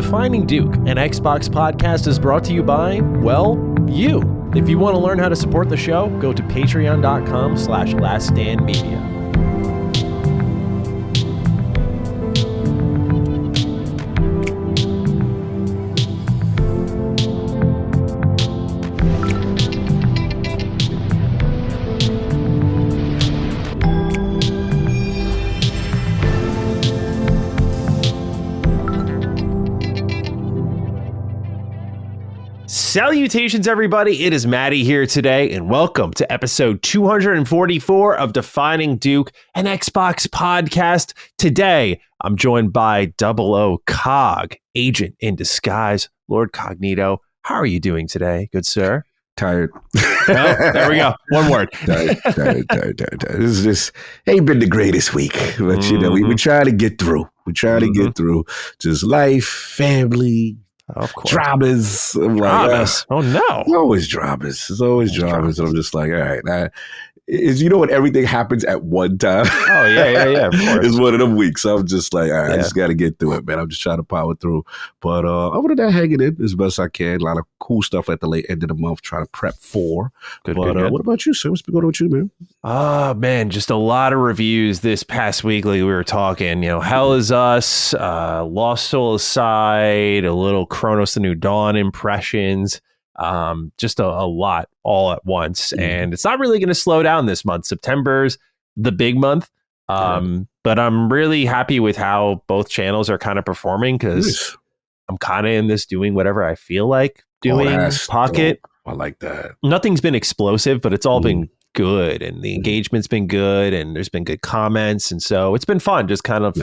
Defining Duke, an Xbox podcast, is brought to you by, well, you. If you want to learn how to support the show, go to patreon.com/laststandmedia. Salutations, everybody. It is Maddie here today, and welcome to episode 244 of Defining Duke, an Xbox podcast. Today, I'm joined by 00 Cog, agent in disguise, Lord Cognito. How are you doing today, good sir? Tired. Oh, there we go. One word. Tired. This ain't been the greatest week, but you know, we try to get through. We try to get through just life, family, of course. Dramas. Dramas. Oh no. It's always dramas. It's always dramas. And I'm just like, all right, you know when everything happens at one time? Oh, yeah, of course. It's one of them weeks. So I'm just like, all right, I just got to get through it, man. I'm just trying to power through. But other than that, hanging in as best I can. A lot of cool stuff at the late end of the month, trying to prep for. Good. What about you, sir? What's been going on with you, man? Man, just a lot of reviews this past week. Like we were talking, Hell is Us, Lost Soul Aside, a little Chronos the New Dawn impressions. Just a lot all at once. And it's not really going to slow down this month. September's the big month. But I'm really happy with how both channels are kind of performing because I'm kind of in this doing whatever I feel like doing pocket. I like that. Nothing's been explosive, but it's all been good, and the engagement's been good, and there's been good comments. And so it's been fun just kind of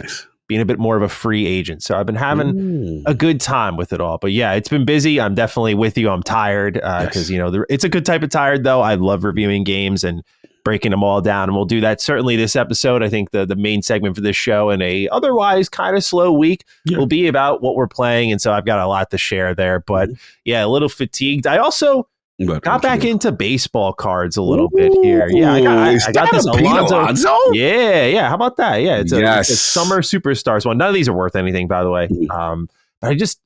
being a bit more of a free agent. So I've been having a good time with it all. But yeah, it's been busy. I'm definitely with you. I'm tired because, it's a good type of tired, though. I love reviewing games and breaking them all down. And we'll do that certainly this episode. I think the main segment for this show in a otherwise kind of slow week will be about what we're playing. And so I've got a lot to share there. But yeah, a little fatigued. I also got back into baseball cards a little bit here. Yeah, I got this Alonso. Yeah. How about that? Yeah, it's a summer superstars one. None of these are worth anything, by the way. But I just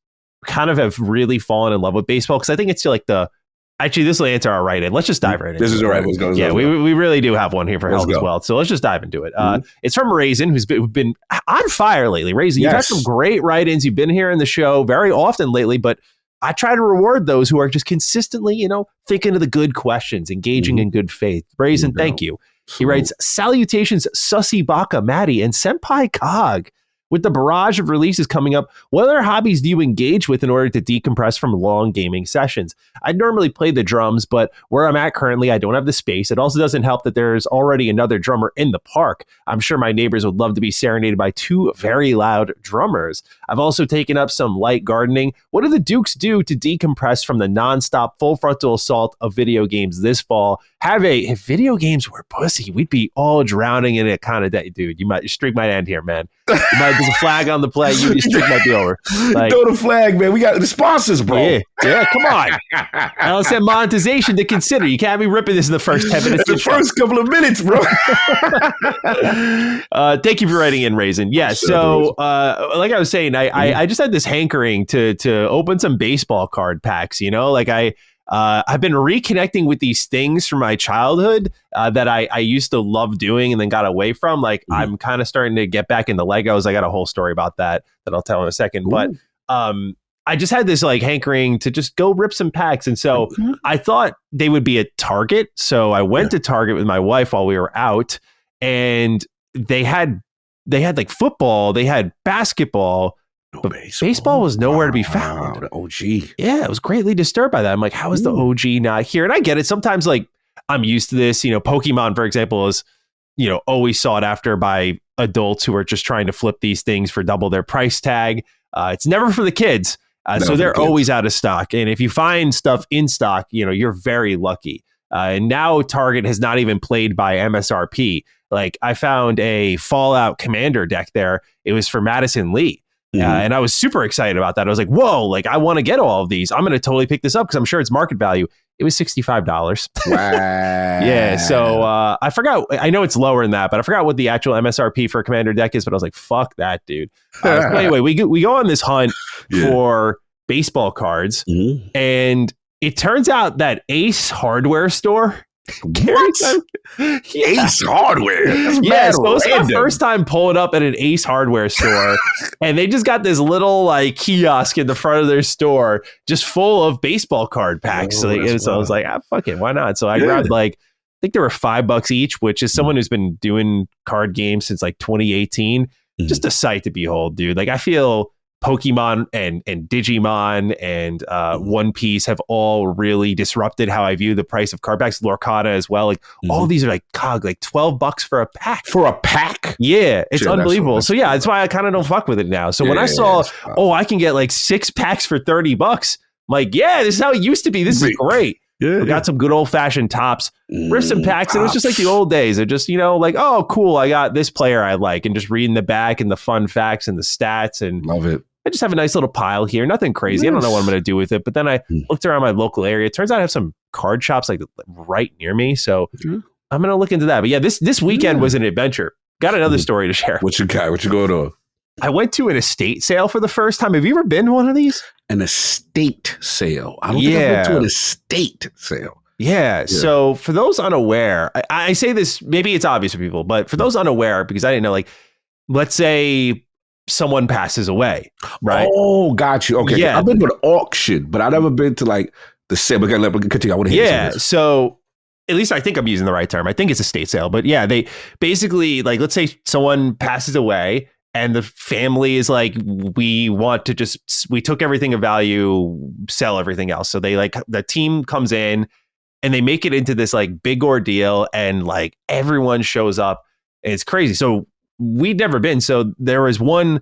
kind of have really fallen in love with baseball because I think it's like actually, this will answer our right in. Let's just dive right in. This is all right. Yeah, we really do have one here for Hell as well. So let's just dive into it. It's from Raisin, who's been on fire lately. Raisin, you've had some great write-ins. You've been here in the show very often lately, but I try to reward those who are just consistently, thinking of the good questions, engaging in good faith. Raisin, thank you. He writes, salutations, Sussy Baka, Maddie, and Senpai Cog. With the barrage of releases coming up, what other hobbies do you engage with in order to decompress from long gaming sessions? I normally play the drums, but where I'm at currently, I don't have the space. It also doesn't help that there's already another drummer in the park. I'm sure my neighbors would love to be serenaded by two very loud drummers. I've also taken up some light gardening. What do the Dukes do to decompress from the nonstop full frontal assault of video games this fall? If video games were pussy, we'd be all drowning in it kind of day. Dude, your streak might end here, man. There's a flag on the play. Your streak might be over. Throw the flag, man. We got the sponsors, bro. Yeah, come on. I also have monetization to consider. You can't be ripping this in the first 10 minutes. The first couple of minutes, bro. Thank you for writing in, Raisin. Yeah, so like I was saying, I just had this hankering to open some baseball card packs, I've been reconnecting with these things from my childhood that I used to love doing and then got away from. I'm kind of starting to get back into Legos. I got a whole story about that I'll tell in a second. But I just had this hankering to just go rip some packs. And so I thought they would be at Target. So I went to Target with my wife while we were out, and they had football, they had basketball. But baseball was nowhere to be found. The OG. Yeah, I was greatly disturbed by that. I'm like, how is the OG not here? And I get it. Sometimes I'm used to this. Pokemon, for example, is, always sought after by adults who are just trying to flip these things for double their price tag. It's never for the kids. So they're always out of stock. And if you find stuff in stock, you're very lucky. And now Target has not even played by MSRP. I found a Fallout Commander deck there. It was for Madison Lee. And I was super excited about that. I was like, whoa, I want to get all of these. I'm going to totally pick this up because I'm sure it's market value. it was $65. Wow. Yeah. So I forgot. I know it's lower than that, but I forgot what the actual MSRP for Commander deck is. But I was like, fuck that, dude. So anyway, we go on this hunt for baseball cards, and it turns out that Ace Hardware store. What? Ace Hardware? Yeah, so it's our first time pulling up at an Ace Hardware store, and they just got this little like kiosk in the front of their store just full of baseball card packs. So I was like, fuck it, why not? So I grabbed like, I think there were $5 each, which is someone who's been doing card games since like 2018. Just a sight to behold, dude. Like I feel Pokemon and Digimon and One Piece have all really disrupted how I view the price of card packs. Lorcana as well. Like all of these are like $12 for a pack. For a pack? Yeah, it's unbelievable. So yeah, that's why I kind of don't fuck with it now. So when I saw, I can get like 6 packs for $30, I'm like, yeah, this is how it used to be. This is great. We got some good old fashioned tops, rips and packs. And it was just like the old days. They're just, like, oh, cool. I got this player I like, and just reading the back and the fun facts and the stats, and love it. I just have a nice little pile here. Nothing crazy. I don't know what I'm going to do with it. But then I looked around my local area. It turns out I have some card shops like right near me. So I'm going to look into that. But yeah, this weekend was an adventure. Got another story to share. What you got? What you going on? I went to an estate sale for the first time. Have you ever been to one of these? An estate sale? I don't think I went to an estate sale. Yeah. So for those unaware, I say this, maybe it's obvious for people, but for those unaware, because I didn't know, like, let's say someone passes away, right? Oh, got you. Okay. Yeah. I've been to an auction, but I've never been to like the sale. But continue. I want to hear. Yeah. So at least I think I'm using the right term. I think it's a estate sale, but yeah, they basically, like, let's say someone passes away and the family is like, we took everything of value, sell everything else. So they the team comes in and they make it into this like big ordeal, and like everyone shows up, and it's crazy. So we'd never been. So there was one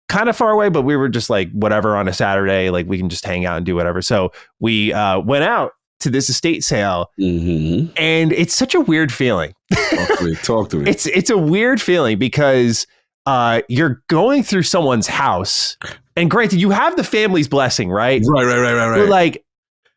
kind of far away, but we were just like, whatever, on a Saturday, like we can just hang out and do whatever. So we went out to this estate sale, and it's such a weird feeling. Talk to me. It's a weird feeling because you're going through someone's house, and granted, you have the family's blessing, right? Right. But like,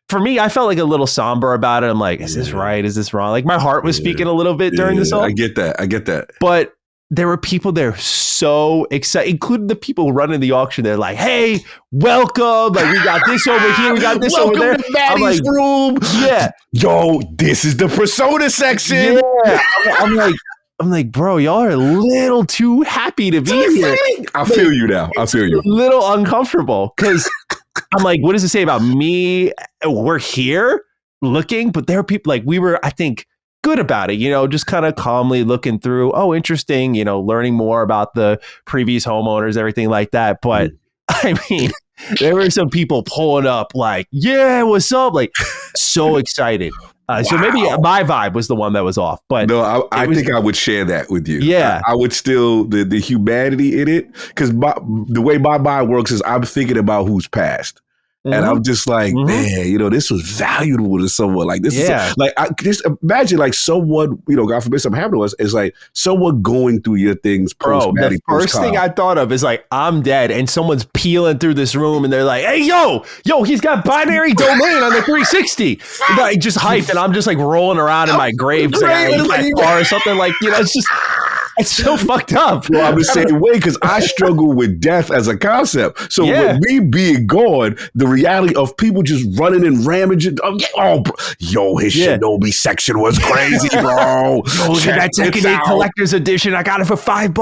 for me, I felt like a little somber about it. I'm like, is this right? Is this wrong? Like my heart was speaking a little bit during this all. I get that. But there were people there so excited, including the people running the auction. They're like, hey, welcome. Like, we got this over here. We got this over there. Welcome to Maddie's room. Yeah. Yo, this is the Persona section. Yeah. I'm like, bro, y'all are a little too happy to be here. I feel you now. I feel you. A little uncomfortable because I'm like, what does it say about me? We're here looking, but there are people like we were, I think, good about it, just kind of calmly looking through. Oh, interesting, learning more about the previous homeowners, everything like that. But I mean, there were some people pulling up like, yeah, what's up? Like, so excited. So maybe my vibe was the one that was off. But no, I think I would share that with you. Yeah. I would still, the humanity in it, because the way my mind works is I'm thinking about who's passed. And I'm just like, man, this was valuable to someone. Like, this is like, I just imagine like someone, God forbid something happened to us, is like someone going through your things. Bro, the first thing I thought of is like, I'm dead, and someone's peeling through this room, and they're like, hey, yo, he's got binary domain on the 360. Like, just hyped, and I'm just like rolling around in my grave. Like, I hit that car or something. Like, it's just. It's so fucked up. Well, I'm the same way because I struggle with death as a concept. So with me being gone, the reality of people just running and rammaging. His Shinobi section was crazy, bro. Look at that Tekken 8 collector's edition. I got it for $5.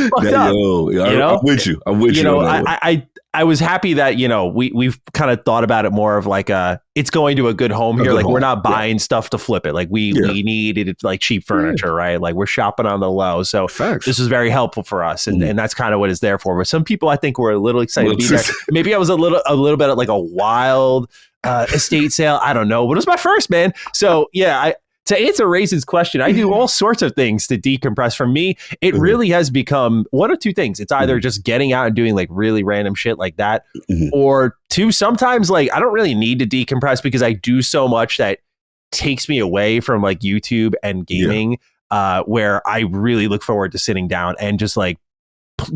Fucked up. I'm with you. I'm with you. I was happy that, we've kind of thought about it more of like it's going to a good home here. Like, we're not buying stuff to flip it. Like, we needed like cheap furniture, right? Like, we're shopping on the low. So this is very helpful for us. And that's kind of what it's there for. But some people, I think, were a little excited to be there. Maybe I was a little bit at like a wild estate sale. I don't know. But it was my first, man. So yeah, to answer Raisin's question, I do all sorts of things to decompress. For me, it really has become one of two things. It's either just getting out and doing like really random shit like that, or two, sometimes like I don't really need to decompress because I do so much that takes me away from like YouTube and gaming, where I really look forward to sitting down and just like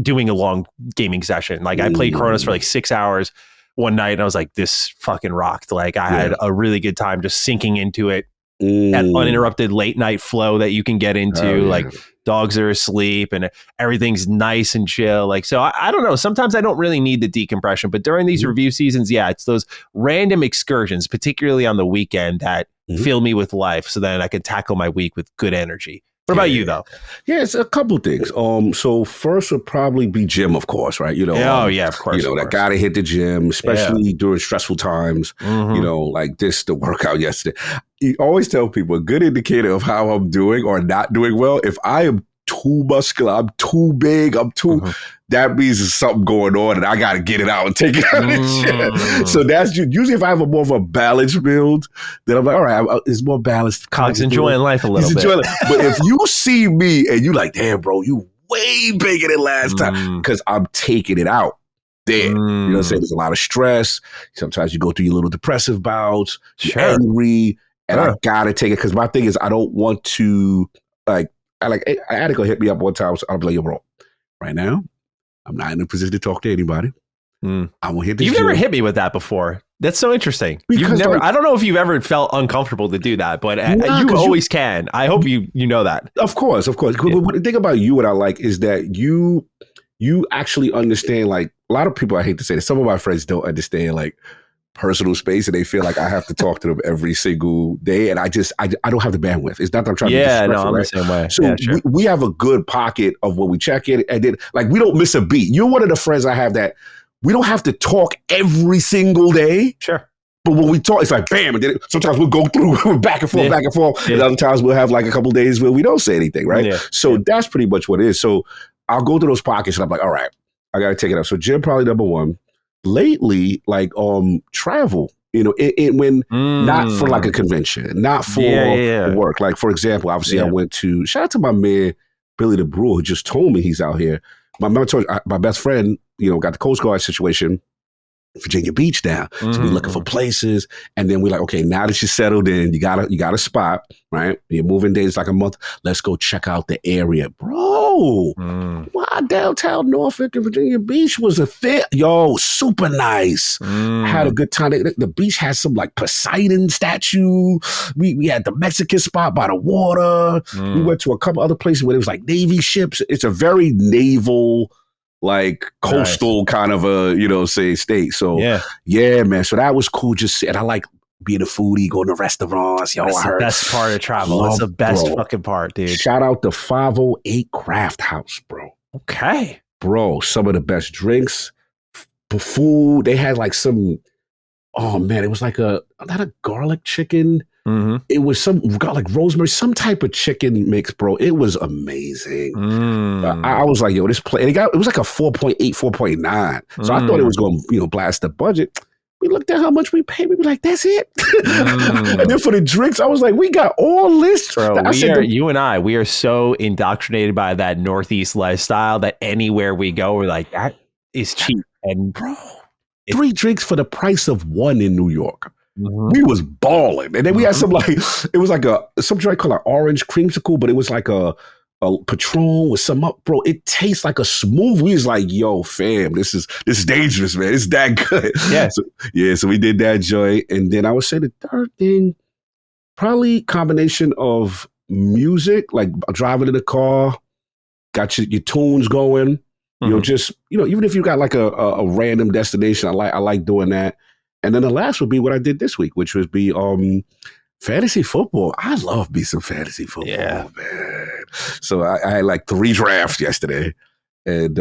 doing a long gaming session. Like I played Chronos for like 6 hours. one night and I was like, this fucking rocked. Like I had a really good time just sinking into it. That uninterrupted late night flow that you can get into, like dogs are asleep and everything's nice and chill. Like, so I don't know. Sometimes I don't really need the decompression, but during these review seasons, it's those random excursions, particularly on the weekend, that fill me with life so then I can tackle my week with good energy. What about you, though? Yeah, it's a couple things. So first would probably be gym, of course, right? Of course. That gotta hit the gym, especially during stressful times. Like the workout yesterday. You always tell people a good indicator of how I'm doing or not doing well. If I am too muscular, I'm too big, that means there's something going on and I got to get it out and take it out. So that's usually if I have more of a balanced build, then I'm like, all right, it's more balanced. Cog's enjoying life a little bit. But if you see me and you like, damn, bro, you way bigger than last time because I'm taking it out there. You know what I'm saying? There's a lot of stress. Sometimes you go through your little depressive bouts, you're angry, and I got to take it because my thing is I don't want to I had to go hit me up one time. So I'm like, yo, bro, right now, I'm not in a position to talk to anybody. I'm gonna hit this. You've never hit me with that before. That's so interesting. You've never. I don't know if you've ever felt uncomfortable to do that, but you always can. I hope you know that. Of course. The thing about you, what I like is that you actually understand. Like a lot of people, I hate to say this, some of my friends don't understand like personal space, and they feel like I have to talk to them every single day, and I don't have the bandwidth. It's not that I'm trying to be disrespectful, I'm the same way. So we have a good pocket of when we check in, and then like we don't miss a beat. You're one of the friends I have that we don't have to talk every single day. Sure. But when we talk, it's like bam, and then sometimes we'll go through back and forth, and other times we'll have like a couple of days where we don't say anything, right? So that's pretty much what it is. So I'll go through those pockets, and I'm like, all right, I got to take it out. So gym probably number one. Lately, like travel, when not for like a convention, not for work. Like for example, obviously I went to shout out to my man Billy the Brewer who just told me he's out here. My best friend, got the Coast Guard situation. Virginia Beach now. So we're looking for places. And then we're like, okay, now that you're settled in, you got a spot, right? Your moving day is like a month. Let's go check out the area. Bro, wow, downtown Norfolk and Virginia Beach was a thing. Yo, super nice. Had a good time. The beach had some like Poseidon statue. We had the Mexican spot by the water. We went to a couple other places where it was like Navy ships. It's a very naval like coastal kind of a, state. So yeah, man. So that was cool. And I like being a foodie, going to restaurants. That's the best part of travel. It's the best fucking part, dude. Shout out to 508 Craft House, bro. Okay. Bro, some of the best drinks, food. They had like some, oh man, it was like not a garlic chicken. It was some like rosemary, some type of chicken mix, bro. It was amazing. I was like, yo, this play. It was like a 4.8, 4.9. So I thought it was going to, blast the budget. We looked at how much we paid. We were like, that's it. And then for the drinks, I was like, we got all this. Bro, you and I, we are so indoctrinated by that Northeast lifestyle that anywhere we go, we're like, that is cheap. And bro, 3 drinks for the price of 1 in New York. We was balling. And then we had some like, it was like some drink called an orange creamsicle, but it was like a Patron with some up, bro. It tastes like a smooth. We was like, yo, fam, this is dangerous, man. It's that good. Yeah. So we did that joint. And then I would say the third thing, probably combination of music, like driving in the car, got your tunes going, just, even if you got like a random destination, I like doing that. And then the last would be what I did this week, which would be fantasy football. I love me some fantasy football, man. So I had like 3 drafts yesterday. And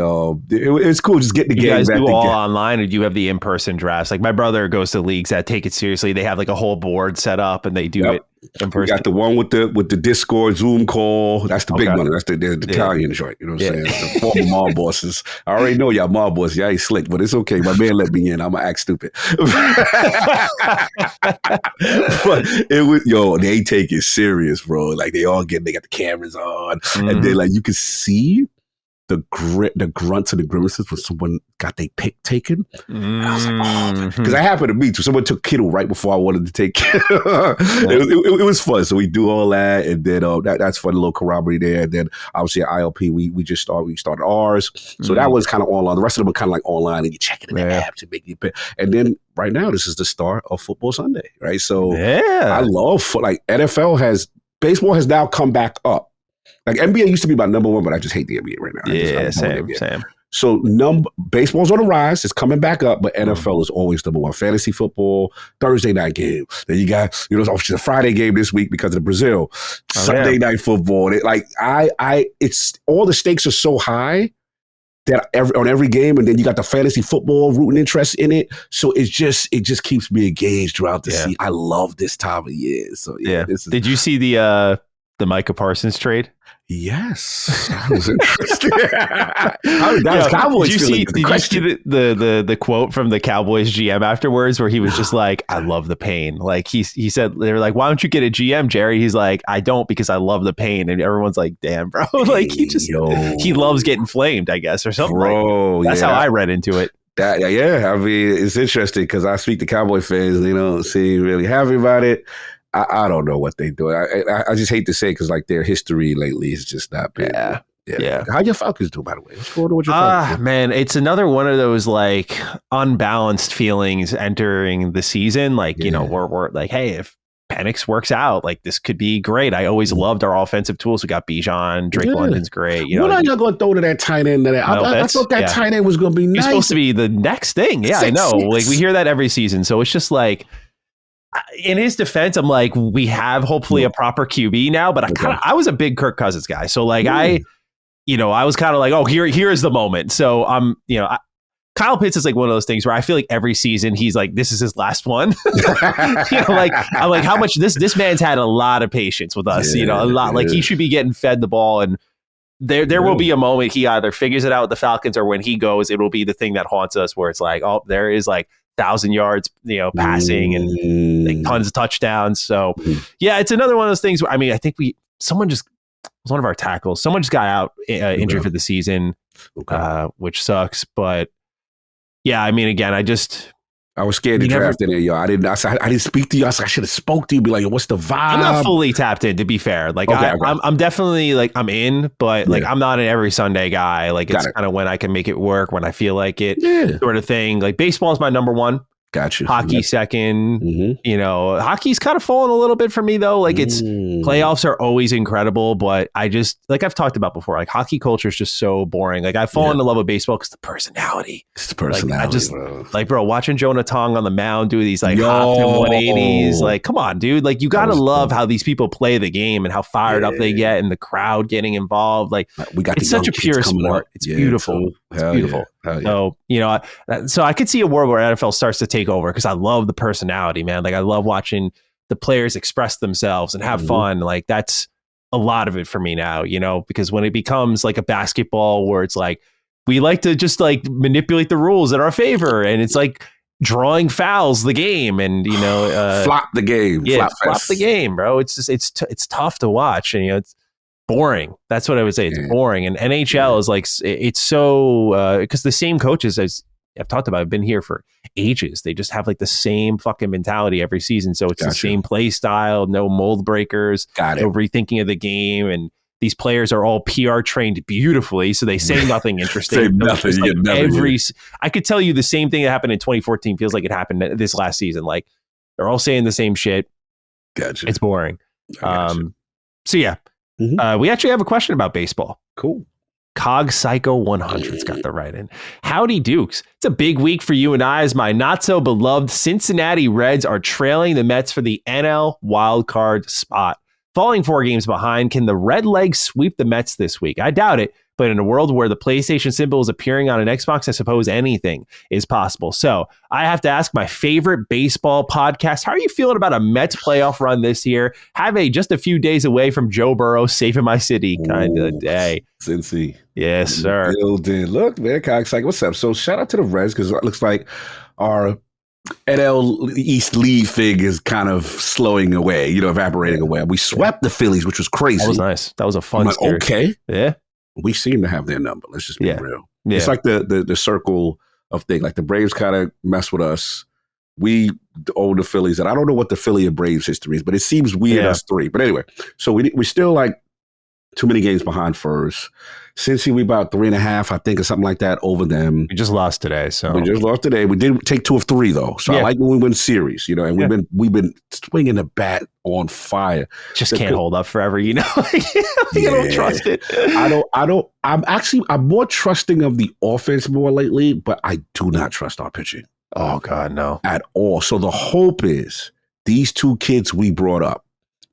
it's cool just getting the game back. You guys do all again. online, or do you have the in-person drafts? Like my brother goes to leagues that take it seriously. They have like a whole board set up and they do it in person. We got the one with the Discord Zoom call. That's the big one. That's the Italian joint. You know what I'm saying? The former mob bosses. I already know y'all mob bosses. Y'all ain't slick, but it's okay. My man let me in. I'm going to act stupid. But it was, they take it serious, bro. Like they got the cameras on. And then like you can see the grunts and the grimaces when someone got their pick taken. And I was like, oh, because that happened to me too. Someone took Kittle right before I wanted to take Kittle. It was fun. So we do all that, and then that's fun, a little camaraderie there. And then obviously at ILP, we started ours. So that was kind of online. The rest of them were kind of like online, and you check it in the app to make your pick. And then right now, this is the start of Football Sunday, right? So I love baseball has now come back up. Like NBA used to be my number one, but I just hate the NBA right now. Yeah, same. So baseball's on the rise. It's coming back up, but NFL is always number one. Fantasy football, Thursday night game. Then you got, it's a Friday game this week because of Brazil. Sunday night football. It's all the stakes are so high that on every game, and then you got the fantasy football rooting interest in it. So it just keeps me engaged throughout the season. I love this time of year. So Did you see the Micah Parsons trade? Yes, that was interesting. Cowboys. Did you see the quote from the Cowboys GM afterwards, where he was just like, "I love the pain." Like he said, they were like, "Why don't you get a GM, Jerry?" He's like, "I don't because I love the pain." And everyone's like, "Damn, bro!" Like he loves getting flamed, I guess, or something. Bro, that's how I read into it. I mean, it's interesting because I speak to Cowboy fans. They don't seem really happy about it. I don't know what they do. I just hate to say it because like their history lately is just not bad. Yeah. How your Falcons do, by the way? What's going on with your Falcons? Man, it's another one of those like unbalanced feelings entering the season. Like, we're like, hey, if Penix works out, like this could be great. I always loved our offensive tools. We got Bijan, Drake London's great. What are y'all going to throw to that tight end? I thought that tight end was going to be nice. He's supposed to be the next thing. Yeah, I know. Like we hear that every season. So it's just like, in his defense, I'm like, we have hopefully a proper QB now, but I was a big Kirk Cousins guy. So like I was kind of like, oh, here is the moment. So Kyle Pitts is like one of those things where I feel like every season he's like, this is his last one. Like I'm like, how much this man's had a lot of patience with us, a lot. Like he should be getting fed the ball, and there will be a moment he either figures it out with the Falcons, or when he goes, it will be the thing that haunts us where it's like, oh, there is like 1,000 yards, passing and like tons of touchdowns. So it's another one of those things where, I mean, I think someone just was one of our tackles. Someone just got out injured for the season, which sucks. But yeah, I mean, again, I was scared to draft in there, yo. I didn't speak to you. I should have spoke to you. Be like, yo, what's the vibe? I'm not fully tapped in, to be fair. Like, I'm definitely like, I'm in, but like, I'm not an every Sunday guy. Like, it's kind of when I can make it work, when I feel like it, sort of thing. Like, baseball is my number one. Got you. Hockey second. Hockey's kind of fallen a little bit for me though. Like it's playoffs are always incredible, but I just, like I've talked about before, like hockey culture is just so boring. Like I've fallen in love with baseball because the personality. It's the personality. Like, I just like, bro, watching Jonah Tong on the mound do these like hops and 180s. Like, come on, dude. Like you gotta love how these people play the game and how fired up they get, and the crowd getting involved. Like it's such a pure sport. It's beautiful. It's beautiful. So, so I could see a world where NFL starts to take over because I love the personality, man. Like I love watching the players express themselves and have fun. Like that's a lot of it for me now, because when it becomes like a basketball where it's like, we like to just like manipulate the rules in our favor, and it's like drawing fouls the game, and flop the game. Yeah, flop the game, bro. It's just it's tough to watch, and it's boring. That's what I would say. It's boring. And NHL is like, it's so, because the same coaches as I've talked about have been here for ages. They just have like the same fucking mentality every season. So it's the same play style, no mold breakers, no rethinking of the game. And these players are all PR trained beautifully. So they say nothing interesting. Say nothing. Like I could tell you the same thing that happened in 2014 feels like it happened this last season. Like they're all saying the same shit. Gotcha. It's boring. So yeah. We actually have a question about baseball. Cool. Cog Psycho 100's got the right in. Howdy Dukes. It's a big week for you and I as my not so beloved Cincinnati Reds are trailing the Mets for the NL wildcard spot. Falling 4 games behind, can the Redlegs sweep the Mets this week? I doubt it, but in a world where the PlayStation symbol is appearing on an Xbox, I suppose anything is possible. So I have to ask my favorite baseball podcast, how are you feeling about a Mets playoff run this year? Have just a few days away from Joe Burrow saving my city kind of day. Cincy. Yes, sir. Building. Look, man, Cog Psycho, what's up? So shout out to the Reds because it looks like our NL East lead thing is kind of slowing away, evaporating away. We swept the Phillies, which was crazy. That was nice. That was a fun series. Okay. Yeah. we seem to have their number. Let's just be real. Yeah. It's like the circle of things. Like the Braves kind of mess with us. We own the Phillies, and I don't know what the Philly and Braves history is, but it seems weird us three. But anyway, so we're still like too many games behind first. Cincy, we about 3.5, I think, or something like that over them. We just lost today, so we just lost today. We did take 2 of 3 though, so I like when we win series, you know. And we've been swinging the bat on fire. Just can't hold up forever, you know. I don't trust it. I'm more trusting of the offense more lately, but I do not trust our pitching. Oh God, no, at all. So the hope is these 2 kids we brought up.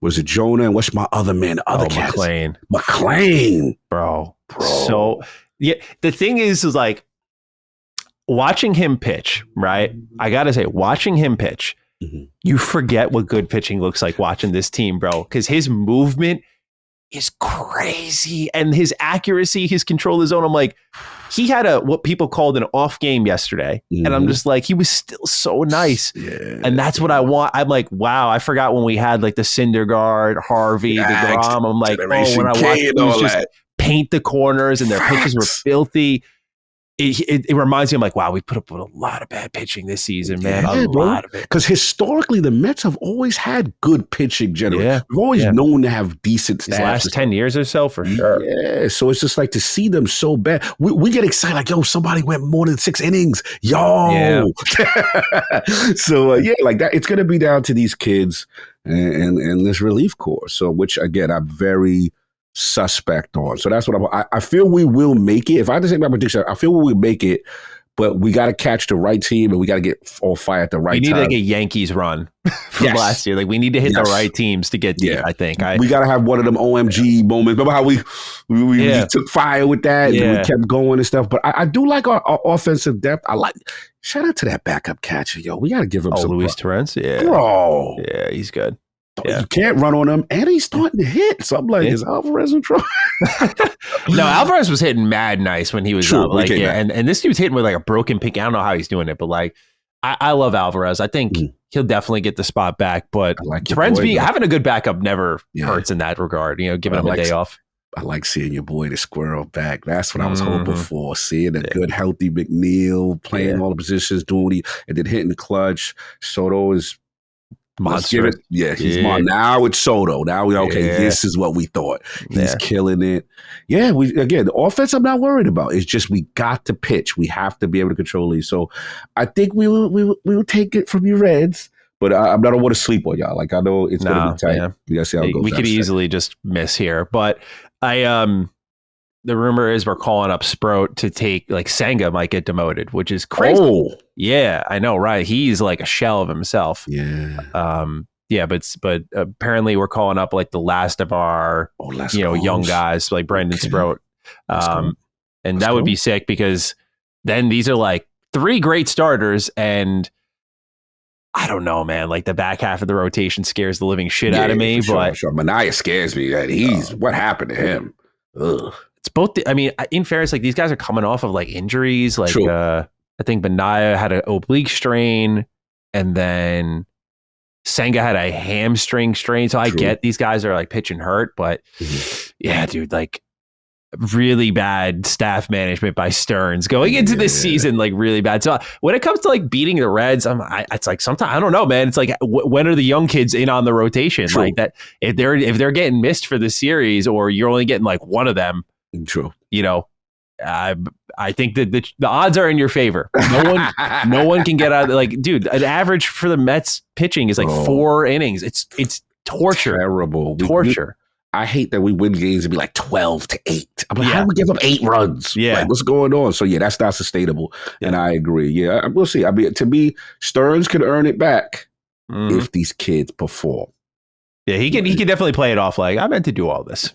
Was it Jonah and what's my other man? The other cat. McLean. Bro. So yeah, the thing is like watching him pitch, right? I gotta say, watching him pitch, you forget what good pitching looks like watching this team, bro. Because his movement is crazy and his accuracy, his control of the zone. I'm like, he had what people called an off game yesterday. And I'm just like, he was still so nice. Yeah. And that's what I want. I'm like, wow, I forgot when we had like the Syndergaard, Harvey, the DeGrom. I'm like, when I watched it was just paint the corners and their pitches were filthy. It reminds me, I'm like, wow, we put up with a lot of bad pitching this season, man. A lot of it. Because historically, the Mets have always had good pitching generally. Yeah. We've always known to have decent stats. These last 10 years or so, for sure. Yeah, so it's just like to see them so bad. We get excited, like, yo, somebody went more than 6 innings. Yo. Yeah. So, like that. It's going to be down to these kids and this relief corps. So, which, again, I'm very suspect on. So that's what I feel we will make it. If I had to say my prediction, I feel we will make it, but we got to catch the right team and we got to get all fire at the right time. We need like a Yankees run from last year. Like we need to hit the right teams to get deep, I think. We got to have one of them OMG moments. Remember how we took fire with that and we kept going and stuff. But I do like our offensive depth. Shout out to that backup catcher, yo. We got to give him some. Luis Torrens? Yeah. Bro. Yeah, he's good. Yeah. You can't run on him, and he's starting to hit. So I'm like, is Alvarez in trouble? No, Alvarez was hitting mad nice when he was up. Like, and this dude's hitting with like a broken pink. I don't know how he's doing it, but like, I love Alvarez. I think he'll definitely get the spot back. But Torrens having a good backup never hurts in that regard. You know, giving him a day off. I like seeing your boy the squirrel back. That's what I was hoping for. Seeing a good, healthy McNeil playing all the positions, doing what and then hitting the clutch. Soto is. Monster. He's now it's Soto. Now this is what we thought. He's killing it. Yeah, the offense I'm not worried about. It's just we got to pitch. We have to be able to control these. So I think we will take it from you Reds, but I don't want to sleep on y'all. Like I know it's gonna be tight. Yeah. We gotta see how it goes. We could easily just miss here. But the rumor is we're calling up Sprout to take, like, Senga might get demoted, which is crazy. Oh. Yeah, I know, right? He's like a shell of himself. Yeah. But apparently we're calling up like the last of our, young guys, like Brendan Sprout. And that would be sick because then these are like 3 great starters and I don't know, man. Like the back half of the rotation scares the living shit out of me. But Mania scares me. That what happened to him? Ugh. It's both. In fairness, like these guys are coming off of like injuries. Like I think Benaya had an oblique strain, and then Senga had a hamstring strain. So I get these guys are like pitching hurt, but yeah, dude, like really bad staff management by Stearns going into this season, like really bad. So when it comes to like beating the Reds, it's like sometimes I don't know, man. It's like when are the young kids in on the rotation? Like that if they're getting missed for the series, or you're only getting like one of them. True. I think that the odds are in your favor. No one can get out. Like, dude, an average for the Mets pitching is like 4 innings. It's torture. Terrible. Torture. I hate that we win games and be like 12-8. I'm like, how do we give up 8 runs? Yeah. Like, what's going on? So, that's not sustainable. Yeah. And I agree. Yeah, we'll see. To me, Stearns can earn it back if these kids perform. Yeah, he can definitely play it off like, I meant to do all this.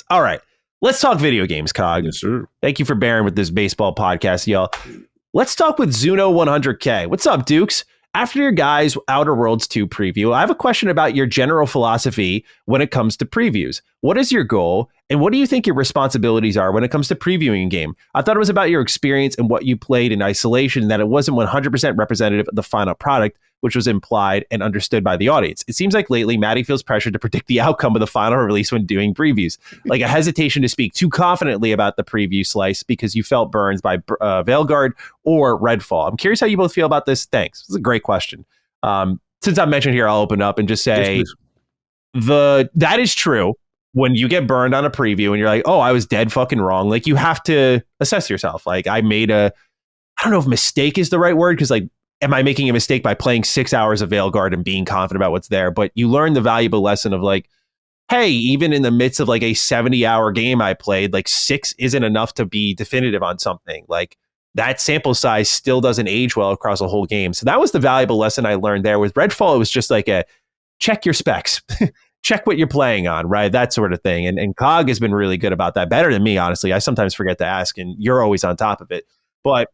All right. Let's talk video games, Cog. Yes, sir. Thank you for bearing with this baseball podcast, y'all. Let's talk with Zuno 100K. What's up, Dukes? After your guys' Outer Worlds 2 preview, I have a question about your general philosophy when it comes to previews. What is your goal, and what do you think your responsibilities are when it comes to previewing a game? I thought it was about your experience and what you played in isolation, and that it wasn't 100% representative of the final product. which was implied and understood by the audience. It seems like lately Maddie feels pressured to predict the outcome of the final release when doing previews, like a hesitation to speak too confidently about the preview slice because you felt burned by Veilguard or Redfall. I'm curious how you both feel about this. Thanks. It's a great question. Since I mentioned here, I'll open up and just say that is true. When you get burned on a preview and you're like, oh, I was dead fucking wrong. Like, you have to assess yourself. Like, I don't know if mistake is the right word, because like, am I making a mistake by playing 6 hours of Veilguard and being confident about what's there? But you learn the valuable lesson of like, hey, even in the midst of like a 70-hour game I played, like 6 isn't enough to be definitive on something. Like, that sample size still doesn't age well across a whole game. So that was the valuable lesson I learned there. With Redfall, it was just like a check your specs. Check what you're playing on, right? That sort of thing. And COG has been really good about that. Better than me, honestly. I sometimes forget to ask, and you're always on top of it. But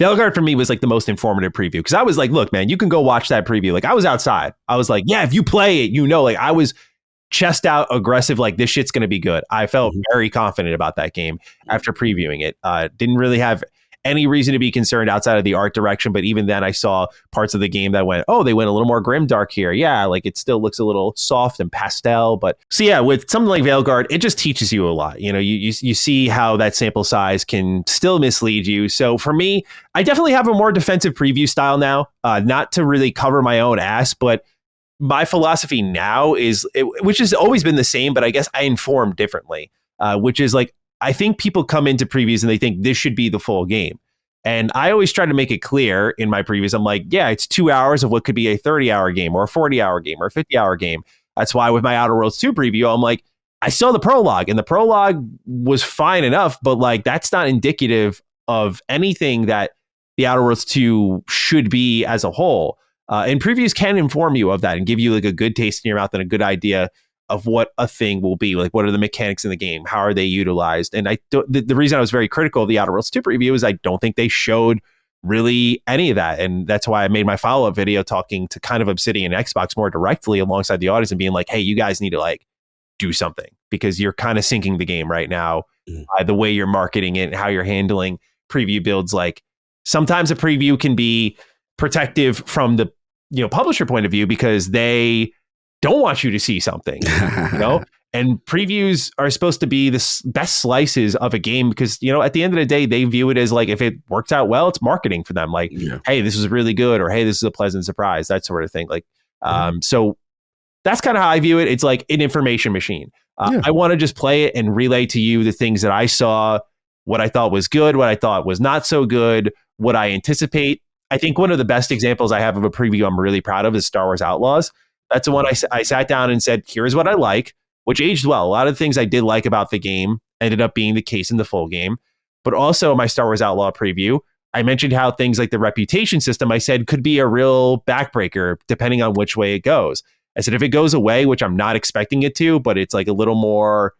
Veilguard for me was like the most informative preview, because I was like, look, man, you can go watch that preview. Like, I was outside. I was like, yeah, if you play it, like I was chest out aggressive, like this shit's going to be good. I felt very confident about that game after previewing it. Didn't really have any reason to be concerned outside of the art direction. But even then I saw parts of the game that went, oh, they went a little more grimdark here. Yeah, like it still looks a little soft and pastel. But so yeah, with something like Veilguard, it just teaches you a lot. You see how that sample size can still mislead you. So for me, I definitely have a more defensive preview style now, not to really cover my own ass, but my philosophy now is, which has always been the same, but I guess I inform differently, which is like, I think people come into previews and they think this should be the full game. And I always try to make it clear in my previews. I'm like, yeah, it's 2 hours of what could be a 30-hour game or a 40-hour game or a 50-hour game. That's why with my Outer Worlds 2 preview, I'm like, I saw the prologue, and the prologue was fine enough, but like that's not indicative of anything that the Outer Worlds 2 should be as a whole. And previews can inform you of that and give you like a good taste in your mouth and a good idea of what a thing will be. Like, what are the mechanics in the game? How are they utilized? And the reason I was very critical of the Outer Worlds 2 preview is I don't think they showed really any of that. And that's why I made my follow-up video talking to kind of Obsidian and Xbox more directly alongside the audience and being like, hey, you guys need to like do something, because you're kind of sinking the game right now by the way you're marketing it and how you're handling preview builds. Like, sometimes a preview can be protective from the publisher point of view because they don't want you to see something, and previews are supposed to be the best slices of a game because, at the end of the day, they view it as like, if it works out well, it's marketing for them. Like, hey, this is really good, or hey, this is a pleasant surprise, that sort of thing. Like, so that's kind of how I view it. It's like an information machine. I want to just play it and relay to you the things that I saw, what I thought was good, what I thought was not so good, what I anticipate. I think one of the best examples I have of a preview I'm really proud of is Star Wars Outlaws. That's the one I sat down and said, here's what I like, which aged well. A lot of the things I did like about the game ended up being the case in the full game. But also my Star Wars Outlaw preview, I mentioned how things like the reputation system, I said, could be a real backbreaker depending on which way it goes. I said, if it goes away, which I'm not expecting it to, but it's like a little more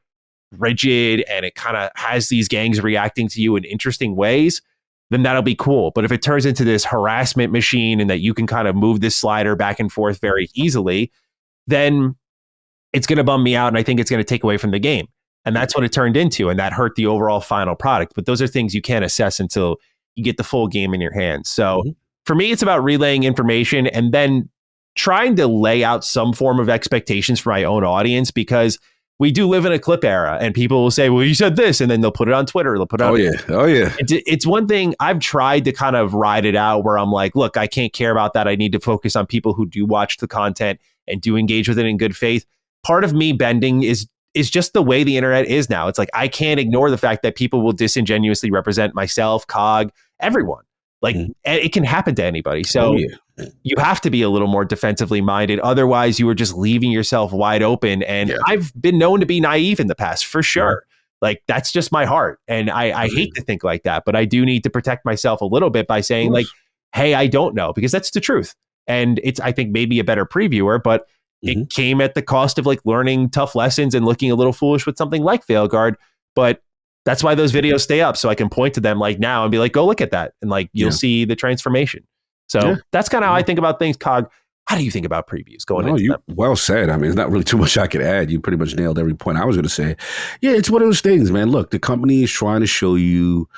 rigid and it kind of has these gangs reacting to you in interesting ways, then that'll be cool. But if it turns into this harassment machine and that you can kind of move this slider back and forth very easily, then it's going to bum me out. And I think it's going to take away from the game. And that's what it turned into. And that hurt the overall final product. But those are things you can't assess until you get the full game in your hands. So for me, it's about relaying information and then trying to lay out some form of expectations for my own audience, because we do live in a clip era and people will say, well, you said this, and then they'll put it on Twitter. They'll put it on. Oh yeah. It's one thing I've tried to kind of ride it out where I'm like, look, I can't care about that. I need to focus on people who do watch the content and do engage with it in good faith. Part of me bending is just the way the internet is now. It's like, I can't ignore the fact that people will disingenuously represent myself, COG, everyone. Like it can happen to anybody. So you have to be a little more defensively minded. Otherwise, you are just leaving yourself wide open. And I've been known to be naive in the past, for sure. Like, that's just my heart. And I hate to think like that, but I do need to protect myself a little bit by saying like, hey, I don't know, because that's the truth. And it's, I think, maybe a better previewer, but it came at the cost of like learning tough lessons and looking a little foolish with something like Veilguard. But that's why those videos stay up, so I can point to them like now and be like, go look at that. And like, you'll see the transformation. So that's kind of how I think about things. COG, how do you think about previews going into them? Well said. I mean, there's not really too much I could add. You pretty much nailed every point I was going to say. Yeah, it's one of those things, man. Look, the company is trying to show you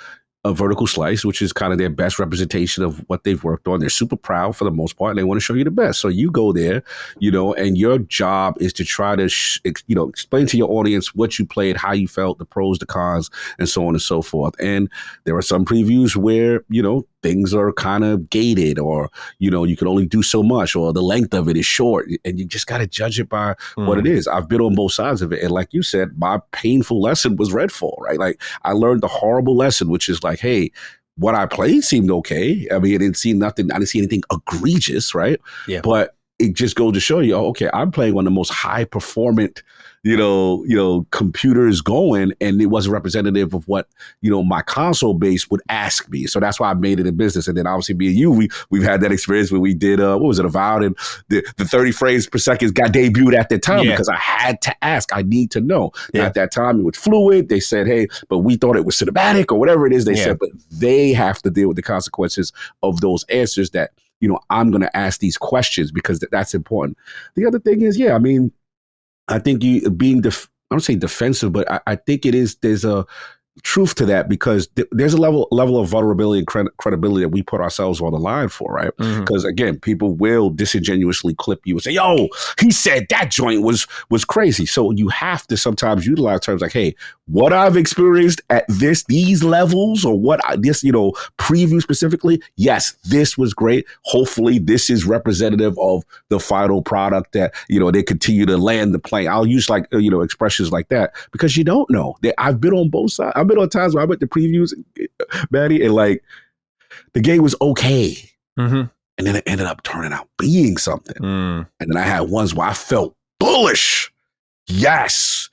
a vertical slice, which is kind of their best representation of what they've worked on. They're super proud for the most part, and they want to show you the best. So you go there, and your job is to try to, explain to your audience what you played, how you felt, the pros, the cons, and so on and so forth. And there are some previews where, things are kind of gated, or, you can only do so much, or the length of it is short, and you just got to judge it by what it is. I've been on both sides of it. And like you said, my painful lesson was Redfall, right? Like, I learned the horrible lesson, which is like, hey, what I played seemed okay. I mean, I didn't see anything egregious, right? Yeah. But it just goes to show you, okay, I'm playing one of the most high performant, computers going, and it wasn't representative of what, my console base would ask me. So that's why I made it a business. And then obviously me and you, we've had that experience where we did, Avowed, and the 30 frames per second got debuted at that time because I had to ask. I need to know. Yeah. At that time, it was fluid. They said, hey, but we thought it was cinematic or whatever it is they said, but they have to deal with the consequences of those answers that, I'm going to ask these questions because that's important. The other thing is, I think you being, I don't say defensive, but I think there's a truth to that, because there's a level of vulnerability and credibility that we put ourselves on the line for, right? Because again, people will disingenuously clip you and say, yo, he said that joint was crazy. So you have to sometimes utilize terms like, hey, what I've experienced at these levels, or preview specifically, yes, this was great. Hopefully this is representative of the final product that, they continue to land the plane. I'll use expressions like that, because you don't know. I've been on both sides. I've been on times where I went to previews, Maddie, and the game was okay. And then it ended up turning out being something. And then I had ones where I felt bullish. Yes.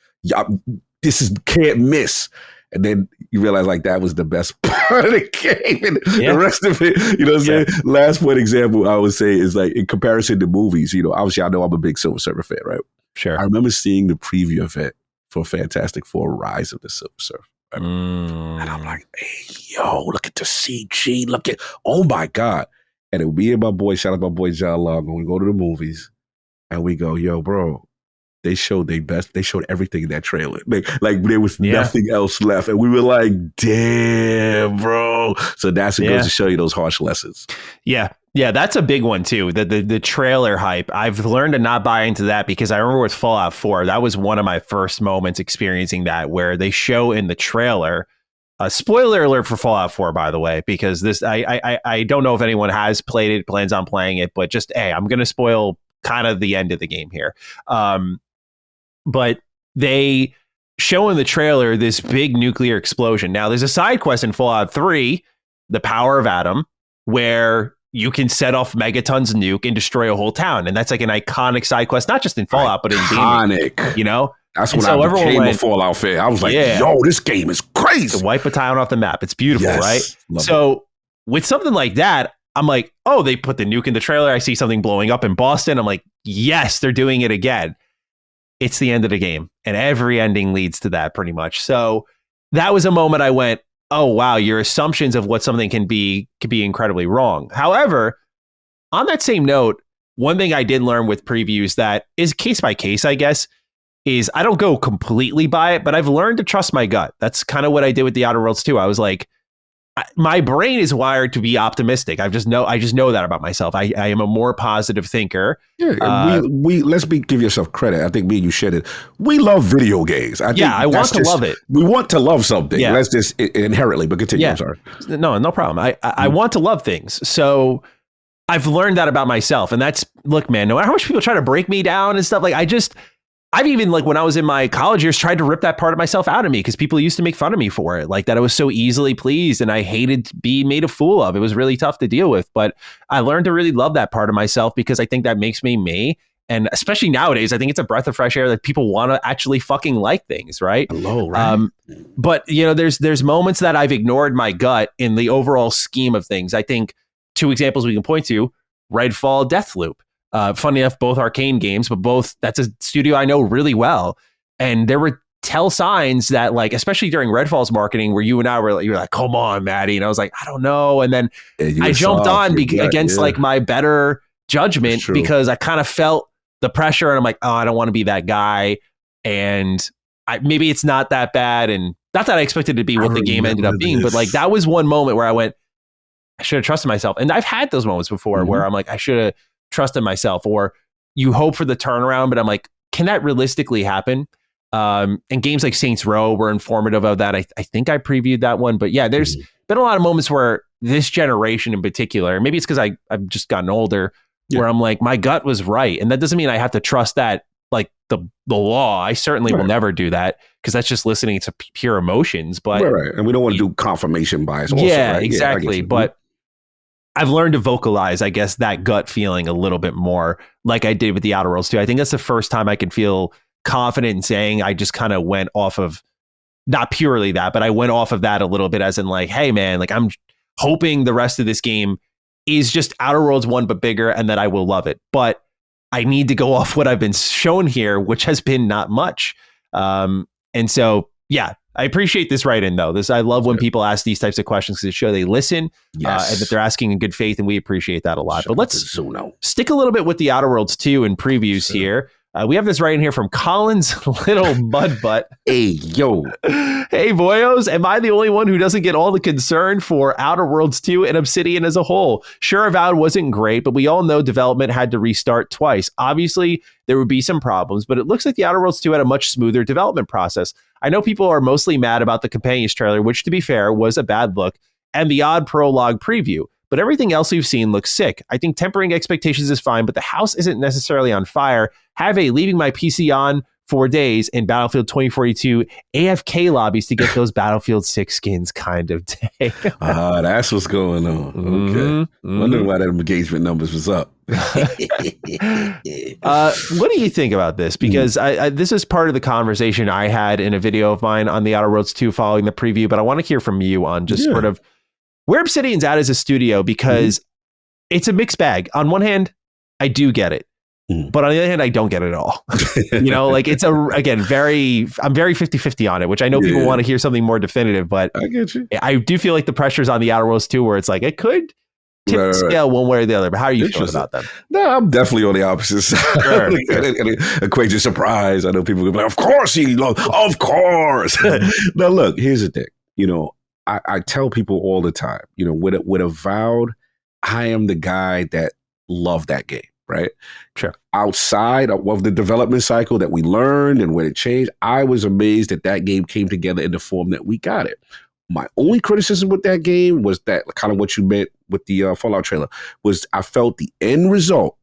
This is can't miss. And then you realize that was the best part of the game. And the rest of it, what I'm saying? Last point example I would say is in comparison to movies, obviously I know I'm a big Silver Surfer fan, right? Sure. I remember seeing the preview event for Fantastic Four: Rise of the Silver Surfer. Right? And I'm like, hey, yo, look at the CG. Oh my God. And it me and my boy, shout out my boy John Long, when we go to the movies and we go, yo, bro, they showed their best. They showed everything in that trailer. There was nothing else left. And we were like, damn, bro. So that's what goes to show you those harsh lessons. Yeah. Yeah, that's a big one too. The trailer hype. I've learned to not buy into that, because I remember with Fallout 4, that was one of my first moments experiencing that, where they show in the trailer. Spoiler alert for Fallout 4, by the way, because this I don't know if anyone has played it, plans on playing it, but just I'm going to spoil kind of the end of the game here. But they show in the trailer this big nuclear explosion. Now, there's a side quest in Fallout 3, The Power of Atom, where you can set off Megaton's nuke and destroy a whole town. And that's an iconic side quest, not just in Fallout, but in gaming. That's when I became a Fallout fan. I was like, yo, this game is crazy. To wipe a town off the map. It's beautiful, right? So with something like that, I'm like, oh, they put the nuke in the trailer. I see something blowing up in Boston. I'm like, yes, they're doing it again. It's the end of the game. And every ending leads to that pretty much. So that was a moment I went, oh, wow, your assumptions of what something can be incredibly wrong. However, on that same note, one thing I did learn with previews that is case by case, I guess, is I don't go completely by it, but I've learned to trust my gut. That's kind of what I did with the Outer Worlds too. I was like, my brain is wired to be optimistic. I just know that about myself. I am a more positive thinker. Yeah, give yourself credit. I think me and you shared it. We love video games. I want to love it. We want to love something. Yeah. Let's just inherently, but continue. Yeah. I'm sorry. No problem. I want to love things. So I've learned that about myself. And that's, look, man, no matter how much people try to break me down and stuff, I've even when I was in my college years tried to rip that part of myself out of me, because people used to make fun of me for it, that I was so easily pleased and I hated to be made a fool of. It was really tough to deal with, but I learned to really love that part of myself, because I think that makes me me. And especially nowadays, I think it's a breath of fresh air that people want to actually fucking like things, right? Hello, right? But there's moments that I've ignored my gut in the overall scheme of things. I think two examples we can point to: Redfall, Deathloop. Funny enough, both Arcane games, but that's a studio I know really well. And there were tell signs that, especially during Redfall's marketing, where you and I were, you were like, come on, Maddie. And I was like, I don't know. And then I jumped on against my better judgment, because I kind of felt the pressure, and I'm like, oh, I don't want to be that guy. And maybe it's not that bad. And not that I expected it to be what the game ended up being, but like that was one moment where I went, I should have trusted myself. And I've had those moments before where I'm like, I should have trusted myself, or you hope for the turnaround, but I'm like, can that realistically happen? And games like Saints Row were informative of that. I think I previewed that one, but yeah, there's been a lot of moments where this generation in particular, maybe it's because I've just gotten older, where I'm like, my gut was right. And that doesn't mean I have to trust that like the law. I certainly will never do that, because that's just listening to pure emotions. But right. And we don't want to do confirmation bias also, yeah, right? exactly. Yeah, but I've learned to vocalize, I guess, that gut feeling a little bit more, like I did with the Outer Worlds 2. I think that's the first time I can feel confident in saying I just kind of went off of, not purely that, but I went off of that a little bit, as in like, hey man, like I'm hoping the rest of this game is just Outer Worlds 1 but bigger, and that I will love it. But I need to go off what I've been shown here, which has been not much. And so, yeah, I appreciate this write-in though. I love when people ask these types of questions, because it shows they listen and that they're asking in good faith, and we appreciate that a lot. But let's stick a little bit with the Outer Worlds 2 and previews here. We have this right in here from Collins Little Mud Butt. Hey, yo. Hey, boyos. Am I the only one who doesn't get all the concern for Outer Worlds 2 and Obsidian as a whole? Sure, Avowed wasn't great, but we all know development had to restart twice. Obviously, there would be some problems, but it looks like the Outer Worlds 2 had a much smoother development process. I know people are mostly mad about the Companions trailer, which, to be fair, was a bad look, and the odd prologue preview. But everything else we've seen looks sick. I think tempering expectations is fine, but the house isn't necessarily on fire. Have a leaving my PC on for days in Battlefield 2042 AFK lobbies to get those Battlefield 6 skins kind of day. That's what's going on. Okay. Wondering why that engagement numbers was up. What do you think about this? Because this is part of the conversation I had in a video of mine on the Outer Worlds 2 following the preview, but I want to hear from you on just sort of where Obsidian's at as a studio, because it's a mixed bag. On one hand, I do get it. But on the other hand, I don't get it at all. Like it's I'm very 50-50 on it, which I know people want to hear something more definitive, but I get you. I do feel like the pressure's on the Outer Worlds 2, where it's like, it could tip the scale one way or the other. But how are you feeling about them? No, I'm definitely on the opposite side. Sure. Equate your surprise. I know people will be like, of course he loves, of course. Now look, here's the thing. I tell people all the time, with Avowed, I am the guy that loved that game. Right. Sure. Outside of the development cycle that we learned and when it changed, I was amazed that game came together in the form that we got it. My only criticism with that game was that kind of what you meant with the Fallout trailer was I felt the end result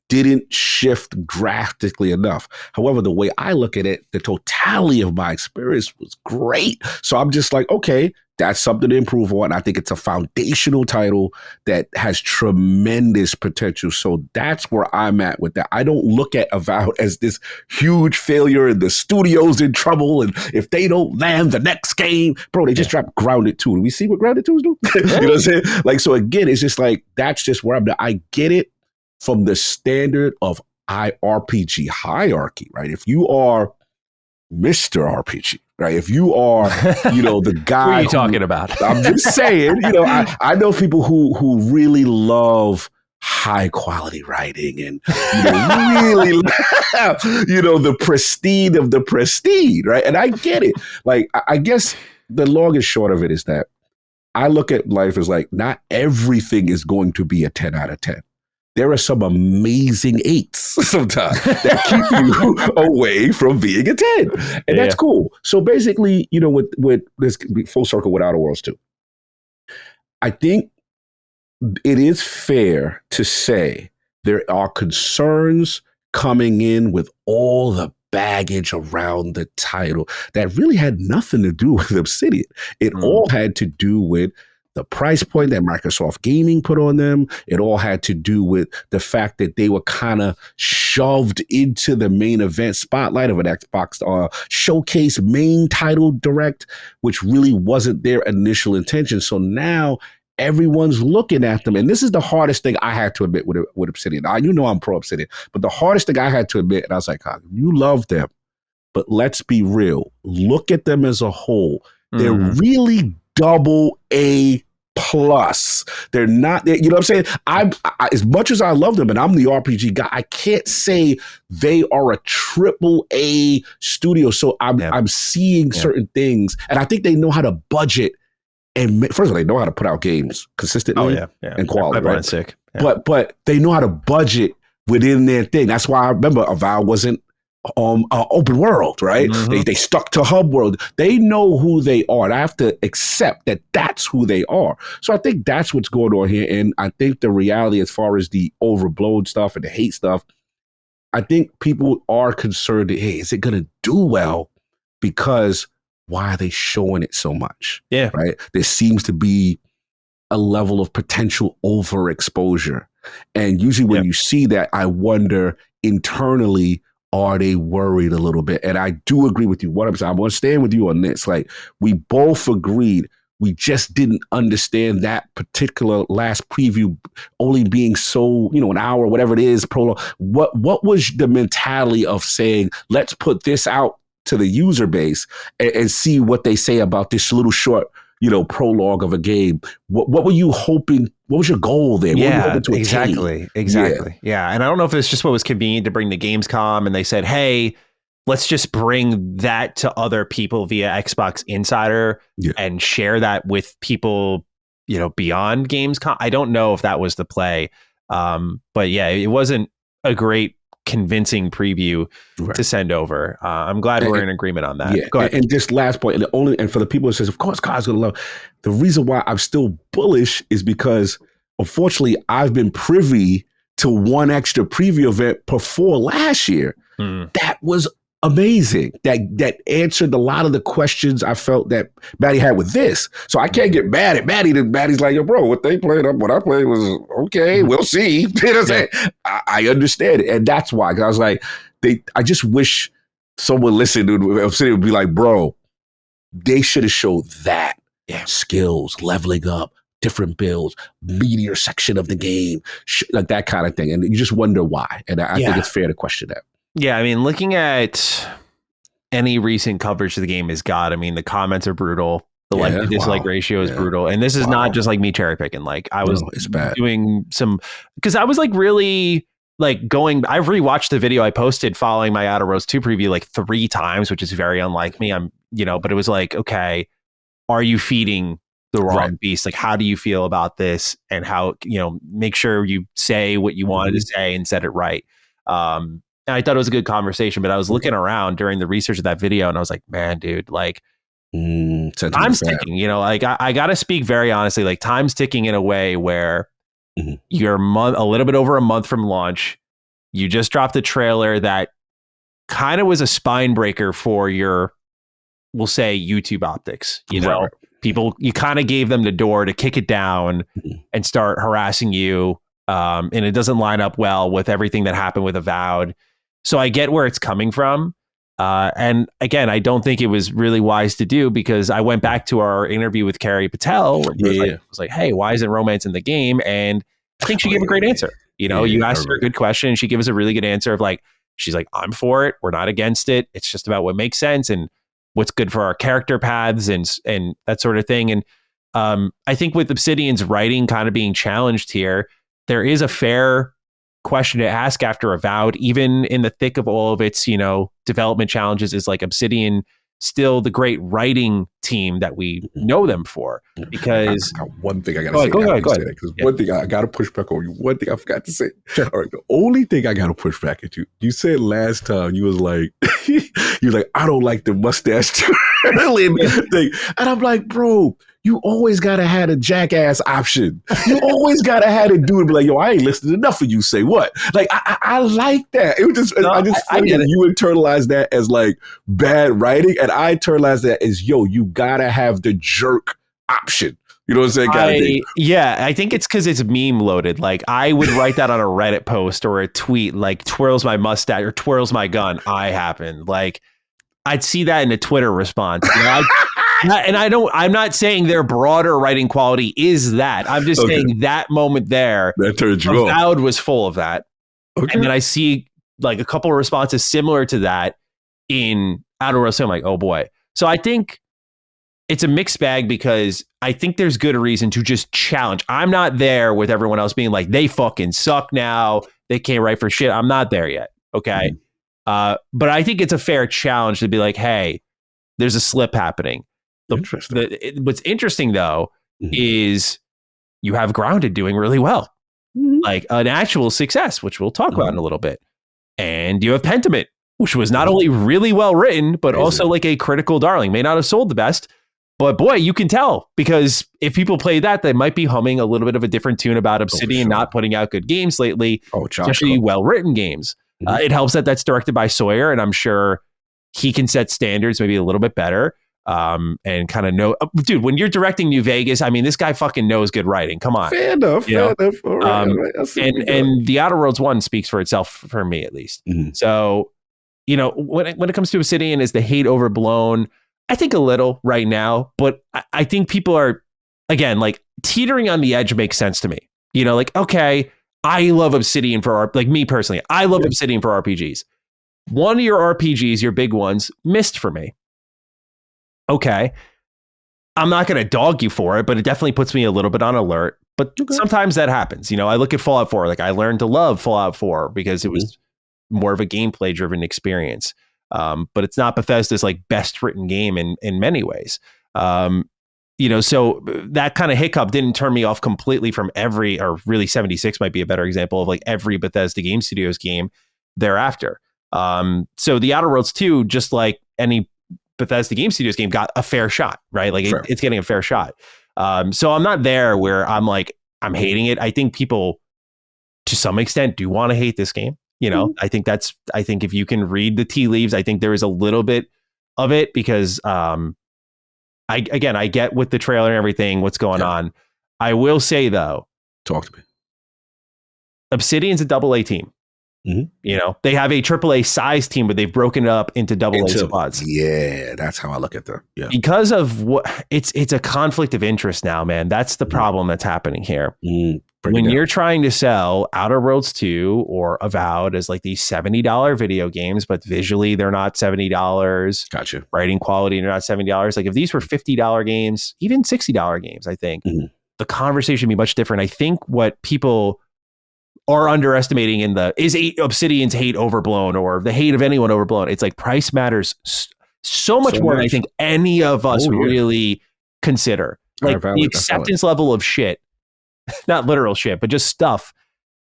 didn't shift drastically enough. However, the way I look at it, the totality of my experience was great. So I'm just like, okay, that's something to improve on. I think it's a foundational title that has tremendous potential. So that's where I'm at with that. I don't look at Avowed as this huge failure and the studio's in trouble. And if they don't land the next game, bro, they just dropped Grounded 2. Do we see what Grounded 2 is doing? You know what I'm saying? Like, so again, it's just like, that's just where I'm at. I get it from the standard of RPG hierarchy, right? If you are Mr. RPG, right? If you are, the guy. What are you talking about? I'm just saying, I know people who really love high quality writing and really, the pristine of the prestige, right? And I get it. Like, I guess the long and short of it is that I look at life as like, not everything is going to be a 10 out of 10. There are some amazing 8s sometimes that keep you away from being a 10. And that's cool. So basically, with this full circle with Outer Worlds 2, I think it is fair to say there are concerns coming in with all the baggage around the title that really had nothing to do with Obsidian. It all had to do with the price point that Microsoft Gaming put on them. It all had to do with the fact that they were kind of shoved into the main event spotlight of an Xbox showcase main title direct, which really wasn't their initial intention. So now everyone's looking at them. And this is the hardest thing I had to admit with Obsidian. I'm pro Obsidian, but the hardest thing I had to admit, and I was like, you love them, but let's be real. Look at them as a whole. They're really double A plus. They're not, you know what I'm saying? I as much as I love them, and I'm the RPG guy, I can't say they are a triple A studio. So I'm seeing certain things, and I think they know how to budget. And first of all, they know how to put out games consistently and quality, right? Sick. Yeah. But they know how to budget within their thing. That's why I remember Avowed wasn't open world, right? Mm-hmm. They stuck to hub world. They know who they are, and I have to accept that that's who they are. So I think that's what's going on here. And I think the reality, as far as the overblown stuff and the hate stuff, I think people are concerned that, hey, is it going to do well? Because why are they showing it so much? Yeah. Right. There seems to be a level of potential overexposure. And usually when you see that, I wonder internally, are they worried a little bit? And I do agree with you. What I'm saying, I'm going to stand with you on this. Like, we both agreed. We just didn't understand that particular last preview only being so, an hour, whatever it is, prologue. What was the mentality of saying, let's put this out to the user base and see what they say about this little short, prologue of a game? What were you hoping? What was your goal there? What were you hoping to attain? Exactly. Yeah. And I don't know if it's just what was convenient to bring to Gamescom, and they said, hey, let's just bring that to other people via Xbox Insider and share that with people, beyond Gamescom. I don't know if that was the play. But yeah, it wasn't a great convincing preview to send over. I'm glad we're in agreement on that. Yeah. Go ahead. And just last point, and for the people who says, of course, God's gonna love. The reason why I'm still bullish is because, unfortunately, I've been privy to one extra preview event before last year. That was amazing. That answered a lot of the questions I felt that Maddie had with this. So I can't get mad at Maddie. Maddie's like, yo, bro, what they played, what I played was okay. We'll see. You know what I'm saying? I understand it. And that's why, because I was like, I just wish someone listened would be like, bro, they should have showed that. Skills, leveling up, different builds, meteor section of the game, like that kind of thing. And you just wonder why. And I think it's fair to question that. Yeah, I mean, looking at any recent coverage of the game the comments are brutal. The like to dislike ratio is brutal. And this is not just like me cherry picking. Like, I was doing some, because I was like really like I've rewatched the video I posted following my Outer Worlds 2 preview like 3 times, which is very unlike me. But it was like, okay, are you feeding the wrong beast? Like, how do you feel about this? And how, make sure you say what you wanted to say and said it right. And I thought it was a good conversation, but I was looking around during the research of that video and I was like, man, dude, like time's ticking, like I got to speak very honestly, like time's ticking in a way where you're a little bit over a month from launch. You just dropped a trailer that kind of was a spine breaker for your, we'll say, YouTube optics, people, you kind of gave them the door to kick it down and start harassing you. And it doesn't line up well with everything that happened with Avowed. So I get where it's coming from. And again, I don't think it was really wise to do, because I went back to our interview with Carrie Patel. I was like, hey, why isn't romance in the game? And I think she gave a great answer. You asked her a good question and she gave us a really good answer of like, she's like, I'm for it. We're not against it. It's just about what makes sense and what's good for our character paths and that sort of thing. And I think with Obsidian's writing kind of being challenged here, there is a fair question to ask after Avowed, even in the thick of all of its, development challenges, is like Obsidian still the great writing team that we know them for? Because one thing I got to say, go ahead. Because one thing I got to push back on you. One thing I forgot to say. Sure. All right, the only thing I got to push back at you. You said last time you was like, I don't like the mustache thing, and I'm like, bro, you always gotta have a jackass option. You always gotta have a dude be like, yo, I ain't listening enough of you. Say what? Like, I like that. It was just, I get it. You internalize that as like bad writing, and I internalize that as, yo, you gotta have the jerk option. You know what I'm saying? I think it's because it's meme loaded. Like, I would write that on a Reddit post or a tweet, like twirls my mustache or twirls my gun. I happen. Like, I'd see that in a Twitter response. And I'm not saying their broader writing quality is that. I'm just saying that moment there, that turns you off. Avowed was full of that. Okay. And then I see like a couple of responses similar to that in Outer Worlds. So I'm like, oh boy. So I think it's a mixed bag because I think there's good reason to just challenge. I'm not there with everyone else being like, they fucking suck now. They can't write for shit. I'm not there yet. Okay. But I think it's a fair challenge to be like, hey, there's a slip happening. What's interesting though, is you have Grounded doing really well, like an actual success, which we'll talk about in a little bit. And you have Pentiment, which was not only really well written, but also like a critical darling. May not have sold the best, but boy, you can tell, because if people play that, they might be humming a little bit of a different tune about Obsidian not putting out good games lately, especially well-written games. It helps that that's directed by Sawyer, and I'm sure he can set standards maybe a little bit better. And kind of know, dude, when you're directing New Vegas, I mean, this guy fucking knows good writing. Come on. Fair enough. All right. And the Outer Worlds 1 speaks for itself, for me at least. So, you know, when it comes to Obsidian, is the hate overblown? I think a little right now, but I think people are, again, like teetering on the edge makes sense to me. You know, like, okay, I love Obsidian like me personally, I love Obsidian for RPGs. One of your RPGs, your big ones, missed for me. Okay, I'm not going to dog you for it, but it definitely puts me a little bit on alert. But sometimes that happens. You know, I look at Fallout 4, like I learned to love Fallout 4 because it was more of a gameplay driven experience. But it's not Bethesda's like best written game in many ways. You know, so that kind of hiccup didn't turn me off completely from every, or really 76 might be a better example of like every Bethesda Game Studios game thereafter. So the Outer Worlds 2, just like any Bethesda Game Studios game, got a fair shot, right? Like it's getting a fair shot. So I'm not there where I'm like, I'm hating it. I think people to some extent do want to hate this game. You know, I think if you can read the tea leaves, I think there is a little bit of it because I get with the trailer and everything, what's going on. I will say though, talk to me. Obsidian's a AA team. You know, they have a AAA size team, but they've broken it up into AA squads. Yeah, that's how I look at them. Yeah, because of what it's a conflict of interest now, man. That's the problem that's happening here. When you're trying to sell Outer Worlds 2 or Avowed as like these $70 video games, but visually they're not $70. Gotcha. Writing quality, they're not $70. Like if these were $50 games, even $60 games, I think the conversation would be much different. I think what people are underestimating is Obsidian's hate overblown or the hate of anyone overblown. It's like price matters so much more than I think any of us really consider. Like the acceptance level of shit, not literal shit, but just stuff,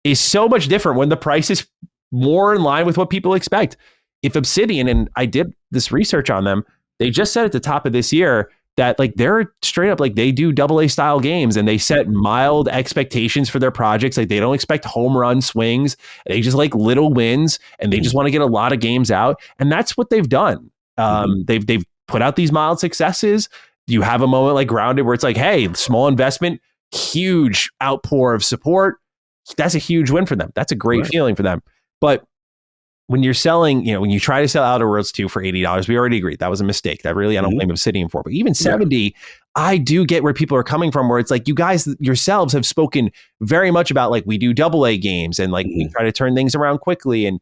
is so much different when the price is more in line with what people expect. If Obsidian, and I did this research on them, they just said at the top of this year that like they're straight up like they do AA style games and they set mild expectations for their projects. Like they don't expect home run swings. They just like little wins and they just want to get a lot of games out. And that's what they've done. They've put out these mild successes. You have a moment like Grounded where it's like, hey, small investment, huge outpour of support. That's a huge win for them. That's a great feeling for them. But when you're selling, you know, when you try to sell Outer Worlds 2 for $80, we already agreed that was a mistake. That really, I don't blame Obsidian for. But even 70, I do get where people are coming from, where it's like you guys yourselves have spoken very much about like we do AA games and like we try to turn things around quickly. And,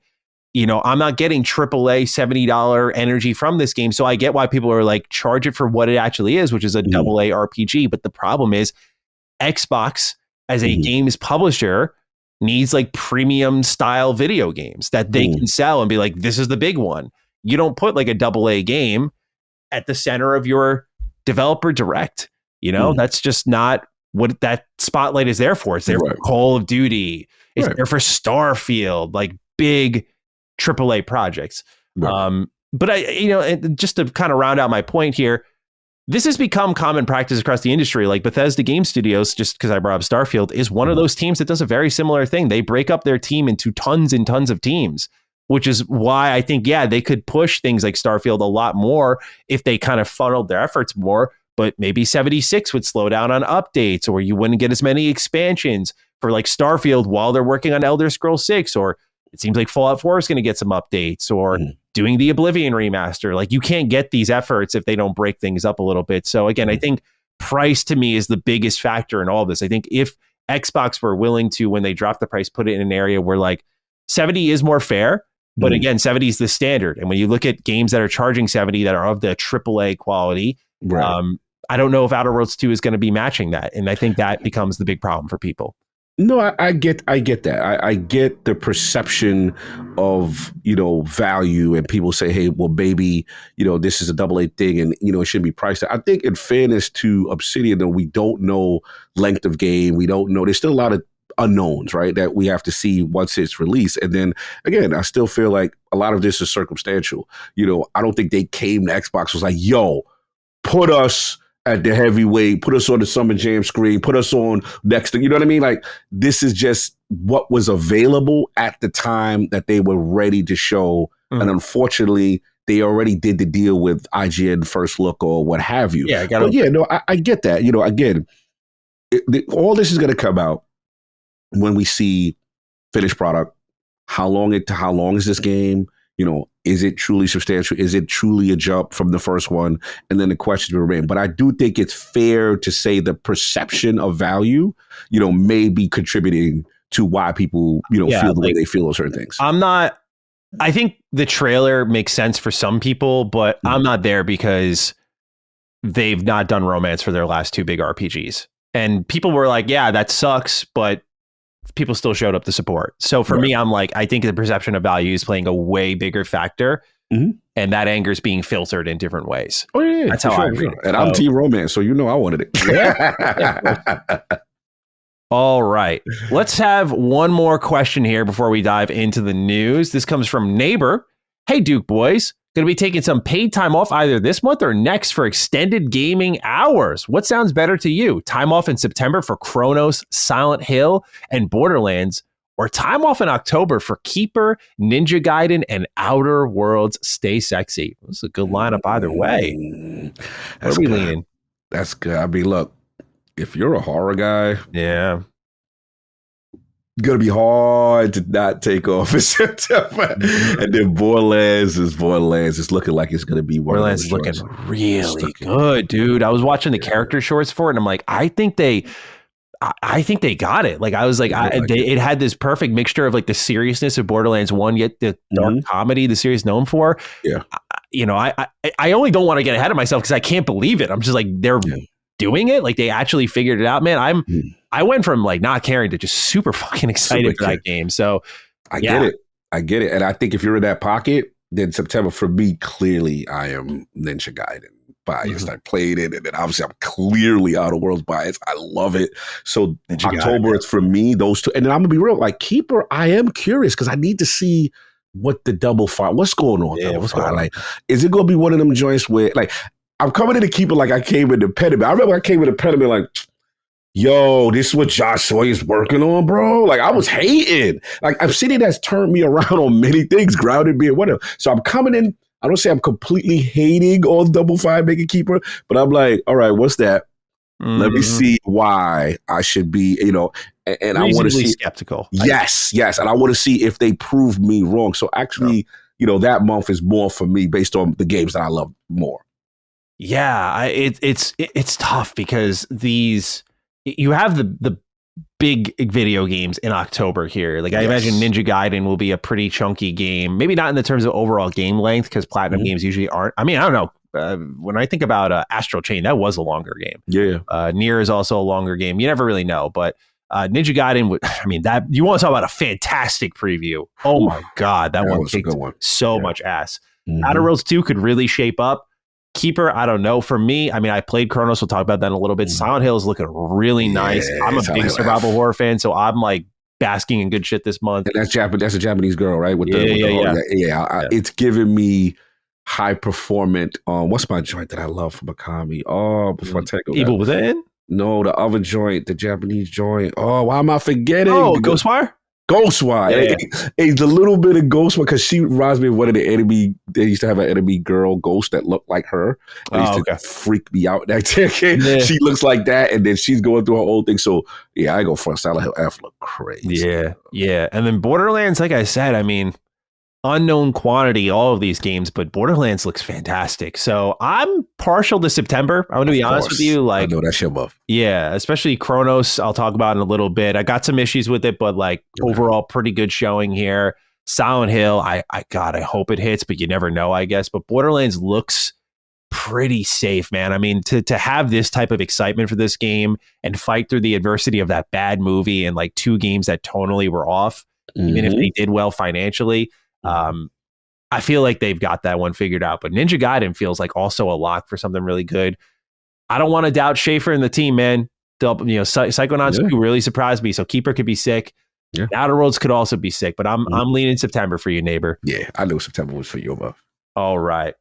you know, I'm not getting AAA $70 energy from this game. So I get why people are like, charge it for what it actually is, which is a AA RPG. But the problem is Xbox as a games publisher needs like premium style video games that they can sell and be like, this is the big one. You don't put like a AA game at the center of your developer direct. You know, that's just not what that spotlight is there for. It's there for Call of Duty. It's there for Starfield, like big AAA projects. But I, you know, just to kind of round out my point here, this has become common practice across the industry. Like Bethesda Game Studios, just because I brought up Starfield, is one of those teams that does a very similar thing. They break up their team into tons and tons of teams, which is why I think, they could push things like Starfield a lot more if they kind of funneled their efforts more. But maybe 76 would slow down on updates, or you wouldn't get as many expansions for like Starfield while they're working on Elder Scrolls 6, or it seems like Fallout 4 is going to get some updates, or doing the Oblivion remaster. Like you can't get these efforts if they don't break things up a little bit. So again, I think price to me is the biggest factor in all of this. I think if Xbox were willing to, when they drop the price, put it in an area where like 70 is more fair, but again, 70 is the standard. And when you look at games that are charging 70 that are of the AAA quality, Right. I don't know if Outer Worlds 2 is going to be matching that. And I think that becomes the big problem for people. No, I get that. I get the perception of, value, and people say, hey, well, baby, this is a AA thing and, it shouldn't be priced. I think in fairness to Obsidian, though, we don't know length of game. We don't know. There's still a lot of unknowns, right, that we have to see once it's released. And then again, I still feel like a lot of this is circumstantial. I don't think they came to Xbox was like, yo, put us at the heavyweight, put us on the Summer Jam screen, put us on next to, you know what I mean? Like, this is just what was available at the time that they were ready to show. And unfortunately, they already did the deal with IGN First Look or what have you. Yeah, I get that. Again, all this is going to come out when we see finished product. How long is this game? Is it truly substantial? Is it truly a jump from the first one? And then the questions remain. But I do think it's fair to say the perception of value, may be contributing to why people, feel the way they feel on certain things. I think the trailer makes sense for some people, but I'm not there because they've not done romance for their last 2 big RPGs. And people were like, yeah, that sucks, but people still showed up to support. So for me, I'm like, I think the perception of value is playing a way bigger factor. And that anger is being filtered in different ways. Oh, yeah. That's how I read it. And I'm team romance, so I wanted it. All right. Let's have one more question here before we dive into the news. This comes from Neighbor. Hey, Duke boys. Going to be taking some paid time off either this month or next for extended gaming hours. What sounds better to you? Time off in September for Chronos, Silent Hill, and Borderlands, or time off in October for Keeper, Ninja Gaiden, and Outer Worlds Stay Sexy? This is a good lineup either way. Where are we leaning? That's good. I mean, look, if you're a horror guy, yeah, gonna be hard to not take off in September. And then Borderlands is looking like it's gonna be Borderlands is looking really good, dude. I was watching the character shorts for it, and I'm like, I think they got it. Like, I was like, it had this perfect mixture of like the seriousness of Borderlands 1, yet the dark comedy the series known for. Yeah, I only don't want to get ahead of myself because I can't believe it. I'm just like, they're doing it. Like, they actually figured it out, man. I went from like not caring to just super fucking excited for that game. So I get it. And I think if you're in that pocket, then September for me, clearly I am Ninja Gaiden biased. I played it, and then obviously I'm clearly Outer Worlds biased. I love it. So October is for me, those two. And then I'm gonna be real, like Keeper, I am curious because I need to see what the Double Fine, what's going on. Yeah, what's going on? Like, is it gonna be one of them joints where, like, I'm coming in to Keeper like I came with the Pediment. I remember I came with the Pediment like, yo, this is what Josh Sawyer's working on, bro. Like, I was hating. Like, Obsidian has turned me around on many things, grounded me and whatever. So I'm coming in. I don't say I'm completely hating on Double Fine Make a Keeper, but I'm like, all right, what's that? Let me see why I should be, and I want to see skeptical. Yes. And I want to see if they prove me wrong. So actually, that month is more for me based on the games that I love more. Yeah, it's tough because you have the big video games in October here. Like, I imagine Ninja Gaiden will be a pretty chunky game. Maybe not in the terms of overall game length, because Platinum games usually aren't. I mean, I don't know. When I think about Astral Chain, that was a longer game. Yeah. Nier is also a longer game. You never really know, but Ninja Gaiden, I mean, that you want to talk about a fantastic preview. Oh my God, that one kicked so much ass. Outer Worlds 2 could really shape up. Keeper, I don't know. For me, I mean, I played Chronos. We'll talk about that in a little bit. Silent Hill is looking really nice. I'm a big survival horror fan, so I'm like basking in good shit this month. And that's a Japanese girl, right? It's giving me high performant. What's my joint that I love from Akami? Oh, before Tango. Evil Within? No, the other joint, the Japanese joint. Oh, why am I forgetting? Oh, Ghostwire? Ghostwire. It's a little bit of Ghostwire because she reminds me of one of the enemy. They used to have an enemy girl ghost that looked like her. It used to freak me out. She looks like that, and then she's going through her old thing. So yeah, I go for Silent Hill F. Look crazy. Yeah. And then Borderlands, like I said, I mean, unknown quantity, all of these games, but Borderlands looks fantastic. So I'm partial to September. I'm going to be honest with you. Like, I know that shit above. Yeah, especially Chronos. I'll talk about in a little bit. I got some issues with it, but like overall, pretty good showing here. Silent Hill, I hope it hits, but you never know, I guess. But Borderlands looks pretty safe, man. I mean, to have this type of excitement for this game and fight through the adversity of that bad movie and like 2 games that tonally were off, even if they did well financially, I feel like they've got that one figured out. But Ninja Gaiden feels like also a lock for something really good. I don't want to doubt Schaefer and the team, man. Psychonauts 2 really surprised me. So Keeper could be sick. Yeah. Outer Worlds could also be sick, but I'm leaning September for you, neighbor. Yeah, I know September was for you, Mo. All right.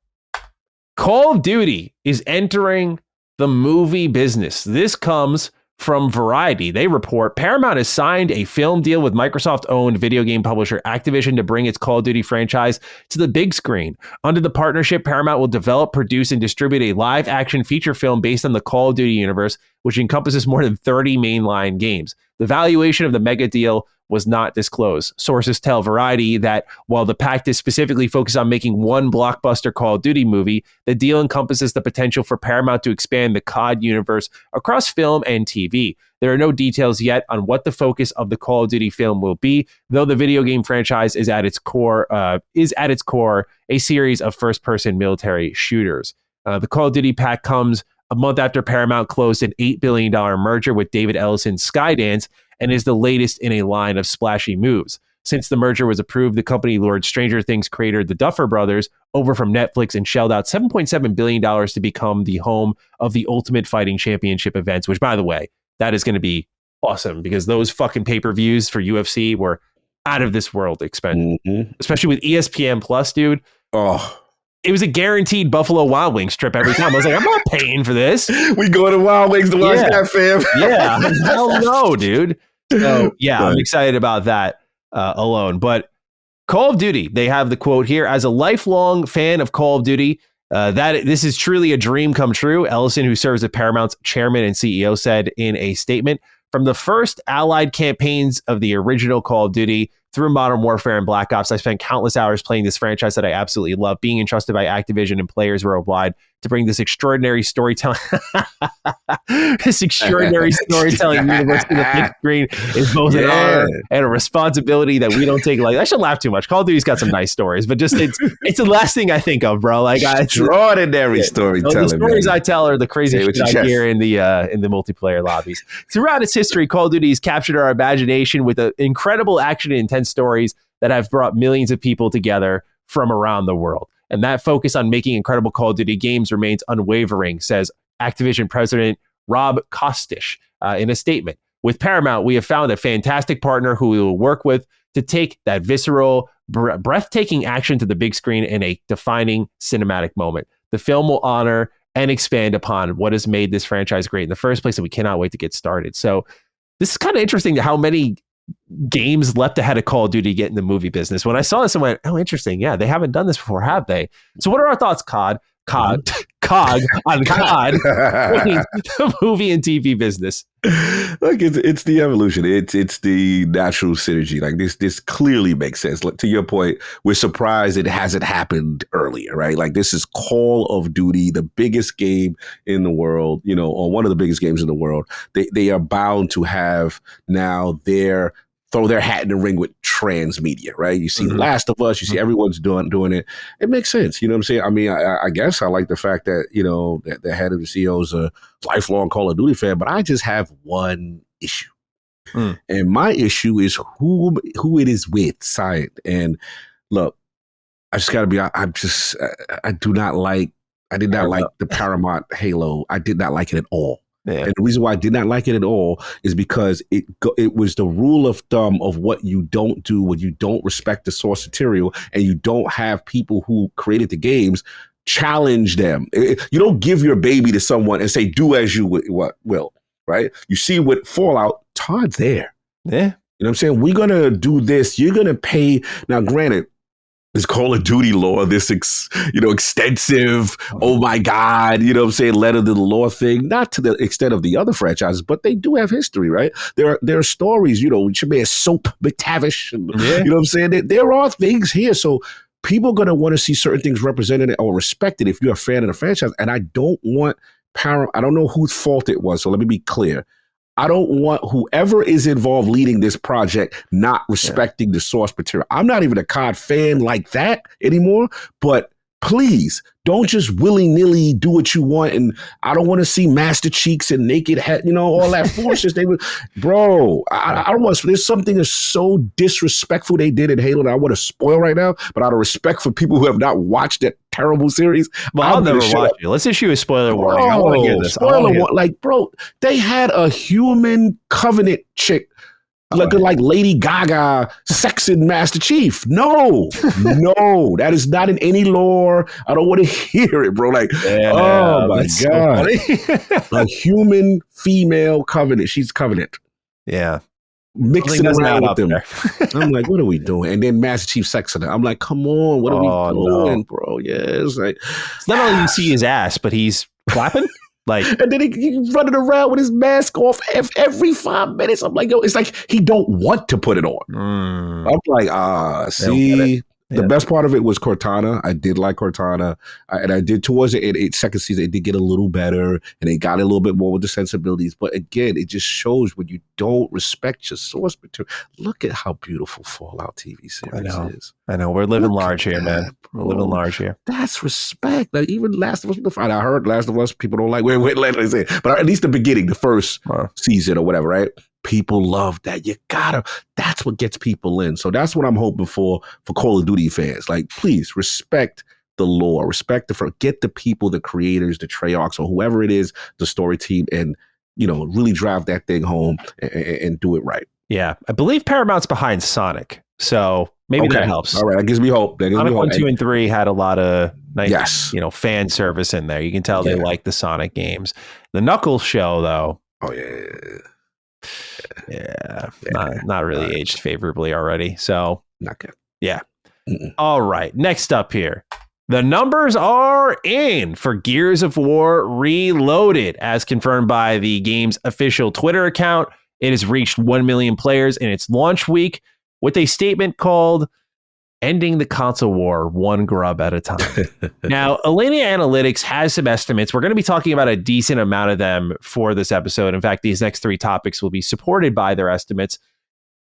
Call of Duty is entering the movie business. This comes from Variety. They report Paramount has signed a film deal with Microsoft-owned video game publisher Activision to bring its Call of Duty franchise to the big screen. Under the partnership, Paramount will develop, produce, and distribute a live-action feature film based on the Call of Duty universe, which encompasses more than 30 mainline games. The valuation of the mega deal was not disclosed. Sources tell Variety that while the pact is specifically focused on making one blockbuster Call of Duty movie, the deal encompasses the potential for Paramount to expand the COD universe across film and TV. There are no details yet on what the focus of the Call of Duty film will be, though the video game franchise is at its core a series of first-person military shooters. The Call of Duty pact comes a month after Paramount closed an $8 billion merger with David Ellison's Skydance, and is the latest in a line of splashy moves. Since the merger was approved, the company lured Stranger Things creator the Duffer Brothers over from Netflix and shelled out $7.7 billion to become the home of the Ultimate Fighting Championship events, which, by the way, that is going to be awesome because those fucking pay-per-views for UFC were out of this world expensive, especially with ESPN Plus, dude. Oh, it was a guaranteed Buffalo Wild Wings trip every time. I was like, I'm not paying for this. We go to Wild Wings to watch that, fam. Yeah, hell no, dude. So, yeah, I'm excited about that alone. But Call of Duty, they have the quote here. As a lifelong fan of Call of Duty, that this is truly a dream come true. Ellison, who serves as Paramount's chairman and CEO, said in a statement, from the first Allied campaigns of the original Call of Duty through Modern Warfare and Black Ops, I spent countless hours playing this franchise that I absolutely love, being entrusted by Activision and players worldwide to bring this extraordinary storytelling universe to the big screen is both an honor and a responsibility that we don't take like. I shouldn't laugh too much. Call of Duty's got some nice stories, but just it's the last thing I think of, bro. Like extraordinary storytelling. The stories I tell are the crazy shit I hear in the multiplayer lobbies. Throughout its history, Call of Duty has captured our imagination with incredible action and intense stories that have brought millions of people together from around the world. And that focus on making incredible Call of Duty games remains unwavering, says Activision president Rob Kostisch in a statement. With Paramount, we have found a fantastic partner who we will work with to take that visceral, breathtaking action to the big screen in a defining cinematic moment. The film will honor and expand upon what has made this franchise great in the first place, and we cannot wait to get started. So this is kind of interesting how many games leapt ahead of Call of Duty get in the movie business. When I saw this, I went, oh, interesting. Yeah, they haven't done this before, have they? So what are our thoughts, COG on COD, the movie and TV business? Look, it's the evolution. It's the natural synergy. Like this clearly makes sense. Like, to your point, we're surprised it hasn't happened earlier, right? Like this is Call of Duty, the biggest game in the world, or one of the biggest games in the world. They are bound to have now throw their hat in the ring with transmedia, right? You see The Last of Us, you see everyone's doing it. It makes sense. You know what I'm saying? I mean, I guess I like the fact that, that the head of the CEO is a lifelong Call of Duty fan, but I just have one issue. And my issue is who it is with, Science. And look, I just got to be, I did not like the Paramount Halo. I did not like it at all. Yeah. And the reason why I did not like it at all is because it was the rule of thumb of what you don't do when you don't respect the source material and you don't have people who created the games challenge them. You don't give your baby to someone and say, do as you will, right? You see with Fallout, Todd's there. Yeah. You know what I'm saying? We're going to do this. You're going to pay. Now, granted, this Call of Duty lore, this extensive, oh my God, letter to the lore thing, not to the extent of the other franchises, but they do have history, right? There are stories, your man Soap McTavish, and, you know what I'm saying? There are things here. So people are going to want to see certain things represented or respected if you're a fan of the franchise. And I don't want I don't know whose fault it was. So let me be clear. I don't want whoever is involved leading this project not respecting the source material. I'm not even a COD fan like that anymore, but please don't just willy-nilly do what you want. And I don't want to see master cheeks and naked head, all that foolishness. Bro, I don't want to, there's something that's so disrespectful they did in Halo that I want to spoil right now, but out of respect for people who have not watched that terrible series. Well, I'll never watch it. Let's issue a spoiler warning. I want to hear this. Spoiler warning. Like, bro, they had a human Covenant chick looking like Lady Gaga sexing Master Chief. No, that is not in any lore. I don't want to hear it, bro. Like, oh my God. So a human female Covenant. She's Covenant. Yeah. Mixing around with them. I'm like, what are we doing? And then Master Chief sexing her. I'm like, come on, what are we doing, bro? Yeah, it's like, it's not only you see his ass, but he's clapping. Like, and then he running around with his mask off every 5 minutes. I'm like, yo, it's like he don't want to put it on. I'm like, see. The best part of it was Cortana. I did like Cortana. And I did towards the second season, it did get a little better and it got a little bit more with the sensibilities. But again, it just shows when you don't respect your source material. Look at how beautiful Fallout TV series is. I know. We're living large here, man. We're living large here. That's respect. Like even Last of Us, I heard Last of Us, people don't like, wait, let me say it. But at least the beginning, the first season or whatever, right? People love that. That's what gets people in. So that's what I'm hoping for Call of Duty fans. Like, please respect the lore, get the people, the creators, the Treyarchs, or whoever it is, the story team, and, really drive that thing home and do it right. Yeah. I believe Paramount's behind Sonic. So maybe that helps. All right. That gives me hope. Sonic 1, 2, and 3 had a lot of nice, fan service in there. You can tell they like the Sonic games. The Knuckles show, though. Oh, yeah. Yeah, not really aged favorably already. So not good. Yeah. All right. Next up here, the numbers are in for Gears of War Reloaded, as confirmed by the game's official Twitter account. It has reached 1 million players in its launch week with a statement called "Ending the console war one grub at a time." Now, Alenia Analytics has some estimates. We're going to be talking about a decent amount of them for this episode. In fact, these next 3 topics will be supported by their estimates.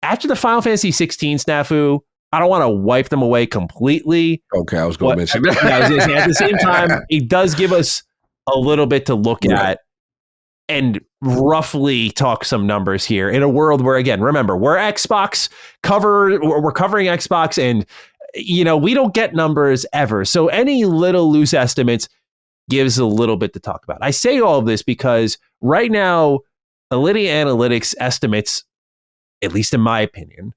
After the Final Fantasy 16 snafu, I don't want to wipe them away completely. Okay, I was going to mention that. At the same time, it does give us a little bit to look at and roughly talk some numbers here in a world where, again, remember, we're covering Xbox, and we don't get numbers ever. So any little loose estimates gives a little bit to talk about. I say all of this because right now, Alenia Analytics estimates, at least in my opinion,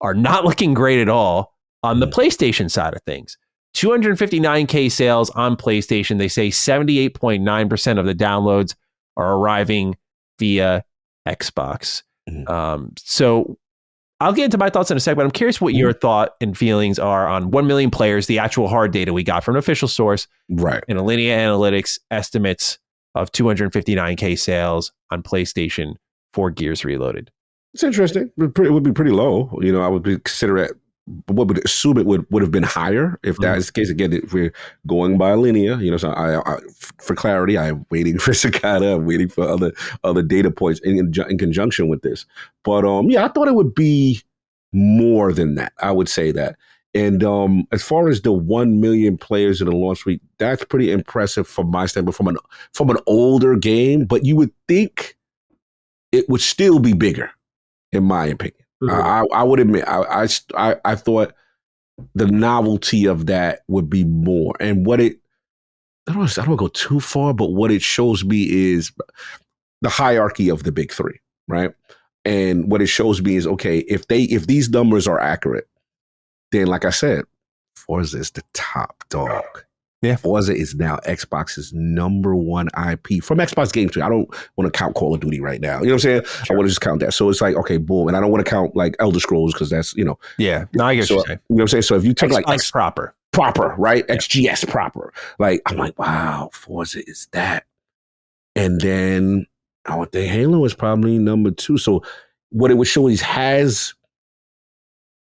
are not looking great at all on the PlayStation side of things. 259K sales on PlayStation. They say 78.9% of the downloads are arriving via Xbox. So I'll get into my thoughts in a second, but I'm curious what your thought and feelings are on 1 million players, the actual hard data we got from an official source, right? And Alenia Analytics estimates of 259K sales on PlayStation for Gears Reloaded. It's interesting. It would be pretty low. I would consider it. What would assume it would have been higher if that is the case. Again, if we're going by Alenia, so I for clarity, I'm waiting for Cicada. I'm waiting for other data points in conjunction with this. But I thought it would be more than that. I would say that. And as far as the 1 million players in the launch week, that's pretty impressive from my standpoint. From an older game, but you would think it would still be bigger, in my opinion. I would admit, I thought the novelty of that would be more. And I don't want to go too far, but what it shows me is the hierarchy of the big 3, right? And what it shows me is, okay, if these numbers are accurate, then like I said, Forza is the top dog. Yeah, Forza is now Xbox's #1 IP from Xbox Game Tree. I don't want to count Call of Duty right now. You know what I'm saying? Sure. I want to just count that. So it's like, okay, boom. And I don't want to count like Elder Scrolls because that's, Yeah, no, I get what you're saying. You know what I'm saying? So if you take Xbox proper, right? Yeah. XGS proper. Like, I'm like, wow, Forza is that. And then I would think Halo is probably #2. So what it would show is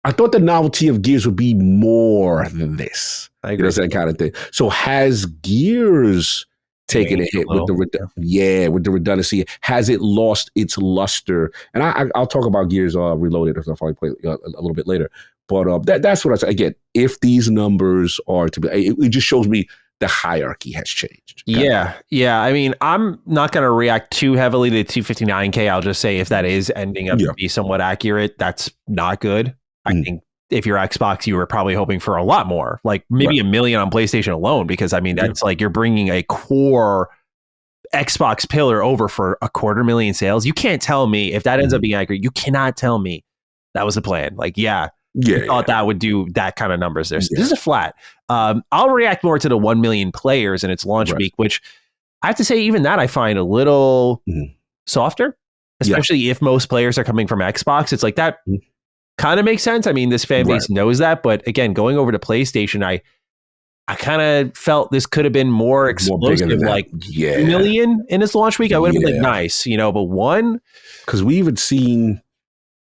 I thought the novelty of Gears would be more than this. I agree. That kind of thing. So has Gears taking a hit with the with the redundancy. Has it lost its luster? And I'll talk about Gears Reloaded or stuff. I'll play a little bit later. But that's what I say. Again, if these numbers are to be, it just shows me the hierarchy has changed. Yeah. I mean, I'm not going to react too heavily to 259K. I'll just say if that is ending up to be somewhat accurate, that's not good. I think if you're Xbox, you were probably hoping for a lot more, like maybe $1 million on PlayStation alone, because I mean, that's like you're bringing a core Xbox pillar over for 250,000 sales. You can't tell me if that ends up being accurate. You cannot tell me that was the plan. Like, I thought that would do that kind of numbers there. So this is flat. I'll react more to the 1 million players in its launch week, which I have to say, even that I find a little softer, especially if most players are coming from Xbox. It's like that kind of makes sense. I mean, this fan base knows that, but again, going over to PlayStation, I kind of felt this could have been more explosive, like 2 million in its launch week. I would have been like, nice, but one, because we even seen.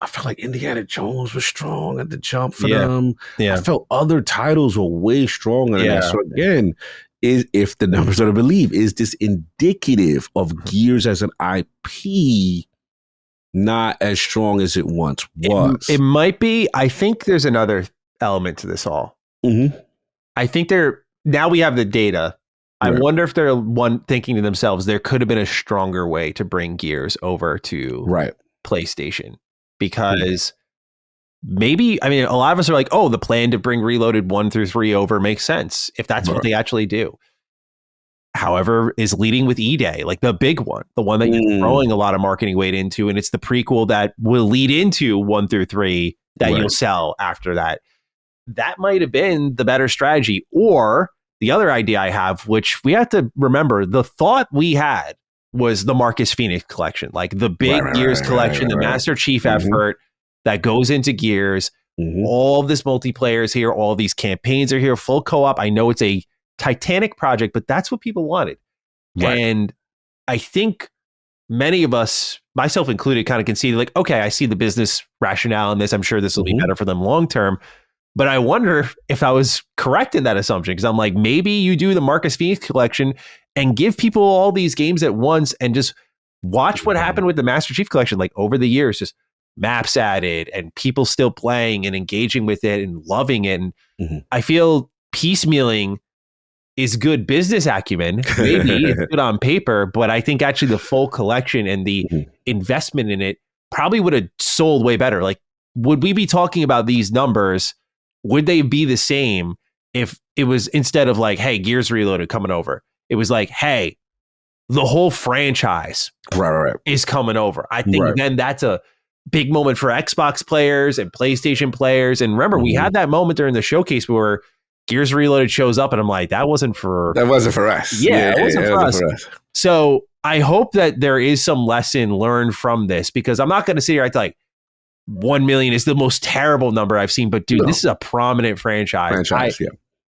I felt like Indiana Jones was strong at the jump for them. I felt other titles were way stronger than that. So again, if the numbers are to believe, is this indicative of Gears as an IP not as strong as it once was? It might be. I think there's another element to this all. I think now we have the data. I wonder if they're thinking to themselves, there could have been a stronger way to bring Gears over to PlayStation. Because maybe, I mean, a lot of us are like, oh, the plan to bring Reloaded 1 through 3 over makes sense if that's what they actually do. However, is leading with E-Day, like the big one, the one that you're throwing a lot of marketing weight into, and it's the prequel that will lead into 1 through 3 that you'll sell after that. That might have been the better strategy. Or the other idea I have, which we have to remember, the thought we had was the Marcus Phoenix collection, like the big Gears collection, the Master Chief effort that goes into Gears. All of this multiplayer is here. All of these campaigns are here. Full co-op. I know it's a titanic project, but that's what people wanted. And I think many of us, myself included, kind of conceded like, okay, I see the business rationale in this. I'm sure this will be better for them long term. But I wonder if I was correct in that assumption, because I'm like, maybe you do the Marcus Phoenix collection and give people all these games at once and just watch what happened with the Master Chief collection. Like over the years, just maps added and people still playing and engaging with it and loving it. And I feel piecemealing is good business acumen. Maybe it's good on paper, but I think actually the full collection and the investment in it probably would have sold way better. Like, would we be talking about these numbers? Would they be the same if it was instead of like, hey, Gears Reloaded coming over? It was like, hey, the whole franchise is coming over. I think then that's a big moment for Xbox players and PlayStation players. And remember, we had that moment during the showcase where Gears Reloaded shows up and I'm like, that wasn't for us. Yeah, it wasn't for us. So I hope that there is some lesson learned from this, because I'm not going to sit here and like 1 million is the most terrible number I've seen. But dude, this is a prominent franchise.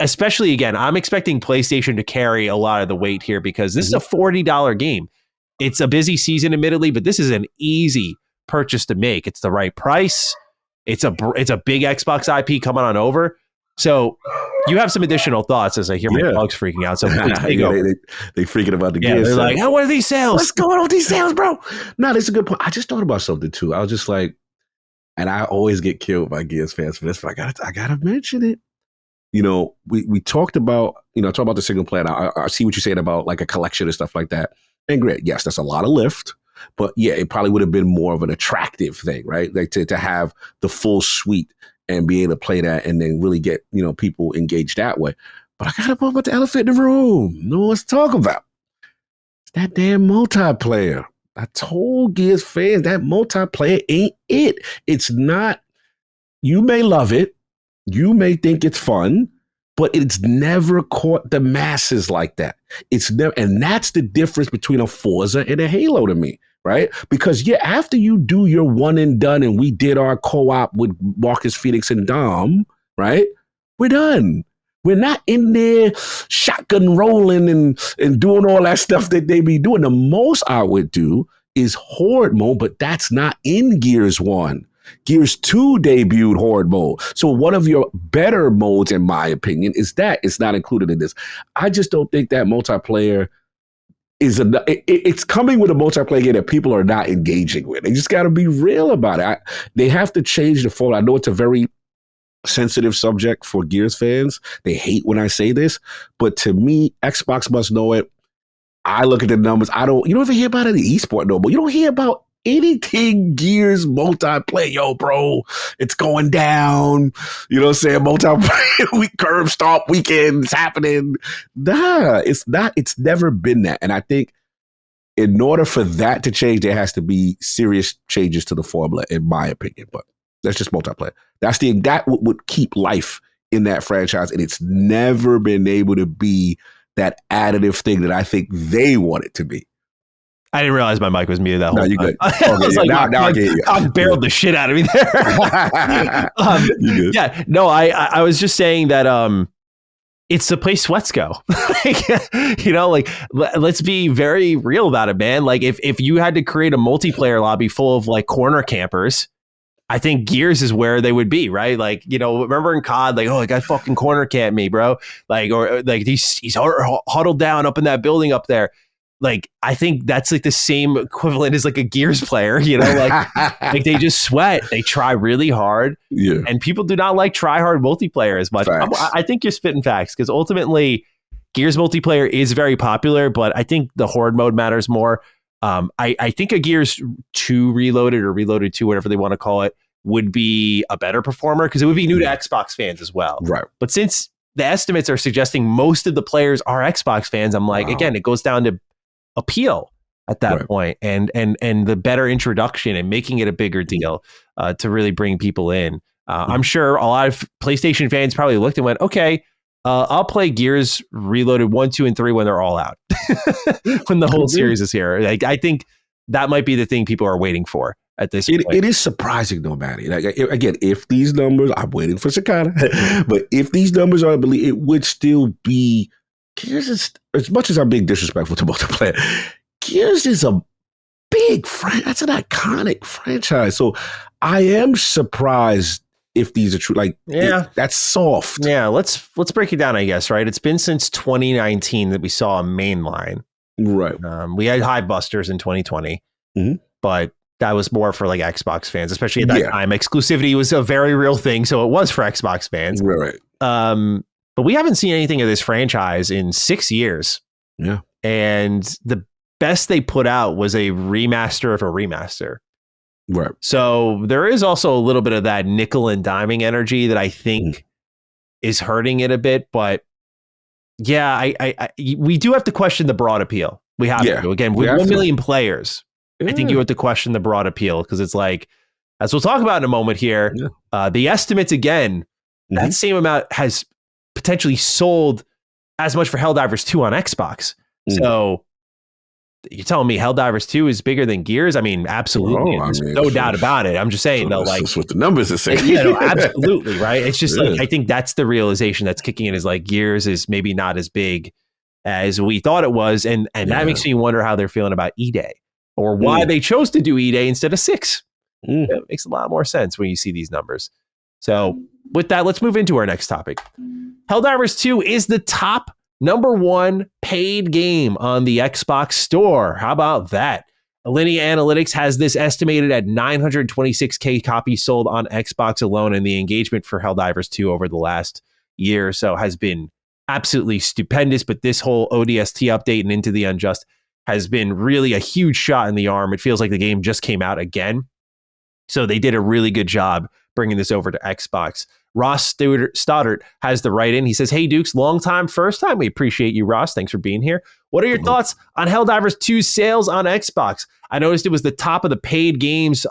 Especially, again, I'm expecting PlayStation to carry a lot of the weight here, because this is a $40 game. It's a busy season, admittedly, but this is an easy purchase to make. It's the right price. It's a big Xbox IP coming on over. So you have some additional thoughts as I hear my dogs freaking out. So please, they freaking about the game. They're like, what are these sales? What's going on with these sales, bro? No, that's a good point. I just thought about something too. I was just like, and I always get killed by Gears fans for this, but I gotta mention it. We talked about, the single player. I see what you're saying about like a collection and stuff like that. And great, yes, that's a lot of lift, but yeah, it probably would have been more of an attractive thing, right? Like to have the full suite and be able to play that and then really get, people engaged that way. But I gotta talk about the elephant in the room. No one's talking about. It's that damn multiplayer. I told Gears fans that multiplayer ain't it. It's not. You may love it. You may think it's fun, but it's never caught the masses like that. It's never, and that's the difference between a Forza and a Halo to me, right? Because after you do your one and done, and we did our co-op with Marcus Phoenix and Dom, right? We're done. We're not in there shotgun rolling and doing all that stuff that they be doing. The most I would do is Horde mode, but that's not in Gears 1. Gears 2 debuted Horde mode. So one of your better modes, in my opinion, is that it's not included in this. I just don't think that multiplayer it's coming with a multiplayer game that people are not engaging with. They just got to be real about it. They have to change the format. I know it's a very sensitive subject for Gears fans. They hate when I say this, but to me, Xbox must know it. I look at the numbers. You don't even hear about any esport no more. You don't hear about anything Gears multiplayer. Yo, bro, it's going down. You know what I'm saying? Multiplayer, curb stop weekends happening. Nah, it's not. It's never been that. And I think in order for that to change, there has to be serious changes to the formula, in my opinion. But that's just multiplayer. That would keep life in that franchise, and it's never been able to be that additive thing that I think they want it to be. I didn't realize my mic was muted that whole time. No, you're good. I was like, now I get you. I barreled the shit out of me there. Yeah, no, I was just saying that it's the place sweats go. Let's be very real about it, man. Like if you had to create a multiplayer lobby full of like corner campers, I think Gears is where they would be, right? Like, remember in COD, like, oh, the guy fucking corner camped me, bro. Like, or like he's huddled down up in that building up there. Like, I think that's like the same equivalent as like a Gears player, like they just sweat. They try really hard. Yeah. And people do not like try hard multiplayer as much. I think you're spitting facts because ultimately Gears multiplayer is very popular, but I think the horde mode matters more. I think a Gears 2 Reloaded or Reloaded 2, whatever they want to call it, would be a better performer because it would be new to Xbox fans as well. Right. But since the estimates are suggesting most of the players are Xbox fans, I'm like, again, it goes down to appeal at that point and the better introduction and making it a bigger deal to really bring people in. I'm sure a lot of PlayStation fans probably looked and went, okay, I'll play Gears Reloaded 1, 2, and 3 when they're all out, when the whole series is here. Like, I think that might be the thing people are waiting for at this point. It is surprising, though, Matty. Like, again, if these numbers, I'm waiting for Cicada, but if these numbers are, I believe it would still be. Gears is, as much as I'm being disrespectful to multiplayer, Gears is a big that's an iconic franchise. So I am surprised if these are true. Like, that's soft. Yeah, let's break it down, I guess, right? It's been since 2019 that we saw a mainline. Right. We had Hive Busters in 2020, but that was more for like Xbox fans, especially at that time. Exclusivity was a very real thing, so it was for Xbox fans. Right. But we haven't seen anything of this franchise in 6 years. Yeah. And the best they put out was a remaster of a remaster. Right. So there is also a little bit of that nickel and diming energy that I think is hurting it a bit. But yeah, we do have to question the broad appeal. We have to. Again, with 1 million players, I think you have to question the broad appeal because it's like, as we'll talk about in a moment here, the estimates again, that same amount has potentially sold as much for Helldivers 2 on Xbox. So you're telling me Helldivers 2 is bigger than Gears? I mean, absolutely. There's no doubt about it. I'm just saying, though, like, that's what the numbers are saying. Absolutely, right? It's just like, I think that's the realization that's kicking in is like Gears is maybe not as big as we thought it was. And that makes me wonder how they're feeling about E-Day or why they chose to do E-Day instead of 6. It makes a lot more sense when you see these numbers. So with that, let's move into our next topic. Helldivers 2 is the top #1 paid game on the Xbox Store. How about that? Alinea Analytics has this estimated at 926K copies sold on Xbox alone, and the engagement for Helldivers 2 over the last year or so has been absolutely stupendous. But this whole ODST update and Into the Unjust has been really a huge shot in the arm. It feels like the game just came out again. So they did a really good job bringing this over to Xbox. Ross Stoddart has the write-in. He says, hey, Dukes, long time, first time. We appreciate you, Ross. Thanks for being here. What are your thoughts on Helldivers 2 sales on Xbox? I noticed it was the top of the paid games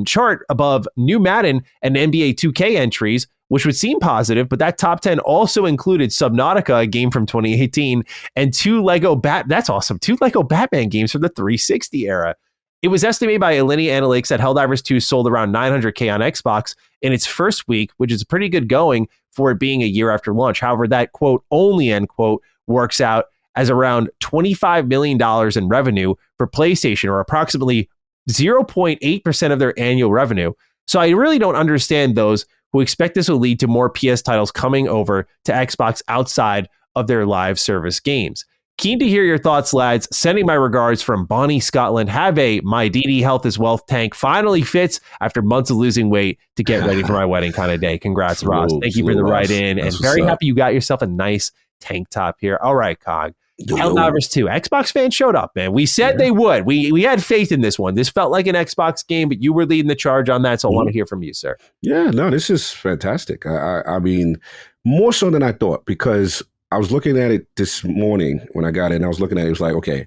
chart above new Madden and NBA 2K entries, which would seem positive, but that top 10 also included Subnautica, a game from 2018, and 2 Lego Batman games from the 360 era. It was estimated by Alinea Analytics that Helldivers 2 sold around 900K on Xbox in its first week, which is pretty good going for it being a year after launch. However, that quote only end quote works out as around $25 million in revenue for PlayStation, or approximately 0.8% of their annual revenue. So I really don't understand those who expect this will lead to more PS titles coming over to Xbox outside of their live service games. Keen to hear your thoughts, lads. Sending my regards from Bonnie, Scotland. Have a my DD Health is Wealth tank finally fits after months of losing weight to get ready for my wedding kind of day. Congrats, Ross. Thank you for the write in. And very happy you got yourself a nice tank top here. All right, Cog. Helldivers 2. Xbox fans showed up, man. We said they would. We had faith in this one. This felt like an Xbox game, but you were leading the charge on that, so I want to hear from you, sir. Yeah, no, this is fantastic. I mean, more so than I thought, because I was looking at it this morning when I got in. I was looking at it. It was like, okay,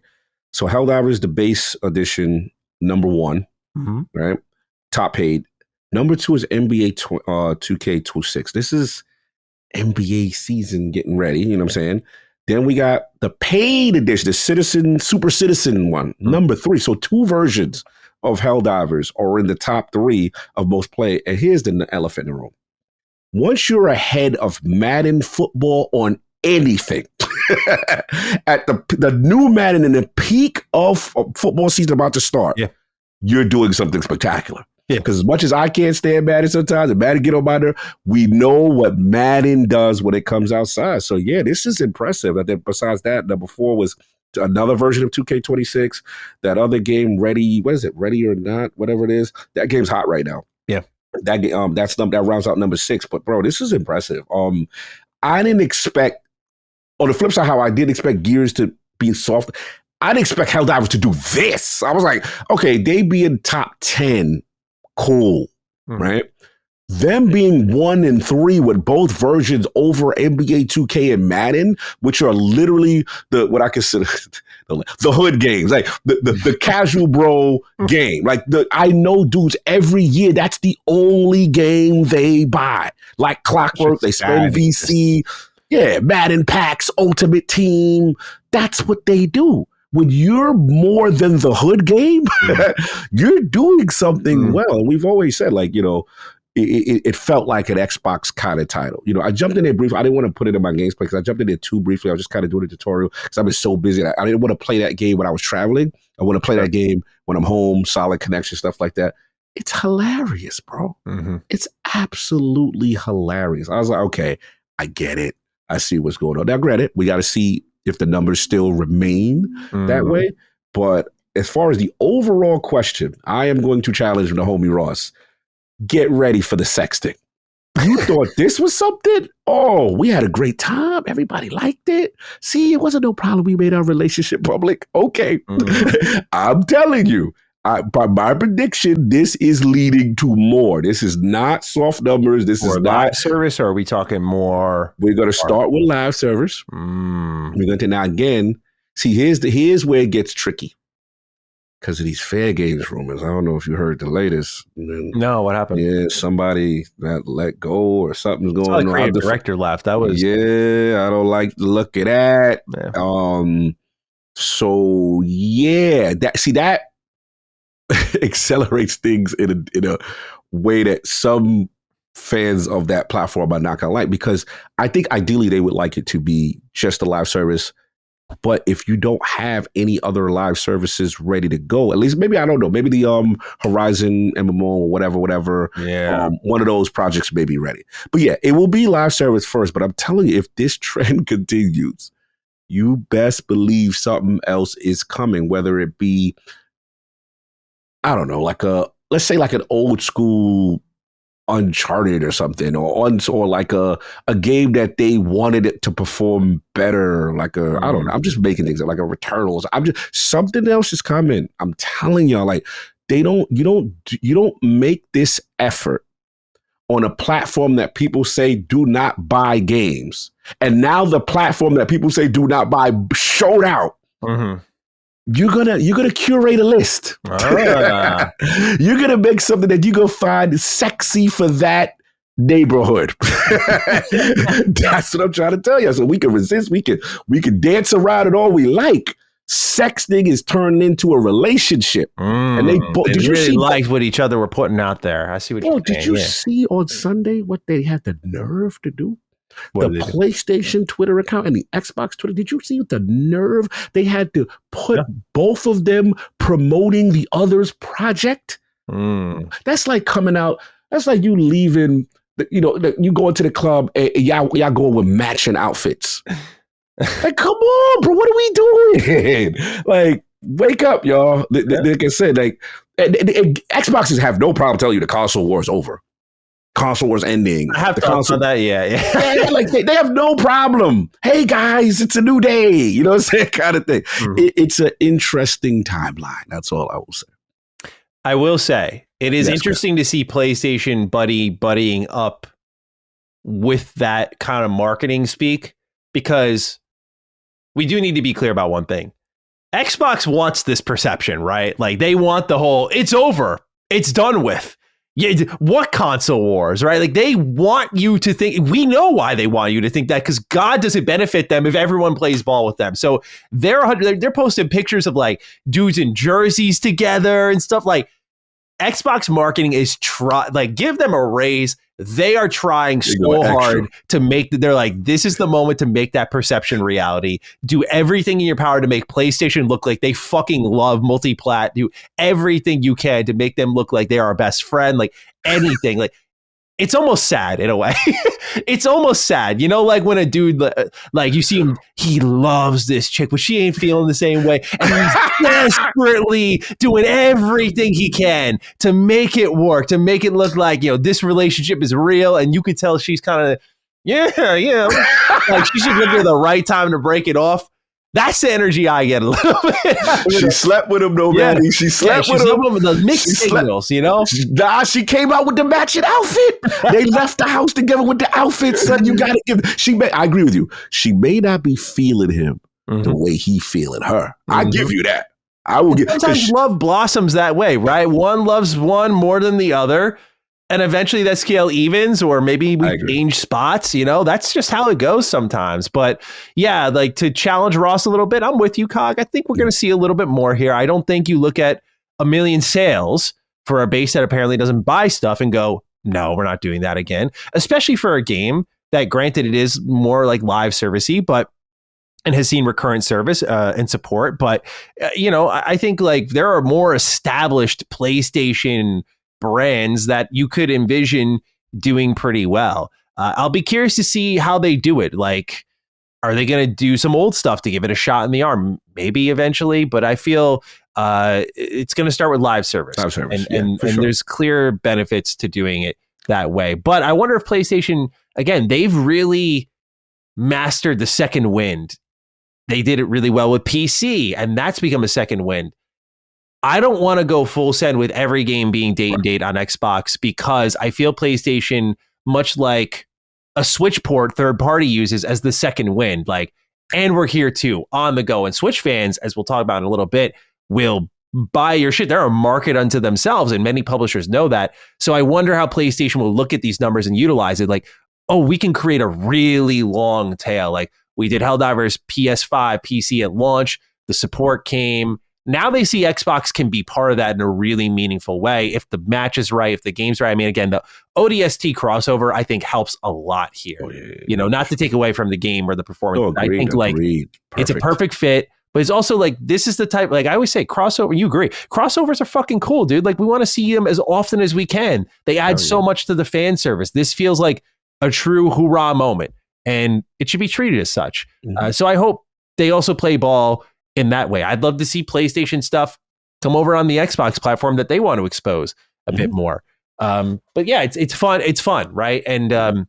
so Helldivers, the base edition, number 1, right? Top paid. Number 2 is NBA 2K26. This is NBA season getting ready. You know what I'm saying? Then we got the paid edition, the Super Citizen one, number 3. So 2 versions of Helldivers are in the top 3 of most play. And here's the elephant in the room. Once you're ahead of Madden football on anything, at the new Madden in the peak of football season about to start, you're doing something spectacular. Because as much as I can't stand Madden sometimes, and Madden get on my nerve, we know what Madden does when it comes outside. So yeah, this is impressive. And then besides that, number 4 was another version of 2K26. That other game, Ready or Not, whatever it is. That game's hot right now. Yeah, that game, that rounds out number 6. But bro, this is impressive. I didn't expect. On the flip side, how I did expect Gears to be soft. I didn't expect Helldivers to do this. I was like, okay, they be in top 10. Cool, right? Them being 1 and 3 with both versions over NBA 2K and Madden, which are literally what I consider the hood games, like the casual bro game. Like I know dudes every year, that's the only game they buy. Like clockwork, they spend VC. Yeah, Madden packs, Ultimate Team. That's what they do. When you're more than the hood game, you're doing something well. And we've always said, like, you know, it felt like an Xbox kind of title. You know, I jumped in there briefly. I didn't want to put it in my gameplay because I jumped in there too briefly. I was just kind of doing a tutorial because I've been so busy. I didn't want to play that game when I was traveling. I want to play that game when I'm home, solid connection, stuff like that. It's hilarious, bro. It's absolutely hilarious. I was like, okay, I get it. I see what's going on. Now, granted, we got to see if the numbers still remain that way. But as far as the overall question, I am going to challenge the homie Ross. Get ready for the sexting. You thought this was something? Oh, we had a great time. Everybody liked it. See, it wasn't no problem. We made our relationship public. Okay. I'm telling you, by my prediction, this is leading to more. This is not soft numbers. This is not live service, or are we talking more? We're going to start with live service. We're going to now again see. Here's where it gets tricky because of these fair games rumors. I don't know if you heard the latest. No, what happened? Yeah, somebody that let go or something's going on. The creative director left. That was I don't like the look at that. Yeah. So yeah, that accelerates things in a way that some fans of that platform are not gonna like, because I think ideally they would like it to be just a live service. But if you don't have any other live services ready to go, at least maybe, I don't know, maybe the Horizon MMO or whatever, one of those projects may be ready. But yeah, it will be live service first. But I'm telling you, if this trend continues, you best believe something else is coming, whether it be, I don't know, let's say like an old school Uncharted or something, or like a game that they wanted it to perform better, like I don't know, I'm just making things up, like a Returnals. Something else is coming. I'm telling y'all, like you don't make this effort on a platform that people say do not buy games, and now the platform that people say do not buy showed out. You're gonna curate a list. You're gonna make something that you go find sexy for that neighborhood. That's what I'm trying to tell you. So we can resist. We can dance around it all we like. Sexting is turned into a relationship, and they really liked what each other were putting out there. I see what you're saying. Did you see on Sunday what they had the nerve to do? The PlayStation Twitter account and the Xbox Twitter. Did you see the nerve? They had to put both of them promoting the other's project. That's like coming out. That's like you leaving. You go into the club and y'all going with matching outfits. Like, come on, bro, what are we doing? Like, wake up, y'all. Like I said, like, Xboxes have no problem telling you the console war is over. Console wars ending. I have thoughts on that. Yeah. Like they have no problem. Hey guys, it's a new day. You know what I'm saying? Kind of thing. It's an interesting timeline. That's all I will say. I will say it is interesting to see PlayStation buddying up with that kind of marketing speak, because we do need to be clear about one thing. Xbox wants this perception, right? Like they want the whole, it's over, it's done with. Yeah, what console wars, right? Like they want you to think, we know why they want you to think that, because God doesn't benefit them if everyone plays ball with them. So they're posting pictures of like dudes in jerseys together and stuff. Like Xbox marketing is give them a raise. They are trying so hard to make they're like, this is the moment to make that perception reality. Do everything in your power to make PlayStation look like they fucking love multi-plat. Do everything you can to make them look like they are our best friend. Like anything. Like it's almost sad in a way. It's almost sad, you know, like when a dude, like you see him, he loves this chick, but she ain't feeling the same way. And he's desperately doing everything he can to make it work, to make it look like, you know, this relationship is real. And you could tell she's kind of, yeah. Like she should give her the right time to break it off. That's the energy I get a little bit. She slept with him, though, man. She slept with him. With the mixed signals, you know? She came out with the matching outfit. They left the house together with the outfit, son. You got to give. I agree with you. She may not be feeling him the way he feeling her. I give you that. I will give. Sometimes love blossoms that way, right? One loves one more than the other. And eventually that scale evens, or maybe we change spots, you know, that's just how it goes sometimes. But yeah, like to challenge Ross a little bit, I'm with you, Cog. I think we're going to see a little bit more here. I don't think you look at 1 million sales for a base that apparently doesn't buy stuff and go, no, we're not doing that again. Especially for a game that, granted, it is more like live servicey, but and has seen recurrent service and support. But, you know, I think like there are more established PlayStation brands that you could envision doing pretty well. I'll be curious to see how they do it. Like, are they going to do some old stuff to give it a shot in the arm? Maybe eventually, but I feel it's going to start with live service. And there's clear benefits to doing it that way. But I wonder if PlayStation, again, they've really mastered the second wind. They did it really well with PC, and that's become a second wind. I don't want to go full send with every game being date and date on Xbox, because I feel PlayStation, much like a Switch port third party uses as the second wind, like, and we're here too on the go. And Switch fans, as we'll talk about in a little bit, will buy your shit. They're a market unto themselves, and many publishers know that. So I wonder how PlayStation will look at these numbers and utilize it. Like, oh, we can create a really long tail. Like we did Helldivers PS5, PC at launch. The support came. Now they see Xbox can be part of that in a really meaningful way. If the match is right, if the game's right. I mean, again, the ODST crossover, I think, helps a lot here. Oh, yeah. You know, not to take away from the game or the performance. I think it's a perfect fit, but it's also like, this is the type, like I always say, crossover, you agree. Crossovers are fucking cool, dude. Like we want to see them as often as we can. They add so much to the fan service. This feels like a true hoorah moment, and it should be treated as such. So I hope they also play ball in that way. I'd love to see PlayStation stuff come over on the Xbox platform that they want to expose a bit more. But yeah, it's fun. It's fun, right? And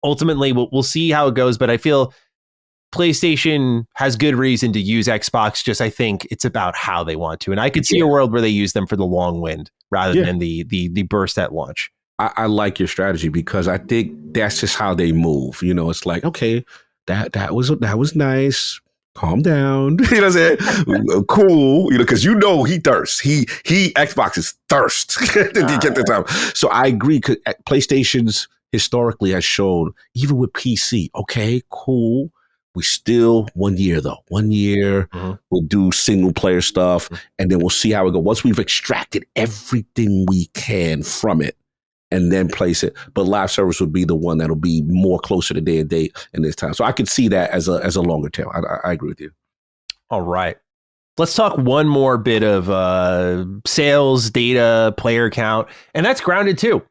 ultimately, we'll see how it goes. But I feel PlayStation has good reason to use Xbox. Just I think it's about how they want to. And I could see a world where they use them for the long wind rather than the burst at launch. I like your strategy, because I think that's just how they move. You know, it's like, okay, that was nice. Calm down. You know what I'm saying? Cool. You know, because you know he thirsts. He Xbox is thirst to get the time. So I agree. Cause PlayStation's historically has shown, even with PC, okay, cool. We still 1 year though. 1 year, we'll do single player stuff, and then we'll see how it goes. Once we've extracted everything we can from it, and then place it. But live service would be the one that'll be more closer to day and date in this time. So I could see that as a longer tail. I agree with you. All right. Let's talk one more bit of sales data, player count, and that's Grounded 2.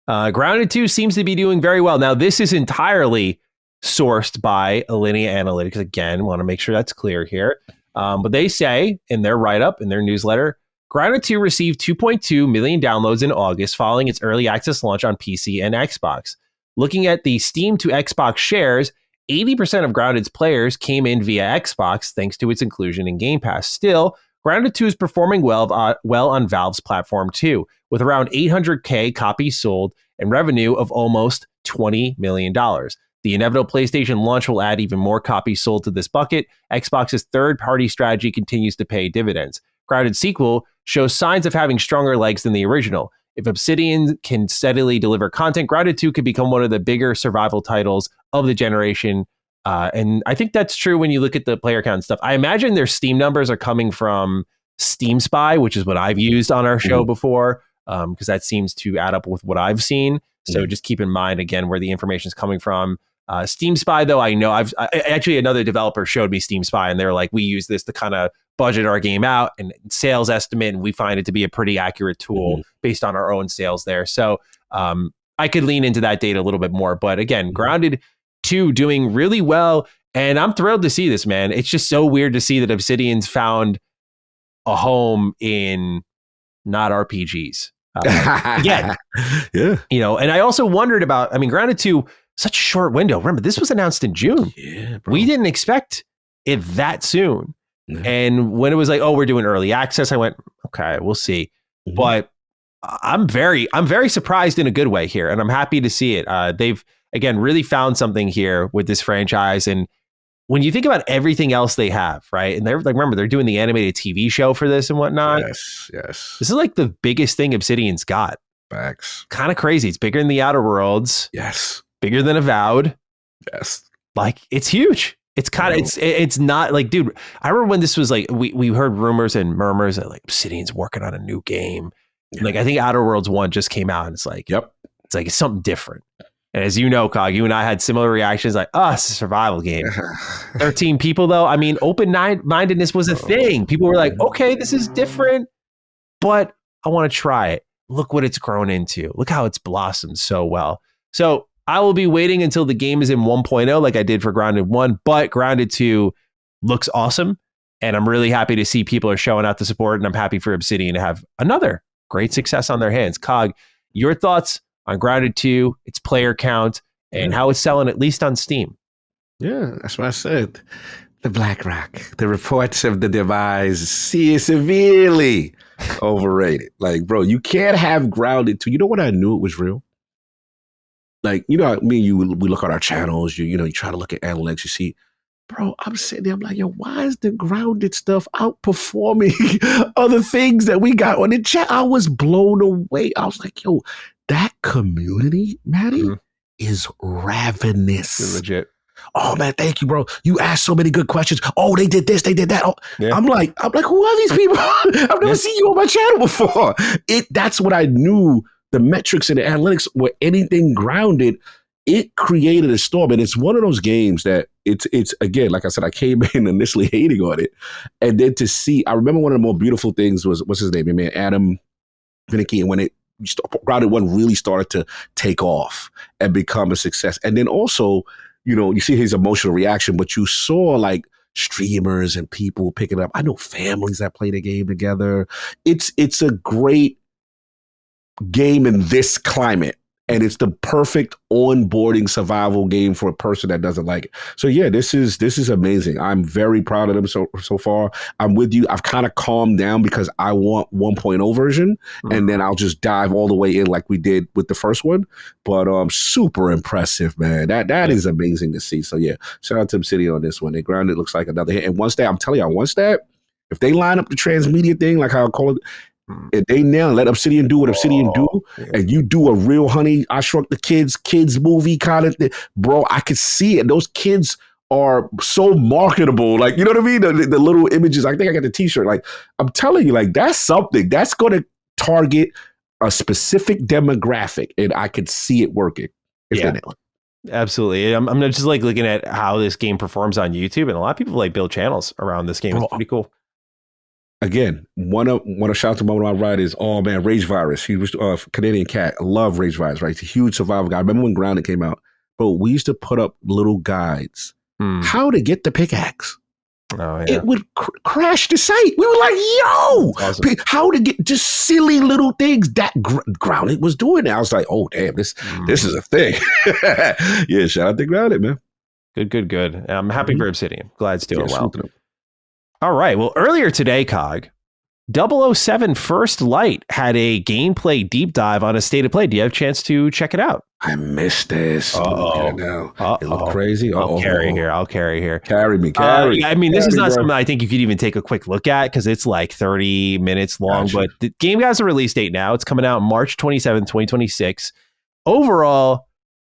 Grounded 2 seems to be doing very well. Now, this is entirely sourced by Alinea Analytics. Again, want to make sure that's clear here. But they say in their write-up, in their newsletter, Grounded 2 received 2.2 million downloads in August following its early access launch on PC and Xbox. Looking at the Steam to Xbox shares, 80% of Grounded's players came in via Xbox thanks to its inclusion in Game Pass. Still, Grounded 2 is performing well on Valve's platform too, with around 800K copies sold and revenue of almost $20 million. The inevitable PlayStation launch will add even more copies sold to this bucket. Xbox's third-party strategy continues to pay dividends. Grounded's sequel shows signs of having stronger legs than the original. If Obsidian can steadily deliver content, Grounded 2 could become one of the bigger survival titles of the generation. And I think that's true when you look at the player count and stuff. I imagine their Steam numbers are coming from Steam Spy, which is what I've used on our show before, because that seems to add up with what I've seen. So just keep in mind, again, where the information is coming from. Steam Spy, though, I know actually another developer showed me Steam Spy, and they're like, we use this to kind of budget our game out and sales estimate, and we find it to be a pretty accurate tool based on our own sales there. So I could lean into that data a little bit more. But again, Grounded 2 doing really well, and I'm thrilled to see this, man. It's just so weird to see that Obsidian's found a home in not RPGs. Again, yeah. You know, and I also wondered about, I mean, Grounded 2, such a short window. Remember, this was announced in June. Yeah, bro. We didn't expect it that soon. And when it was like, oh, we're doing early access, I went, okay, we'll see. But I'm very surprised in a good way here, and I'm happy to see it. They've, again, really found something here with this franchise. And when you think about everything else they have, right? And they're like, remember, they're doing the animated TV show for this and whatnot. Yes. This is like the biggest thing Obsidian's got. Facts. Kind of crazy. It's bigger than the Outer Worlds. Yes. Bigger than Avowed. Yes. Like, it's huge. It's kind of, it's not like, dude, I remember when this was like, we heard rumors and murmurs that like Obsidian's working on a new game. Yeah. Like, I think Outer Worlds 1 just came out, and it's like, it's like, it's something different. And as you know, Cog, you and I had similar reactions like, it's a survival game. 13 people, though. I mean, open-mindedness was a thing. People were like, okay, this is different, but I want to try it. Look what it's grown into. Look how it's blossomed so well. So I will be waiting until the game is in 1.0 like I did for Grounded 1, but Grounded 2 looks awesome. And I'm really happy to see people are showing out the support, and I'm happy for Obsidian to have another great success on their hands. Cog, your thoughts on Grounded 2, its player count, and how it's selling, at least on Steam? Yeah, that's what I said. The Black Rock, the reports of the device, severely overrated. Like, bro, you can't have Grounded 2. You know what I knew it was real? Like, you know, me and you, we look at our channels, you know, you try to look at analytics, you see, bro, I'm sitting there, I'm like, yo, why is the Grounded stuff outperforming other things that we got on the chat? I was blown away. I was like, yo, that community, Maddie, is ravenous. You're legit. Oh man, thank you, bro. You asked so many good questions. Oh, they did this, they did that. Oh, I'm like, who are these people? I've never seen you on my channel before. That's what I knew. The metrics and the analytics were anything Grounded. It created a storm, and it's one of those games that it's again, like I said, I came in initially hating on it, and then to see, I remember one of the more beautiful things was, what's his name, man, Adam Vinicky, and when Grounded 1 really started to take off and become a success, and then also, you know, you see his emotional reaction, but you saw like streamers and people picking up. I know families that play the game together. It's a great game in this climate, and it's the perfect onboarding survival game for a person that doesn't like it. So yeah, this is amazing. I'm very proud of them so far. I'm with you. I've kind of calmed down because I want 1.0 version, and then I'll just dive all the way in like we did with the first one. But super impressive, man. That is amazing to see. So yeah, shout out to Obsidian on this one. They Grounded looks like another hit. And once that, I'm telling you, if they line up the transmedia thing, like how I call it, if they now let Obsidian do what Obsidian do, and you do a real Honey, I Shrunk the Kids movie kind of thing, bro, I could see it. Those kids are so marketable. Like, you know what I mean? The little images. I think I got the t-shirt. Like, I'm telling you, like, that's something that's going to target a specific demographic, and I could see it working. Absolutely. I'm just like looking at how this game performs on YouTube, and a lot of people like build channels around this game. It's pretty cool. Again, want to shout to one of my writers. Oh man, Rage Virus. He was Canadian cat. I love Rage Virus. Right, he's a huge survival guy. I remember when Grounded came out, bro, we used to put up little guides how to get the pickaxe. Oh, yeah. It would crash the site. We were like, yo, awesome. How to get just silly little things that Grounded was doing. I was like, oh, damn, this is a thing. Yeah, shout out to Grounded, man. Good. I'm happy for Obsidian. Glad it's doing well. All right. Well, earlier today, Cog, 007 First Light had a gameplay deep dive on a state of play. Do you have a chance to check it out? I missed this. It looked crazy. I'll carry here. Carry me. I mean, this is not something I think you could even take a quick look at because it's like 30 minutes long. Gotcha. But the game has a release date now. It's coming out March 27th, 2026. Overall,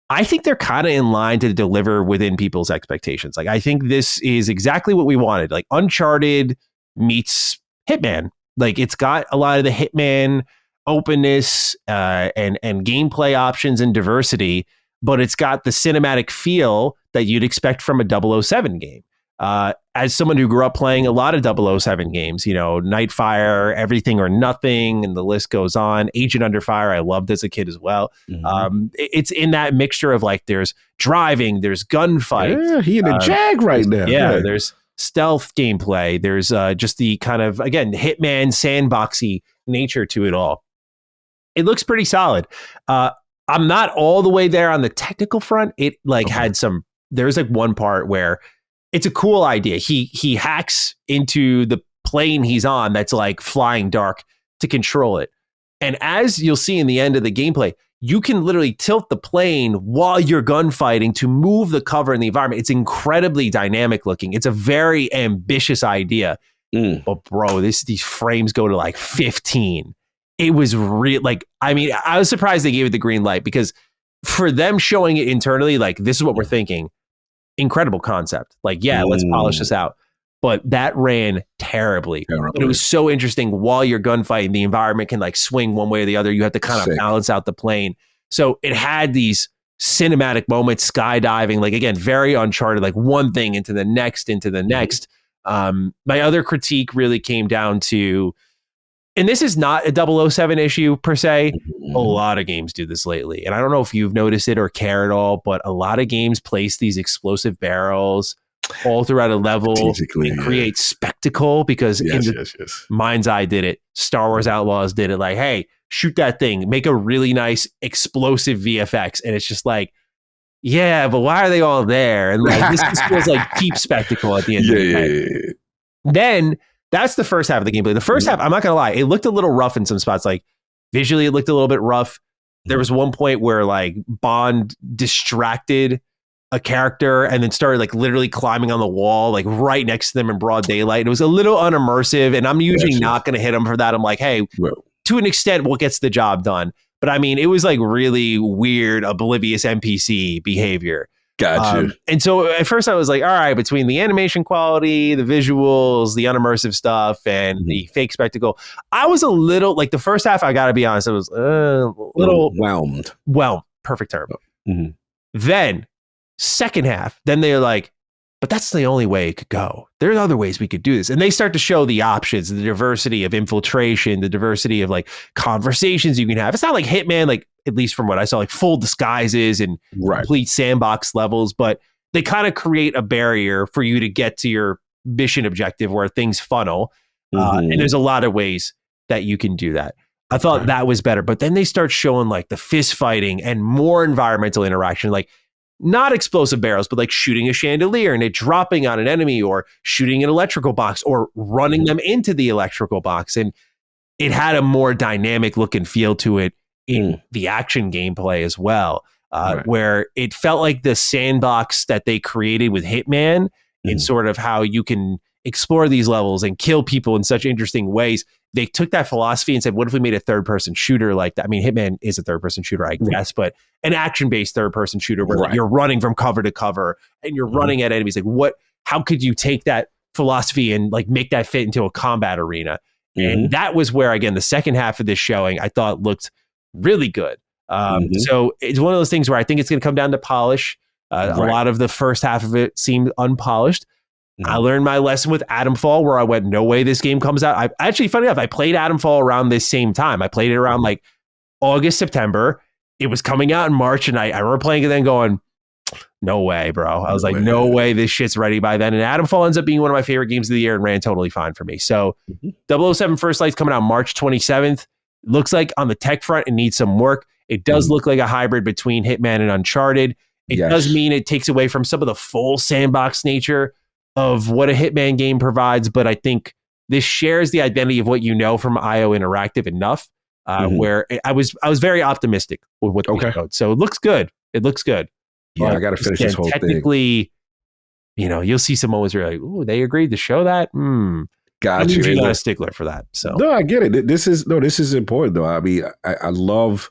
I think they're kind of in line to deliver within people's expectations. Like, I think this is exactly what we wanted. Like, Uncharted meets Hitman. Like, it's got a lot of the Hitman openness and gameplay options and diversity, but it's got the cinematic feel that you'd expect from a 007 game. As someone who grew up playing a lot of 007 games, you know, Nightfire, Everything or Nothing, and the list goes on. Agent Under Fire, I loved as a kid as well. It's in that mixture of like, there's driving, there's gunfights. Yeah, he in a Jag right now. Yeah, there's stealth gameplay. There's just the kind of, again, Hitman sandboxy nature to it all. It looks pretty solid. I'm not all the way there on the technical front. It had some, there's like one part where it's a cool idea. He hacks into the plane he's on that's like flying dark to control it. And as you'll see in the end of the gameplay, you can literally tilt the plane while you're gunfighting to move the cover in the environment. It's incredibly dynamic looking. It's a very ambitious idea. But bro, these frames go to like 15. It was real. Like, I mean, I was surprised they gave it the green light because for them showing it internally, like, this is what we're thinking. Incredible concept. Like, yeah, let's polish this out. But that ran terribly. But it was so interesting. While you're gunfighting, the environment can like swing one way or the other. You have to kind of balance out the plane. So it had these cinematic moments, skydiving, like, again, very Uncharted, like one thing into the next. My other critique really came down to, and this is not a 007 issue per se. A lot of games do this lately. And I don't know if you've noticed it or care at all, but a lot of games place these explosive barrels all throughout a level and create spectacle because Mind's Eye did it. Star Wars Outlaws did it. Like, hey, shoot that thing, make a really nice explosive VFX. And it's just like, yeah, but why are they all there? And like, this just feels like cheap spectacle at the end of the day. Then that's the first half of the gameplay. The first half, I'm not going to lie, it looked a little rough in some spots. Like, visually, it looked a little bit rough. There was one point where like Bond distracted a character and then started like literally climbing on the wall, like right next to them in broad daylight. It was a little unimmersive, and I'm usually not going to hit him for that. I'm like, hey, to an extent, what gets the job done? But I mean, it was like really weird, oblivious NPC behavior. Gotcha. And so at first I was like, all right, between the animation quality, the visuals, the unimmersive stuff, and the fake spectacle, I was a little, like, the first half, I got to be honest, I was a little whelmed. Perfect term. Then second half, then they're like, but that's the only way it could go. There are other ways we could do this. And they start to show the options, the diversity of infiltration, the diversity of like conversations you can have. It's not like Hitman, like, at least from what I saw, like full disguises and complete sandbox levels, but they kind of create a barrier for you to get to your mission objective where things funnel. And there's a lot of ways that you can do that. I thought that was better, but then they start showing like the fist fighting and more environmental interaction, like not explosive barrels, but like shooting a chandelier and it dropping on an enemy, or shooting an electrical box, or running them into the electrical box. And it had a more dynamic look and feel to it in the action gameplay as well, where it felt like the sandbox that they created with Hitman in sort of how you can explore these levels and kill people in such interesting ways. They took that philosophy and said, what if we made a third-person shooter like that? I mean, Hitman is a third-person shooter, I guess, but an action-based third-person shooter where like, you're running from cover to cover and you're running at enemies. Like, how could you take that philosophy and like make that fit into a combat arena? And that was where, again, the second half of this showing, I thought looked really good. So it's one of those things where I think it's going to come down to polish. A lot of the first half of it seemed unpolished. I learned my lesson with Adamfall, where I went, no way this game comes out. I actually, funny enough, I played Adamfall around this same time. I played it around like August, September. It was coming out in March, and I remember playing it then going, no way, bro. I was like, no way this shit's ready by then. And Adamfall ends up being one of my favorite games of the year and ran totally fine for me. So 007 First Light's coming out March 27th. Looks like on the tech front, it needs some work. It does look like a hybrid between Hitman and Uncharted. It does mean it takes away from some of the full sandbox nature of what a Hitman game provides. But I think this shares the identity of what you know from IO Interactive enough, where I was very optimistic with what they showed. So it looks good. It looks good. Yeah, I got to finish this whole technically, thing. You'll see some moments where you're like, "Ooh, they agreed to show that." Gotcha. I'm not a stickler for that. So no, I get it. This is important though. I mean, I love.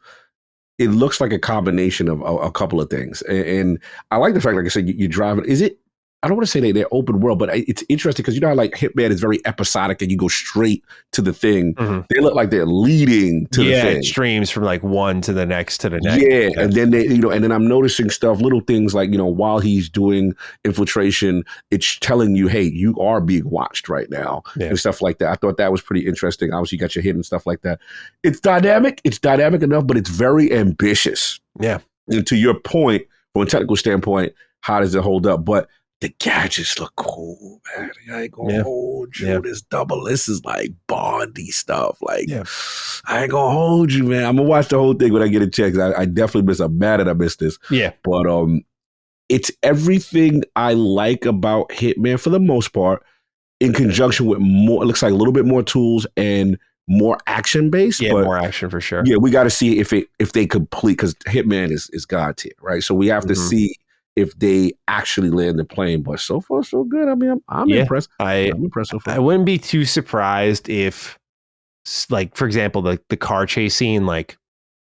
It looks like a combination of a couple of things, and I like the fact, like I said, you drive it. Is it? I don't want to say they're open world, but it's interesting because you know how like Hitman is very episodic and you go straight to the thing. They look like they're leading to the thing. It streams from like one to the next to the next. Yeah, and then and then I'm noticing stuff, little things like while he's doing infiltration, it's telling you, hey, you are being watched right now and stuff like that. I thought that was pretty interesting. Obviously, you got your hit and stuff like that. It's dynamic. It's dynamic enough, but it's very ambitious. Yeah. And to your point, from a technical standpoint, how does it hold up? But the gadgets look cool, man. I ain't gonna hold you. This is like Bondy stuff. Like, I ain't gonna hold you, man. I'm gonna watch the whole thing when I get a chance. I definitely miss. I'm mad that I missed this. Yeah, but it's everything I like about Hitman for the most part, in conjunction with more. It looks like a little bit more tools and more action based. Yeah, but more action for sure. Yeah, we got to see if they complete, because Hitman is God tier, right? So we have to see if they actually land the plane. But so far, so good. I mean, I'm impressed. I'm impressed so far. I wouldn't be too surprised if, like, for example, the car chase scene, like,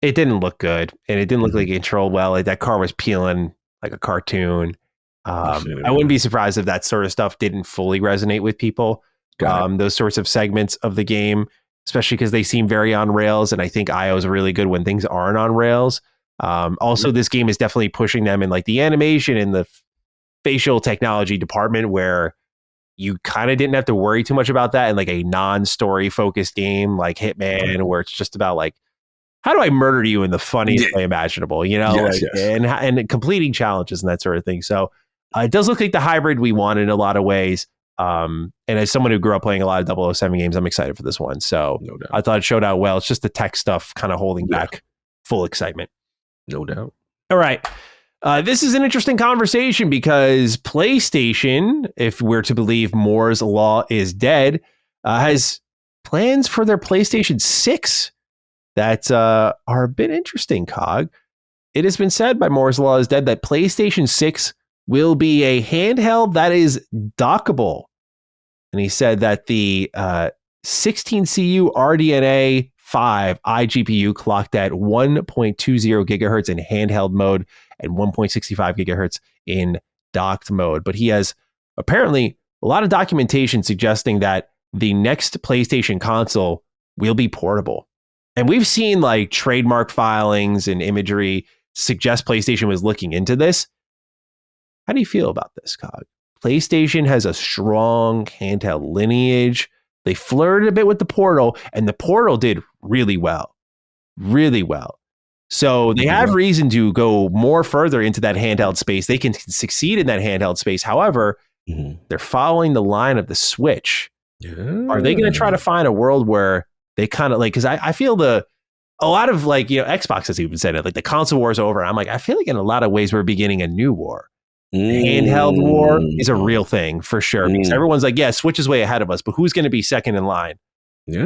it didn't look good and it didn't look like it controlled well. Like, that car was peeling like a cartoon. I wouldn't be surprised if that sort of stuff didn't fully resonate with people. Those sorts of segments of the game, especially because they seem very on rails. And I think IO is really good when things aren't on rails. Also, this game is definitely pushing them in like the animation and the facial technology department, where you kind of didn't have to worry too much about that in like a non-story focused game like Hitman, where it's just about like, how do I murder you in the funniest way imaginable, and completing challenges and that sort of thing. So it does look like the hybrid we want in a lot of ways. And as someone who grew up playing a lot of 007 games, I'm excited for this one. So I thought it showed out well. It's just the tech stuff kind of holding back full excitement. No doubt. All right. This is an interesting conversation because PlayStation, if we're to believe Moore's Law is dead, has plans for their PlayStation 6 that are a bit interesting, Cog. It has been said by Moore's Law is dead that PlayStation 6 will be a handheld that is dockable. And he said that the 16CU RDNA 5 iGPU clocked at 1.20 gigahertz in handheld mode and 1.65 gigahertz in docked mode. But he has apparently a lot of documentation suggesting that the next PlayStation console will be portable. And we've seen like trademark filings and imagery suggest PlayStation was looking into this. How do you feel about this, Cog? PlayStation has a strong handheld lineage. They flirted a bit with the Portal, and the Portal did really well. Really well. So they have reason to go more further into that handheld space. They can succeed in that handheld space. However, they're following the line of the Switch. Are they going to try to find a world where they kind of like, because I feel a lot of like, Xbox has even said it, like the console war is over. I'm like, I feel like in a lot of ways we're beginning a new war. Handheld war is a real thing for sure. Because everyone's like, yeah, Switch is way ahead of us, but who's going to be second in line?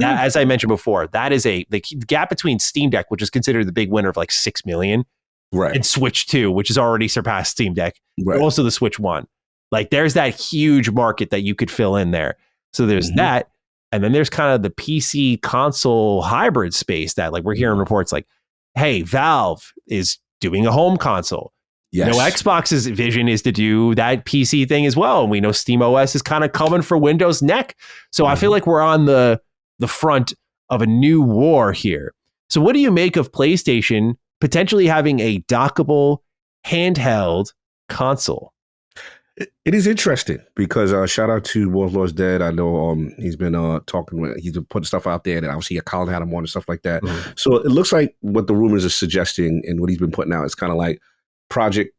As I mentioned before, that is the gap between Steam Deck, which is considered the big winner of like 6 million, and Switch 2, which has already surpassed Steam Deck, but also the Switch 1. Like there's that huge market that you could fill in there. So there's that. And then there's kind of the PC console hybrid space that like we're hearing reports like, hey, Valve is doing a home console. Yes. Xbox's vision is to do that PC thing as well. And we know SteamOS is kind of coming for Windows neck. So I feel like we're on the front of a new war here. So what do you make of PlayStation potentially having a dockable handheld console? It is interesting because shout out to Moore's Law is dead. I know he's been he's been putting stuff out there, and obviously Colin had him on and stuff like that. So it looks like what the rumors are suggesting and what he's been putting out is kind of like Project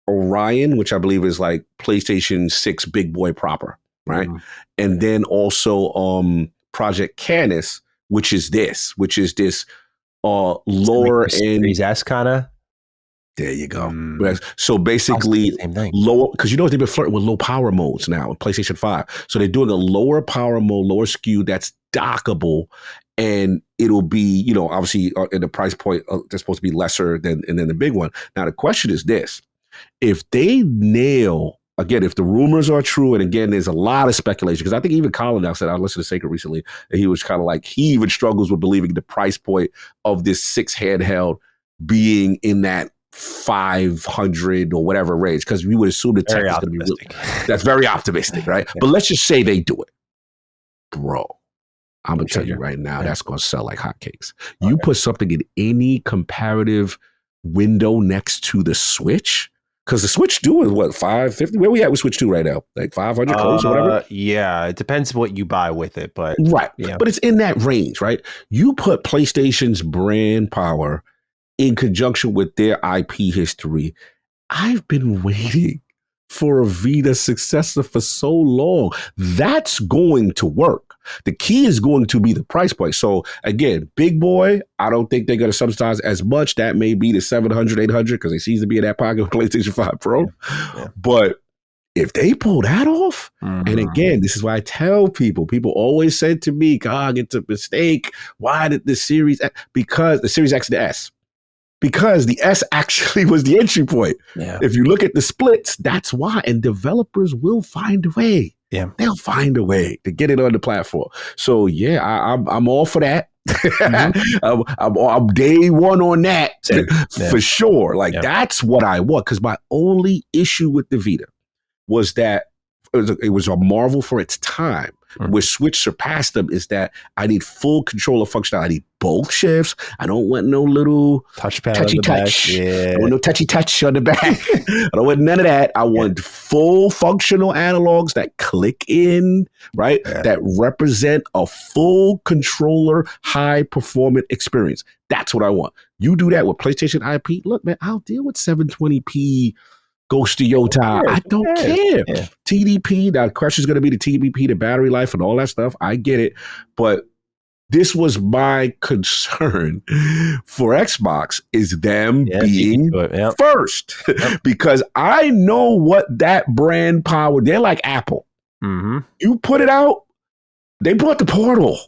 Orion, which I believe is like PlayStation 6 big boy proper, right? And then also Project Canis, which is this lower end Series S kind of. There you go. So basically, lower, because they've been flirting with low power modes now in PlayStation 5. So they're doing a lower power mode, lower SKU that's dockable, and it'll be, obviously in the price point that's supposed to be lesser than the big one. Now the question is this: if they nail, again, if the rumors are true, and again, there's a lot of speculation, because I think even Colin now said, I listened to Sacred recently, and he was kind of like, he even struggles with believing the price point of this 6 handheld being in that 500 or whatever range, because we would assume the tech is going to be that's very optimistic, right? Yeah. But let's just say they do it, bro. I'm gonna tell you right now, that's gonna sell like hotcakes. You put something in any comparative window next to the Switch, because the Switch 2 is what, 550? Where we at with Switch 2 right now? Like 500 close or whatever? Yeah, it depends what you buy with it, but right. Yeah. But it's in that range, right? You put PlayStation's brand power in conjunction with their IP history. I've been waiting for a Vita successor for so long. That's going to work. The key is going to be the price point. So again, big boy, I don't think they're going to subsidize as much. That may be the 700, 800, because it seems to be in that pocket of PlayStation 5 Pro. Yeah. But if they pull that off, and again, this is why I tell people always said to me, God, it's a mistake. Why did the Series X? Because the Series X and the S. Because the S actually was the entry point. Yeah. If you look at the splits, that's why. And developers will find a way. Yeah. They'll find a way to get it on the platform. So yeah, I'm all for that. I'm day one on that for sure. Like that's what I want. Because my only issue with the Vita was that it was a marvel for its time. Where Switch surpassed them is that I need full control of functionality. I need both shifts. I don't want no little touchpad touchy touch. I don't want no touchy touch on the back. I don't want none of that. I want full functional analogs that click in, right? Yeah. That represent a full controller, high performant experience. That's what I want. You do that with PlayStation IP. Look, man, I'll deal with 720p. Ghost of Yota. I don't care. Yeah. TDP, now the question is going to be the TDP, the battery life and all that stuff. I get it. But this was my concern for Xbox, is them being first. Because I know what that brand power, they're like Apple. You put it out, they bought the Portal.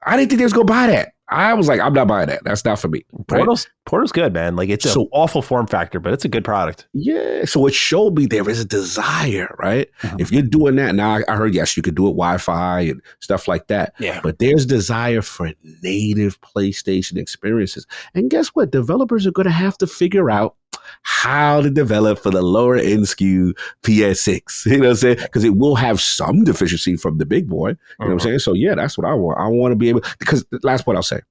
I didn't think they was going to buy that. I was like, I'm not buying that. That's not for me. Portal's good, man. Like it's an awful form factor, but it's a good product. Yeah. So it showed me there is a desire, right? If you're doing that now, I heard, yes, you could do it Wi-Fi and stuff like that. Yeah. But there's desire for native PlayStation experiences. And guess what? Developers are going to have to figure out how to develop for the lower end SKU PS6. You know what I'm saying? Because it will have some deficiency from the big boy. You know what I'm saying? So yeah, that's what I want. I want to be able, because the last point I'll say,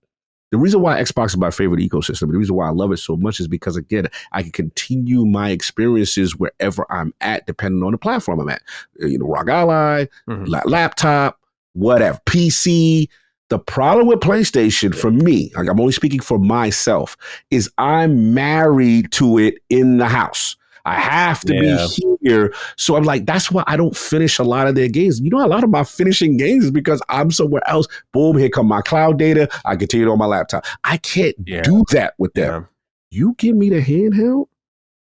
the reason why Xbox is my favorite ecosystem, the reason why I love it so much is because, again, I can continue my experiences wherever I'm at, depending on the platform I'm at. ROG Ally, laptop, whatever, PC. The problem with PlayStation for me, like I'm only speaking for myself, is I'm married to it in the house. I have to be here. So I'm like, that's why I don't finish a lot of their games. A lot of my finishing games is because I'm somewhere else. Boom, here come my cloud data. I continue it on my laptop. I can't do that with them. You give me the handheld,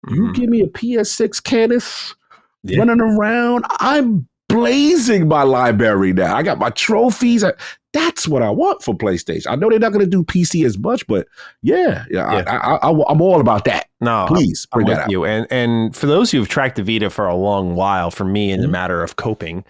you give me a PS6 Canis running around. I'm blazing my library now. I got my trophies. That's what I want for PlayStation. I know they're not going to do PC as much, but I'm all about that. No, please bring that out. You. And for those who've tracked the Vita for a long while, for me, in the matter of coping,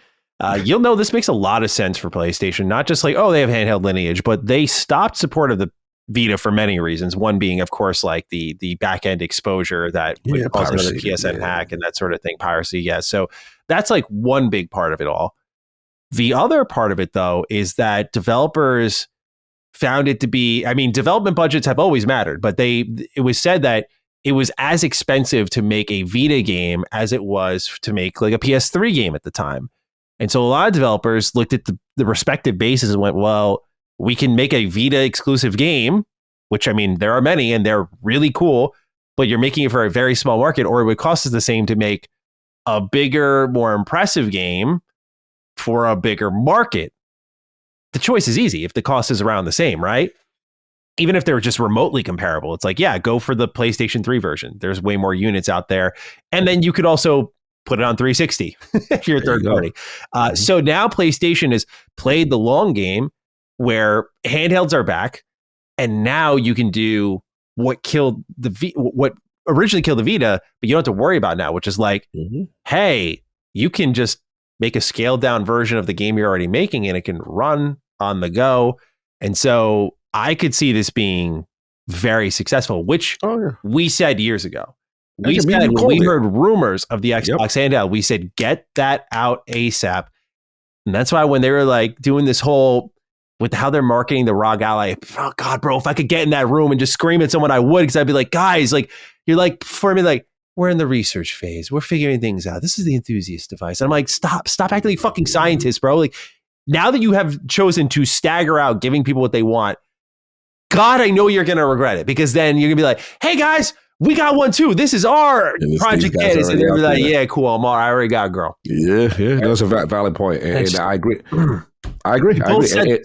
you'll know this makes a lot of sense for PlayStation. Not just like, they have handheld lineage, but they stopped support of the Vita for many reasons. One being, of course, like the back end exposure that would cause another PSN hack and that sort of thing, piracy. Yeah, so that's like one big part of it all. The other part of it, though, is that developers found it to be, development budgets have always mattered, but it was said that it was as expensive to make a Vita game as it was to make like a PS3 game at the time. And so a lot of developers looked at the respective bases and went, well, we can make a Vita exclusive game, which there are many and they're really cool, but you're making it for a very small market, or it would cost us the same to make a bigger, more impressive game for a bigger market. The choice is easy if the cost is around the same, right? Even if they're just remotely comparable, it's like, yeah, go for the PlayStation 3 version. There's way more units out there. And then you could also put it on 360 if you're a third party. So now PlayStation has played the long game where handhelds are back. And now you can do what originally killed the Vita, but you don't have to worry about now, which is like, hey, you can just make a scaled down version of the game you're already making and it can run on the go. And so I could see this being very successful, which we said years ago. We said when we heard rumors of the Xbox handheld, we said, get that out ASAP. And that's why when they were like doing this whole, with how they're marketing the ROG Ally, oh God, bro, if I could get in that room and just scream at someone, I would, because I'd be like, guys, like, you're like, for me, like, we're in the research phase. We're figuring things out. This is the enthusiast device. And I'm like, stop acting like fucking scientists, bro. Like, now that you have chosen to stagger out giving people what they want, God, I know you're going to regret it, because then you're going to be like, hey guys, we got one too. This is our Project Edis. And they're like, yeah, cool. I already got a girl. Yeah. That's a valid point. And I agree.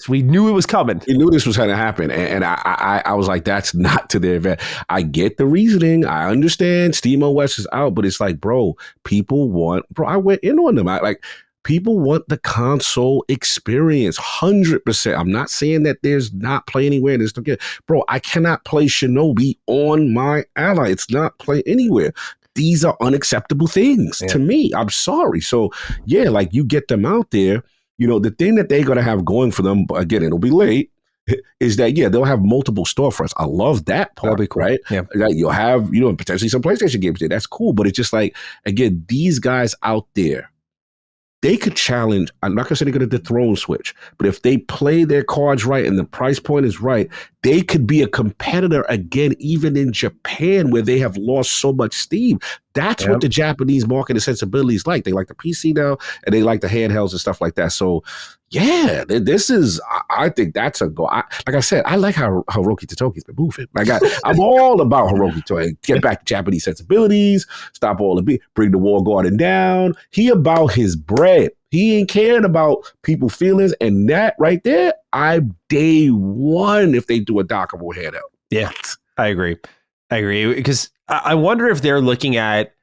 We knew it was coming. We knew this was going to happen. And I was like, that's not to their advantage. I get the reasoning. I understand SteamOS is out, but it's like, bro, I went in on them. People want the console experience, 100%. I'm not saying that there's not Play Anywhere. Bro, I cannot play Shinobi on my Ally. It's not Play Anywhere. These are unacceptable things to me. I'm sorry. So, yeah, like, you get them out there. You know, the thing that they're going to have going for them, again, it'll be late, is that, they'll have multiple storefronts. I love that part, cool. Right? Yeah. Like, you'll have, potentially some PlayStation games there. That's cool. But it's just like, again, these guys out there, they could challenge. I'm not going to say they're going to dethrone Switch, but if they play their cards right and the price point is right, they could be a competitor again, even in Japan, where they have lost so much steam. That's what the Japanese market and sensibilities like. They like the PC now, and they like the handhelds and stuff like that. So, yeah, this is. I think that's a go. Like I said, I like how Hiroki Totoki's been moving. Like I'm all about Hiroki Totoki. Get back to Japanese sensibilities. Stop all the bring the war garden down. He about his bread. He ain't caring about people's feelings, and that right there, I'm day one if they do a dockable handheld. Yeah, I agree because I wonder if they're looking at,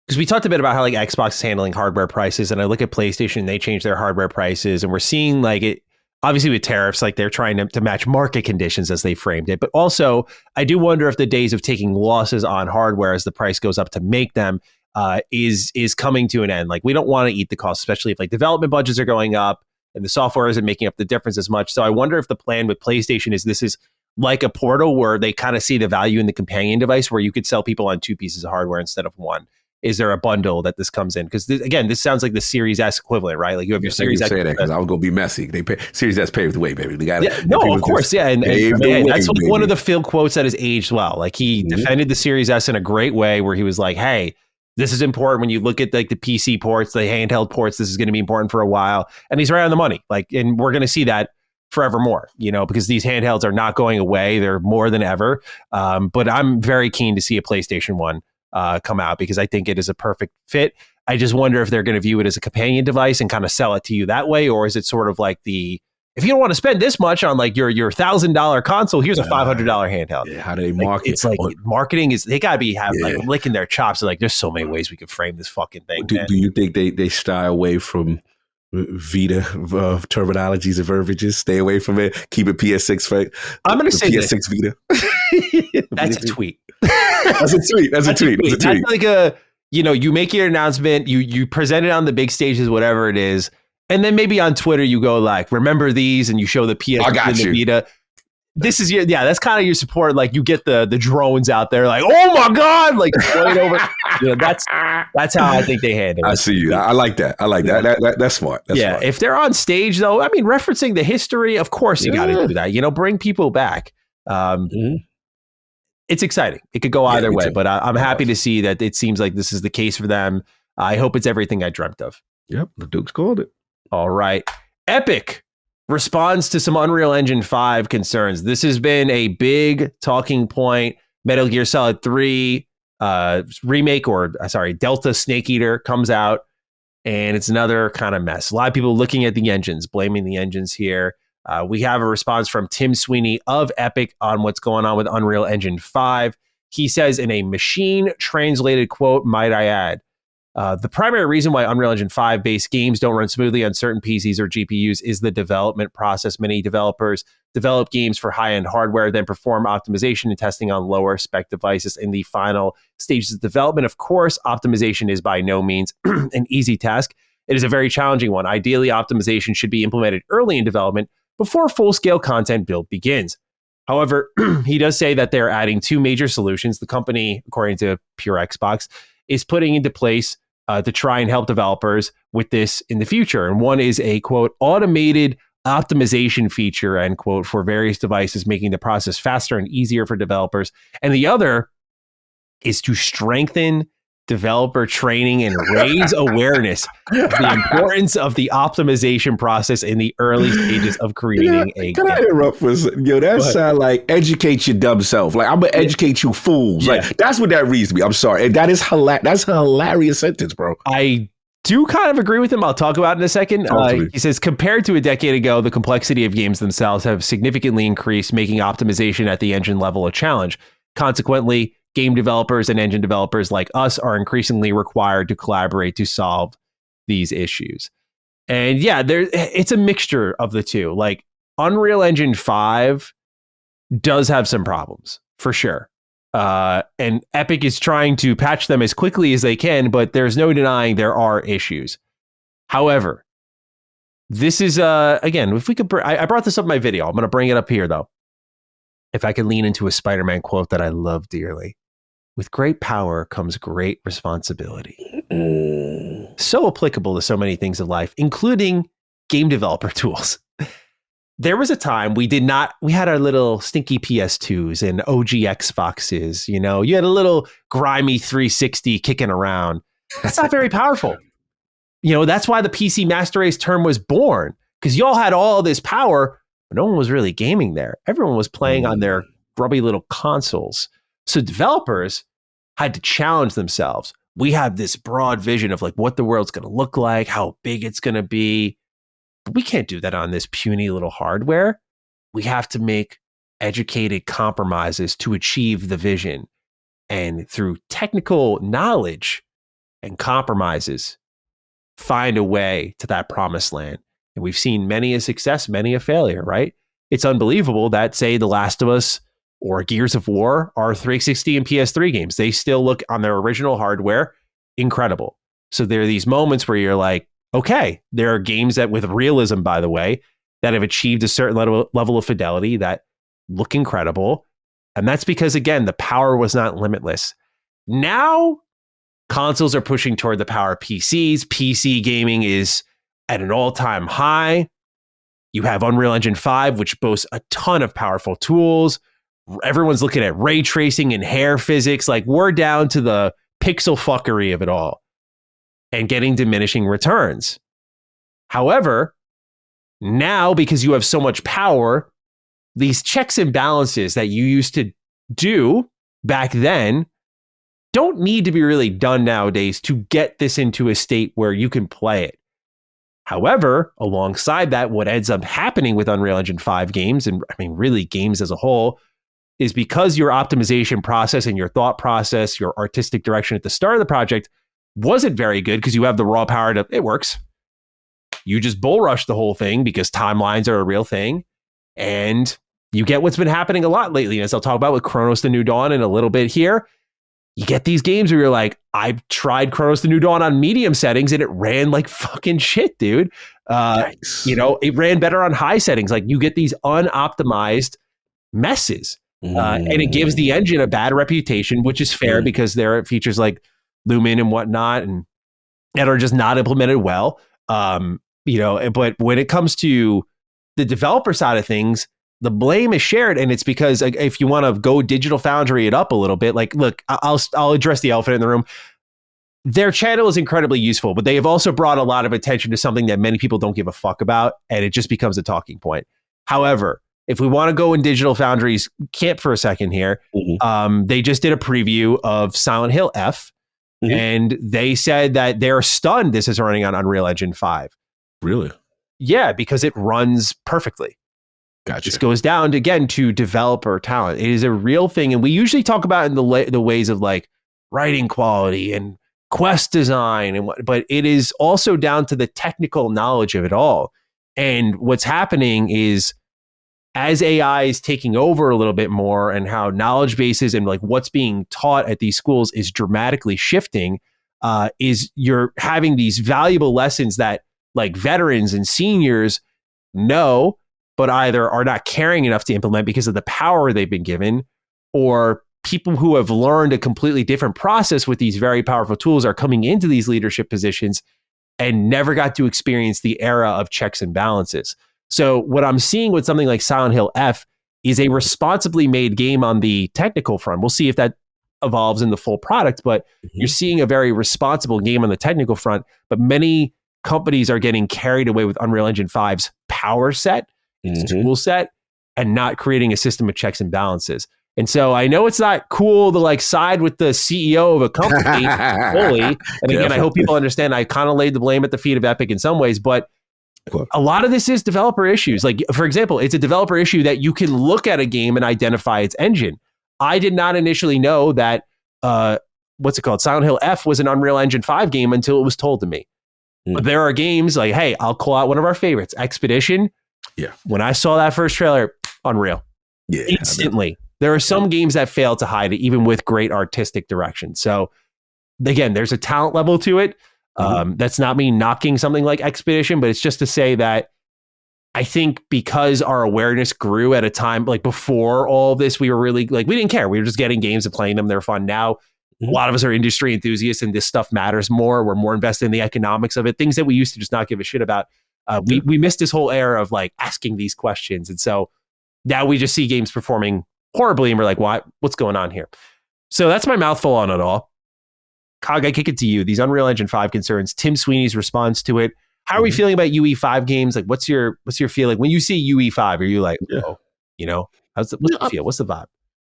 because we talked a bit about how like Xbox is handling hardware prices, and I look at PlayStation and they change their hardware prices, and we're seeing like it obviously with tariffs, like they're trying to match market conditions as they framed it. But also I do wonder if the days of taking losses on hardware as the price goes up to make them is coming to an end. Like, we don't want to eat the cost, especially if like development budgets are going up and the software isn't making up the difference as much. So I wonder if the plan with PlayStation is this is like a Portal where they kind of see the value in the companion device where you could sell people on two pieces of hardware instead of one. Is there a bundle that this comes in? Because again, this sounds like the Series S equivalent, right? Like you have your Series S. Because I was going to be messy. Series S paved the way, baby. They got of course, yeah. And that's one of the Phil quotes that has aged well. Like he defended the Series S in a great way, where he was like, "Hey, this is important when you look at like the PC ports, the handheld ports. This is going to be important for a while." And he's right on the money. Like, and we're going to see that forevermore, because these handhelds are not going away. They're more than ever. But I'm very keen to see a PlayStation 1 come out, because I think it is a perfect fit. I just wonder if they're going to view it as a companion device and kind of sell it to you that way, or is it sort of like if you don't want to spend this much on like your $1,000 console, here's a $500 handheld. Yeah, how do they market? It's like marketing is, they gotta be like licking their chops. Like, there's so many ways we could frame this fucking thing. Do you think they shy away from Vita terminologies and verbiages? Stay away from it. Keep it PS6 fake. I'm going to say PS6 this. Vita. That's a tweet. That's a tweet. That's like you make your announcement, you present it on the big stages, whatever it is. And then maybe on Twitter, you go like, remember these, and you show the PS and the Vita. This is that's kind of your support. Like, you get the drones out there, like, oh my God, like flying over. That's how I think they handle it. I see you. I like that. That's smart. That's smart. If they're on stage though, I mean, referencing the history, of course you got to do that. Bring people back. It's exciting. It could go either way, but I'm happy to see that it seems like this is the case for them. I hope it's everything I dreamt of. Yep, the Duke's called it. All right. Epic responds to some Unreal Engine 5 concerns. This has been a big talking point. Metal Gear Solid 3 remake, or Delta Snake Eater comes out, and it's another kind of mess. A lot of people looking at the engines, blaming the engines here. We have a response from Tim Sweeney of Epic on what's going on with Unreal Engine 5. He says in a machine translated quote, might I add, the primary reason why Unreal Engine 5 based games don't run smoothly on certain PCs or GPUs is the development process. Many developers develop games for high-end hardware, then perform optimization and testing on lower spec devices in the final stages of development. Of course, optimization is by no means an easy task. It is a very challenging one. Ideally, optimization should be implemented early in development before full-scale content build begins. However, he does say that they're adding two major solutions. The company, according to Pure Xbox, is putting into place to try and help developers with this in the future. And one is a, quote, automated optimization feature, end quote, for various devices, making the process faster and easier for developers. And the other is to strengthen developer training and raise awareness of the importance of the optimization process in the early stages of creating a game. Can I interrupt for a second? Yo, that sound like educate your dumb self. Like, I'm going to educate you fools. Like, that's what that reads to me. I'm sorry. And that is that's a hilarious sentence, bro. I do kind of agree with him. I'll talk about it in a second. He says, compared to a decade ago, the complexity of games themselves have significantly increased, making optimization at the engine level a challenge. Consequently, game developers and engine developers like us are increasingly required to collaborate to solve these issues. And yeah, it's a mixture of the two. Like, Unreal Engine 5 does have some problems, for sure. And Epic is trying to patch them as quickly as they can, but there's no denying there are issues. However, this is, again, if we could, I brought this up in my video. I'm going to bring it up here, though. If I could lean into a Spider-Man quote that I love dearly. With great power comes great responsibility. So applicable to so many things in life, including game developer tools. There was a time we had our little stinky PS2s and OG Xboxes, you know, you had a little grimy 360 kicking around. That's not very powerful. You know, that's why the PC Master Race term was born, because y'all had all this power, but no one was really gaming there. Everyone was playing on their grubby little consoles. So developers had to challenge themselves. We have this broad vision of like what the world's going to look like, how big it's going to be. But we can't do that on this puny little hardware. We have to make educated compromises to achieve the vision. And through technical knowledge and compromises, find a way to that promised land. And we've seen many a success, many a failure, right? It's unbelievable that, say, The Last of Us or Gears of War are 360 and PS3 games. They still look on their original hardware incredible. So there are these moments where you're like, okay, there are games that, with realism, by the way, that have achieved a certain level of fidelity that look incredible. And that's because, again, the power was not limitless. Now, consoles are pushing toward the power of PCs. PC gaming is at an all-time high. You have Unreal Engine 5, which boasts a ton of powerful tools. Everyone's looking at ray tracing and hair physics. Like, we're down to the pixel fuckery of it all and getting diminishing returns. However, now, because you have so much power, these checks and balances that you used to do back then don't need to be really done nowadays to get this into a state where you can play it. However, alongside that, what ends up happening with Unreal Engine 5 games, and I mean, really games as a whole, is because your optimization process and your thought process, your artistic direction at the start of the project wasn't very good because you have the raw power to, it works. You just bull rush the whole thing because timelines are a real thing. And you get what's been happening a lot lately, as I'll talk about with Chronos: The New Dawn in a little bit here. You get these games where you're like, I've tried Chronos: The New Dawn on medium settings and it ran like fucking shit, dude. You know, it ran better on high settings. Like, you get these unoptimized messes. And it gives the engine a bad reputation, which is fair because there are features like Lumen and whatnot and that are just not implemented well. You know, but when it comes to the developer side of things, the blame is shared. And it's because, like, if you want to go Digital Foundry it up a little bit, like, look, I'll address the elephant in the room. Their channel is incredibly useful, but they have also brought a lot of attention to something that many people don't give a fuck about, and it just becomes a talking point. However, if we want to go in Digital Foundry's camp for a second here, they just did a preview of Silent Hill F, and they said that they're stunned this is running on Unreal Engine 5. Really? Yeah, because it runs perfectly. Gotcha. This goes down again to developer talent. It is a real thing, and we usually talk about it in the ways of like writing quality and quest design, but it is also down to the technical knowledge of it all. And what's happening is, as AI is taking over a little bit more, and how knowledge bases and like what's being taught at these schools is dramatically shifting, is you're having these valuable lessons that like veterans and seniors know, but either are not caring enough to implement because of the power they've been given, or people who have learned a completely different process with these very powerful tools are coming into these leadership positions and never got to experience the era of checks and balances. So what I'm seeing with something like Silent Hill F is a responsibly made game on the technical front. We'll see if that evolves in the full product, but you're seeing a very responsible game on the technical front. But many companies are getting carried away with Unreal Engine 5's power set, tool set, and not creating a system of checks and balances. And so I know it's not cool to like side with the CEO of a company fully. And again, I hope people understand I kind of laid the blame at the feet of Epic in some ways, but a lot of this is developer issues. Like, for example, it's a developer issue that you can look at a game and identify its engine. I did not initially know that, Silent Hill F was an Unreal Engine 5 game until it was told to me. But there are games like, hey, I'll call out one of our favorites, Expedition. Yeah. When I saw that first trailer, Unreal. Yeah. Instantly. There are some games that fail to hide it, even with great artistic direction. So again, there's a talent level to it. That's not me knocking something like Expedition, but it's just to say that I think because our awareness grew at a time, like before all this, we were really like, we didn't care. We were just getting games and playing them. They're fun. Now, a lot of us are industry enthusiasts and this stuff matters more. We're more invested in the economics of it. Things that we used to just not give a shit about. We missed this whole era of like asking these questions. And so now we just see games performing horribly and we're like, what's going on here? So that's my mouthful on it all. Cog, I kick it to you. These Unreal Engine 5 concerns, Tim Sweeney's response to it. How are we feeling about UE5 games? Like, what's your feeling when you see UE5? Are you like, what's the feel? What's the vibe?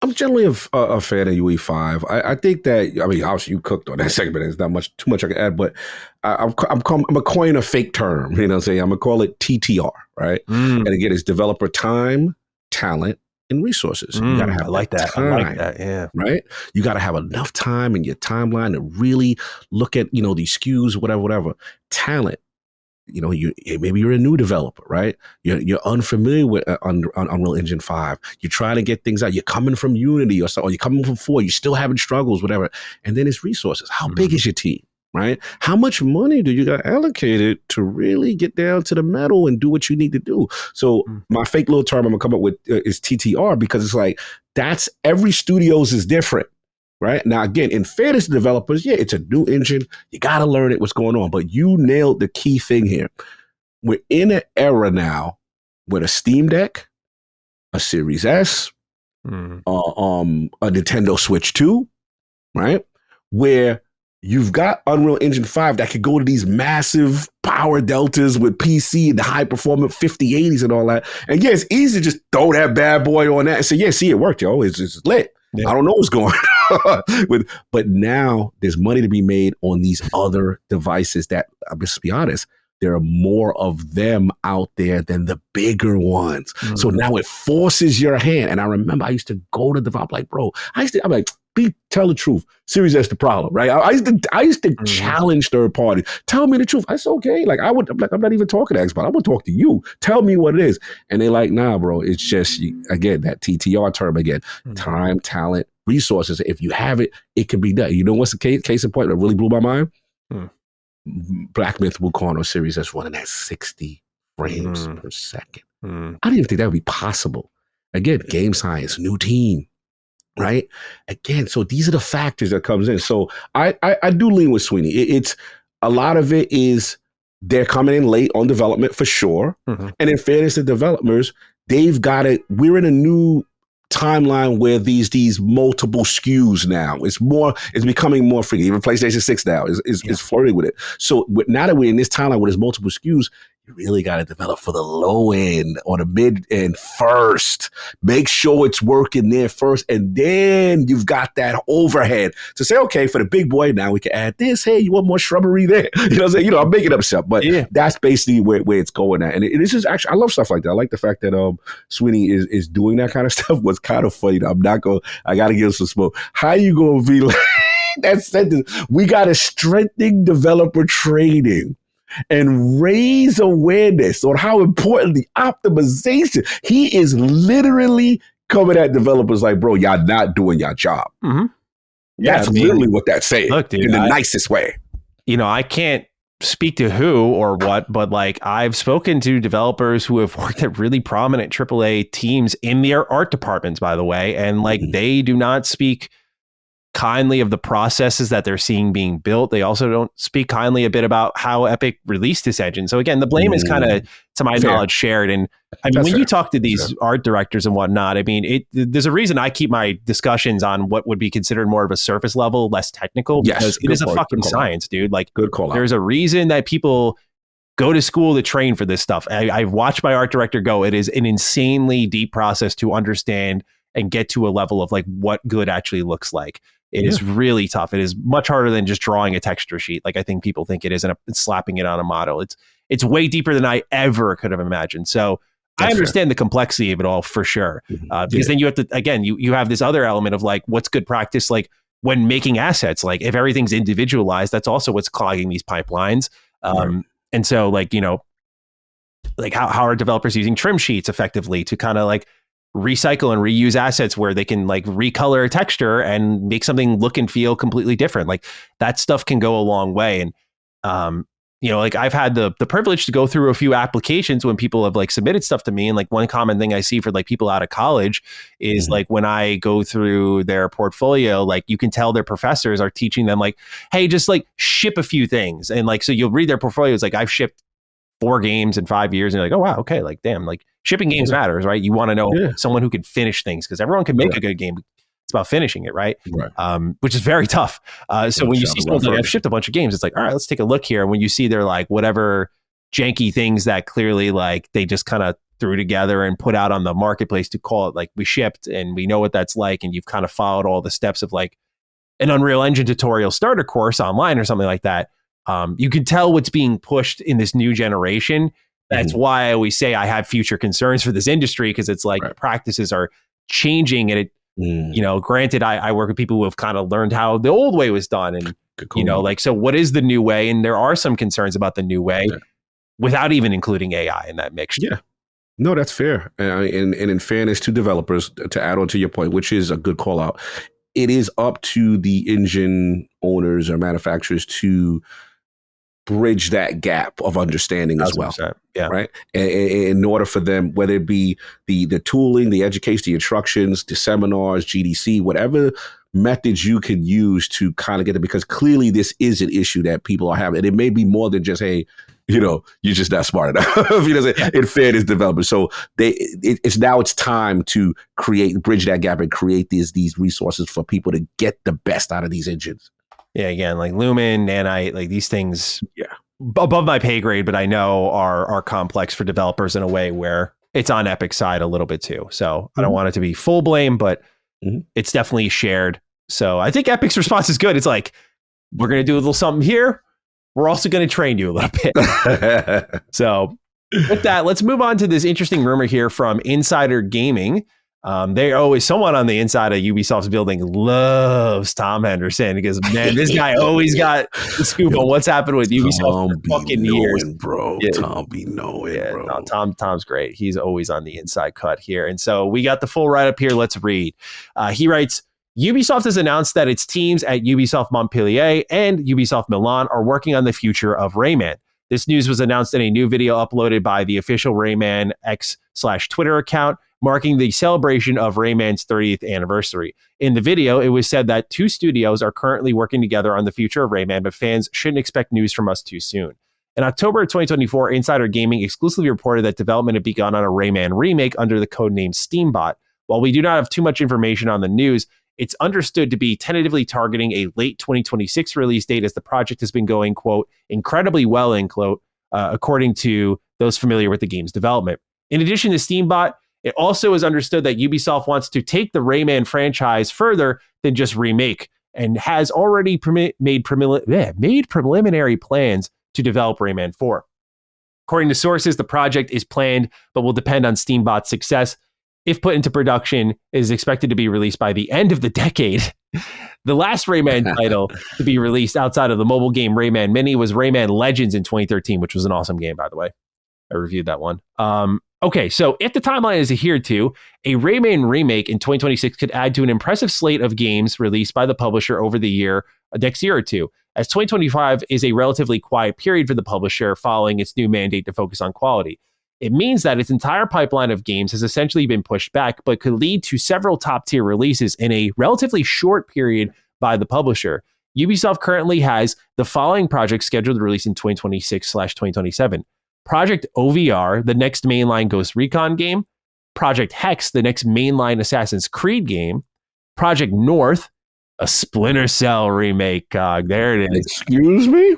I'm generally a fan of UE5. I think that, I mean, obviously you cooked on that segment. There's not too much I can add, but I'm a coin a fake term. You know what I'm saying? I'm gonna call it TTR, right? And again, it's developer time, talent, and resources. You gotta have that. Time, I like that. Yeah. Right. You gotta have enough time in your timeline to really look at these SKUs, whatever. Talent. Maybe you're a new developer, right? You're unfamiliar with Unreal Engine 5. You're trying to get things out. You're coming from Unity or you're coming from 4. You're still having struggles, whatever. And then it's resources. How big is your team, right? How much money do you got allocated to really get down to the metal and do what you need to do? So my fake little term I'm gonna come up with is TTR, because it's like that's every studio's is different. Right now, again, in fairness to developers, it's a new engine. You got to learn what's going on. But you nailed the key thing here. We're in an era now with a Steam Deck, a Series S, a Nintendo Switch 2, right? Where you've got Unreal Engine 5 that could go to these massive power deltas with PC and the high performance 5080s and all that. And it's easy to just throw that bad boy on that and say, see, it worked, yo. It's lit. Yeah. I don't know what's going on. But now there's money to be made on these other devices that, let's be honest, there are more of them out there than the bigger ones. So now it forces your hand. And I remember I used to go to develop like, bro, I'm like, tell the truth. Series S the problem, right? I used to challenge third parties. Tell me the truth. I said, okay. Like I'm not even talking to Xbox. I'm gonna talk to you. Tell me what it is. And they're like, nah, bro. It's just again that TTR term again. Time, talent, resources. If you have it, it can be done. You know what's the case in point that really blew my mind? Black Myth Wukong Series S running at 60 frames per second. I didn't even think that would be possible. Again, game science, new team. Right. Again, so these are the factors that comes in. So I do lean with Sweeney. It's a lot of it is they're coming in late on development for sure. And in fairness to developers, they've got it. We're in a new timeline where these multiple SKUs now. It's becoming more frequent. Even PlayStation 6 now is flirting with it. So now that we're in this timeline where there's multiple SKUs, you really got to develop for the low end or the mid end first. Make sure it's working there first. And then you've got that overhead to say, okay, for the big boy, now we can add this. Hey, you want more shrubbery there? You know what I'm saying? You know, I'm making up stuff, but that's basically where it's going at. And it is just actually, I love stuff like that. I like the fact that Sweeney is doing that kind of stuff. Was kind of funny. I got to give him some smoke. How you going to be like, that sentence, we got to strengthen developer training and raise awareness on how important the optimization. He is literally coming at developers like, bro, y'all not doing your job. Mm-hmm. That's literally what that's saying. Look, dude, in the nicest way. You know, I can't speak to who or what, but like I've spoken to developers who have worked at really prominent AAA teams in their art departments, by the way, and like they do not speak kindly of the processes that they're seeing being built. They also don't speak kindly a bit about how Epic released this engine. So again, the blame is kind of, to my knowledge, shared. And I mean, when you talk to these art directors and whatnot, I mean, there's a reason I keep my discussions on what would be considered more of a surface level, less technical, because it is a fucking science, dude. Like, there's a reason that people go to school to train for this stuff. I've watched my art director go. It is an insanely deep process to understand and get to a level of like what good actually looks like. It is really tough. It is much harder than just drawing a texture sheet, like I think people think it is, and slapping it on a model. It's way deeper than I ever could have imagined. So I understand the complexity of it all for sure. Because then you have to, again, you have this other element of like, what's good practice? Like when making assets, like if everything's individualized, that's also what's clogging these pipelines. And so like, you know, like how are developers using trim sheets effectively to kind of like recycle and reuse assets where they can like recolor a texture and make something look and feel completely different. Like that stuff can go a long way. And, you know, like I've had the privilege to go through a few applications when people have like submitted stuff to me. And like one common thing I see for like people out of college is like when I go through their portfolio, like you can tell their professors are teaching them like, hey, just like ship a few things. And like, so you'll read their portfolios, like I've shipped 4 games in 5 years, and you're like, oh wow, okay, like damn, like shipping games matters, right? You want to know someone who can finish things, because everyone can make a good game. It's about finishing it, right? Which is very tough. So when you see someone like, I've shipped a bunch of games, it's like, all right, let's take a look here. And when you see they're like whatever janky things that clearly like they just kind of threw together and put out on the marketplace to call it like we shipped, and we know what that's like, and you've kind of followed all the steps of like an Unreal Engine tutorial starter course online or something like that. You can tell what's being pushed in this new generation. That's why I always say I have future concerns for this industry, because it's like practices are changing, and it, you know, granted, I work with people who have kind of learned how the old way was done, and you know, like, so what is the new way? And there are some concerns about the new way without even including AI in that mix. Yeah. No, that's fair. And in fairness to developers, to add on to your point, which is a good call out, it is up to the engine owners or manufacturers to bridge that gap of understanding as well. Right. And in order for them, whether it be the tooling, the education, the instructions, the seminars, GDC, whatever methods you can use to kind of get it, because clearly this is an issue that people are having. And it may be more than just, hey, you know, you're just not smart enough. You know, in fairness, developers. So it's time to bridge that gap and create these resources for people to get the best out of these engines. Yeah, again, like Lumen, Nanite, like these things above my pay grade, but I know are complex for developers in a way where it's on Epic's side a little bit too. So I don't want it to be full blame, but it's definitely shared. So I think Epic's response is good. It's like, we're going to do a little something here. We're also going to train you a little bit. So with that, let's move on to this interesting rumor here from Insider Gaming. They always, someone on the inside of Ubisoft's building loves Tom Henderson, because man, this guy always got the scoop on what's happened with Ubisoft for fucking years, bro. Yeah. Tom be knowing, bro. No, Tom's great. He's always on the inside cut here. And so we got the full write-up here. Let's read. He writes, Ubisoft has announced that its teams at Ubisoft Montpellier and Ubisoft Milan are working on the future of Rayman. This news was announced in a new video uploaded by the official Rayman X/Twitter account, marking the celebration of Rayman's 30th anniversary. In the video, it was said that 2 studios are currently working together on the future of Rayman, but fans shouldn't expect news from us too soon. In October of 2024, Insider Gaming exclusively reported that development had begun on a Rayman remake under the codename Steambot. While we do not have too much information on the news, it's understood to be tentatively targeting a late 2026 release date, as the project has been going, quote, incredibly well, end quote, according to those familiar with the game's development. In addition to Steambot, it also is understood that Ubisoft wants to take the Rayman franchise further than just remake, and has already made preliminary plans to develop Rayman 4. According to sources, the project is planned, but will depend on Steambot's success. If put into production, it is expected to be released by the end of the decade. The last Rayman title to be released outside of the mobile game Rayman Mini was Rayman Legends in 2013, which was an awesome game, by the way. I reviewed that one. Okay, so if the timeline is adhered to, a Rayman remake in 2026 could add to an impressive slate of games released by the publisher over the next year or two, as 2025 is a relatively quiet period for the publisher following its new mandate to focus on quality. It means that its entire pipeline of games has essentially been pushed back, but could lead to several top-tier releases in a relatively short period by the publisher. Ubisoft currently has the following projects scheduled to release in 2026/2027. Project OVR, the next mainline Ghost Recon game. Project Hex, the next mainline Assassin's Creed game. Project North, a Splinter Cell remake. There it is. Excuse me?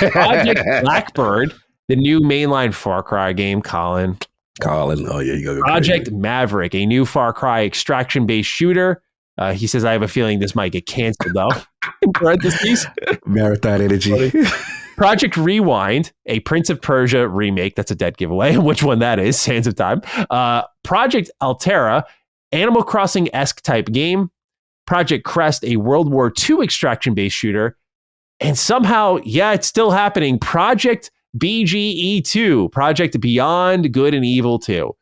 Project Blackbird, the new mainline Far Cry game. Colin. Oh yeah, you go. Project crazy. Maverick, a new Far Cry extraction-based shooter. He says, I have a feeling this might get canceled, though. In parentheses. Marathon energy. Project Rewind, a Prince of Persia remake. That's a dead giveaway. Which one that is? Sands of Time. Project Altera, Animal Crossing-esque type game. Project Crest, a World War II extraction-based shooter. And somehow, yeah, it's still happening. Project BGE2, Project Beyond Good and Evil 2.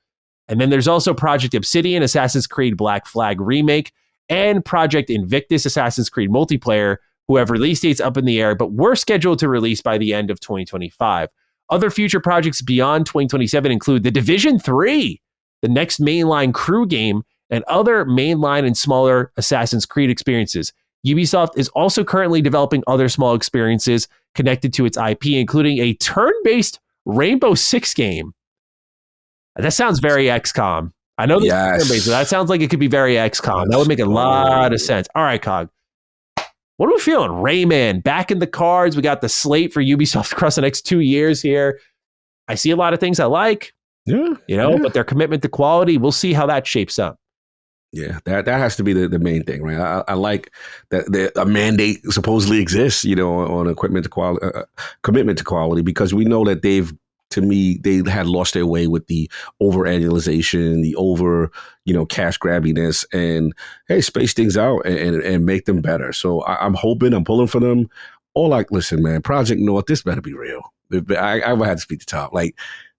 And then there's also Project Obsidian, Assassin's Creed Black Flag remake, and Project Invictus, Assassin's Creed multiplayer, who have release dates up in the air, but were scheduled to release by the end of 2025. Other future projects beyond 2027 include The Division 3, the next mainline crew game, and other mainline and smaller Assassin's Creed experiences. Ubisoft is also currently developing other small experiences connected to its IP, including a turn-based Rainbow Six game. That sounds very XCOM. I know this is turn-based, but that sounds like it could be very XCOM. That would make a lot of sense. All right, Cog. What are we feeling? Rayman, back in the cards. We got the slate for Ubisoft across the next 2 years here. I see a lot of things I like, but their commitment to quality, we'll see how that shapes up. Yeah, that has to be the main thing, right? I like that a mandate supposedly exists, on commitment to quality, because we know that they had lost their way with the over-annualization, the over, cash grabbiness, and hey, space things out and make them better. So I'm pulling for them. Listen, man, Project North, this better be real. I would have to speak to top.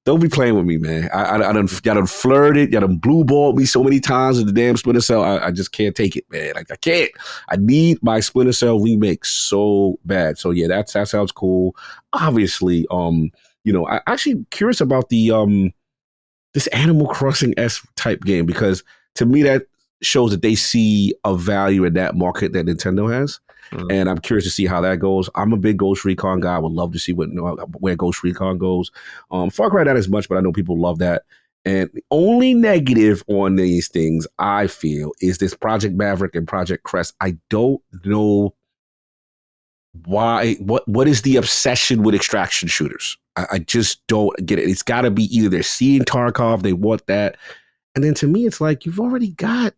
Don't be playing with me, man. Y'all done flirted, y'all done blue balled me so many times with the damn Splinter Cell. I just can't take it, man. I can't. I need my Splinter Cell remake so bad. So yeah, that sounds cool. Obviously, I'm actually curious about the this Animal Crossing-esque type game, because to me that shows that they see a value in that market that Nintendo has. And I'm curious to see how that goes. I'm a big Ghost Recon guy. I would love to see where Ghost Recon goes. Far Cry not as much, but I know people love that. And the only negative on these things, I feel, is this Project Maverick and Project Crest. I don't know why. What is the obsession with extraction shooters? I just don't get it. It's got to be either they're seeing Tarkov, they want that. And then to me, it's like, you've already got,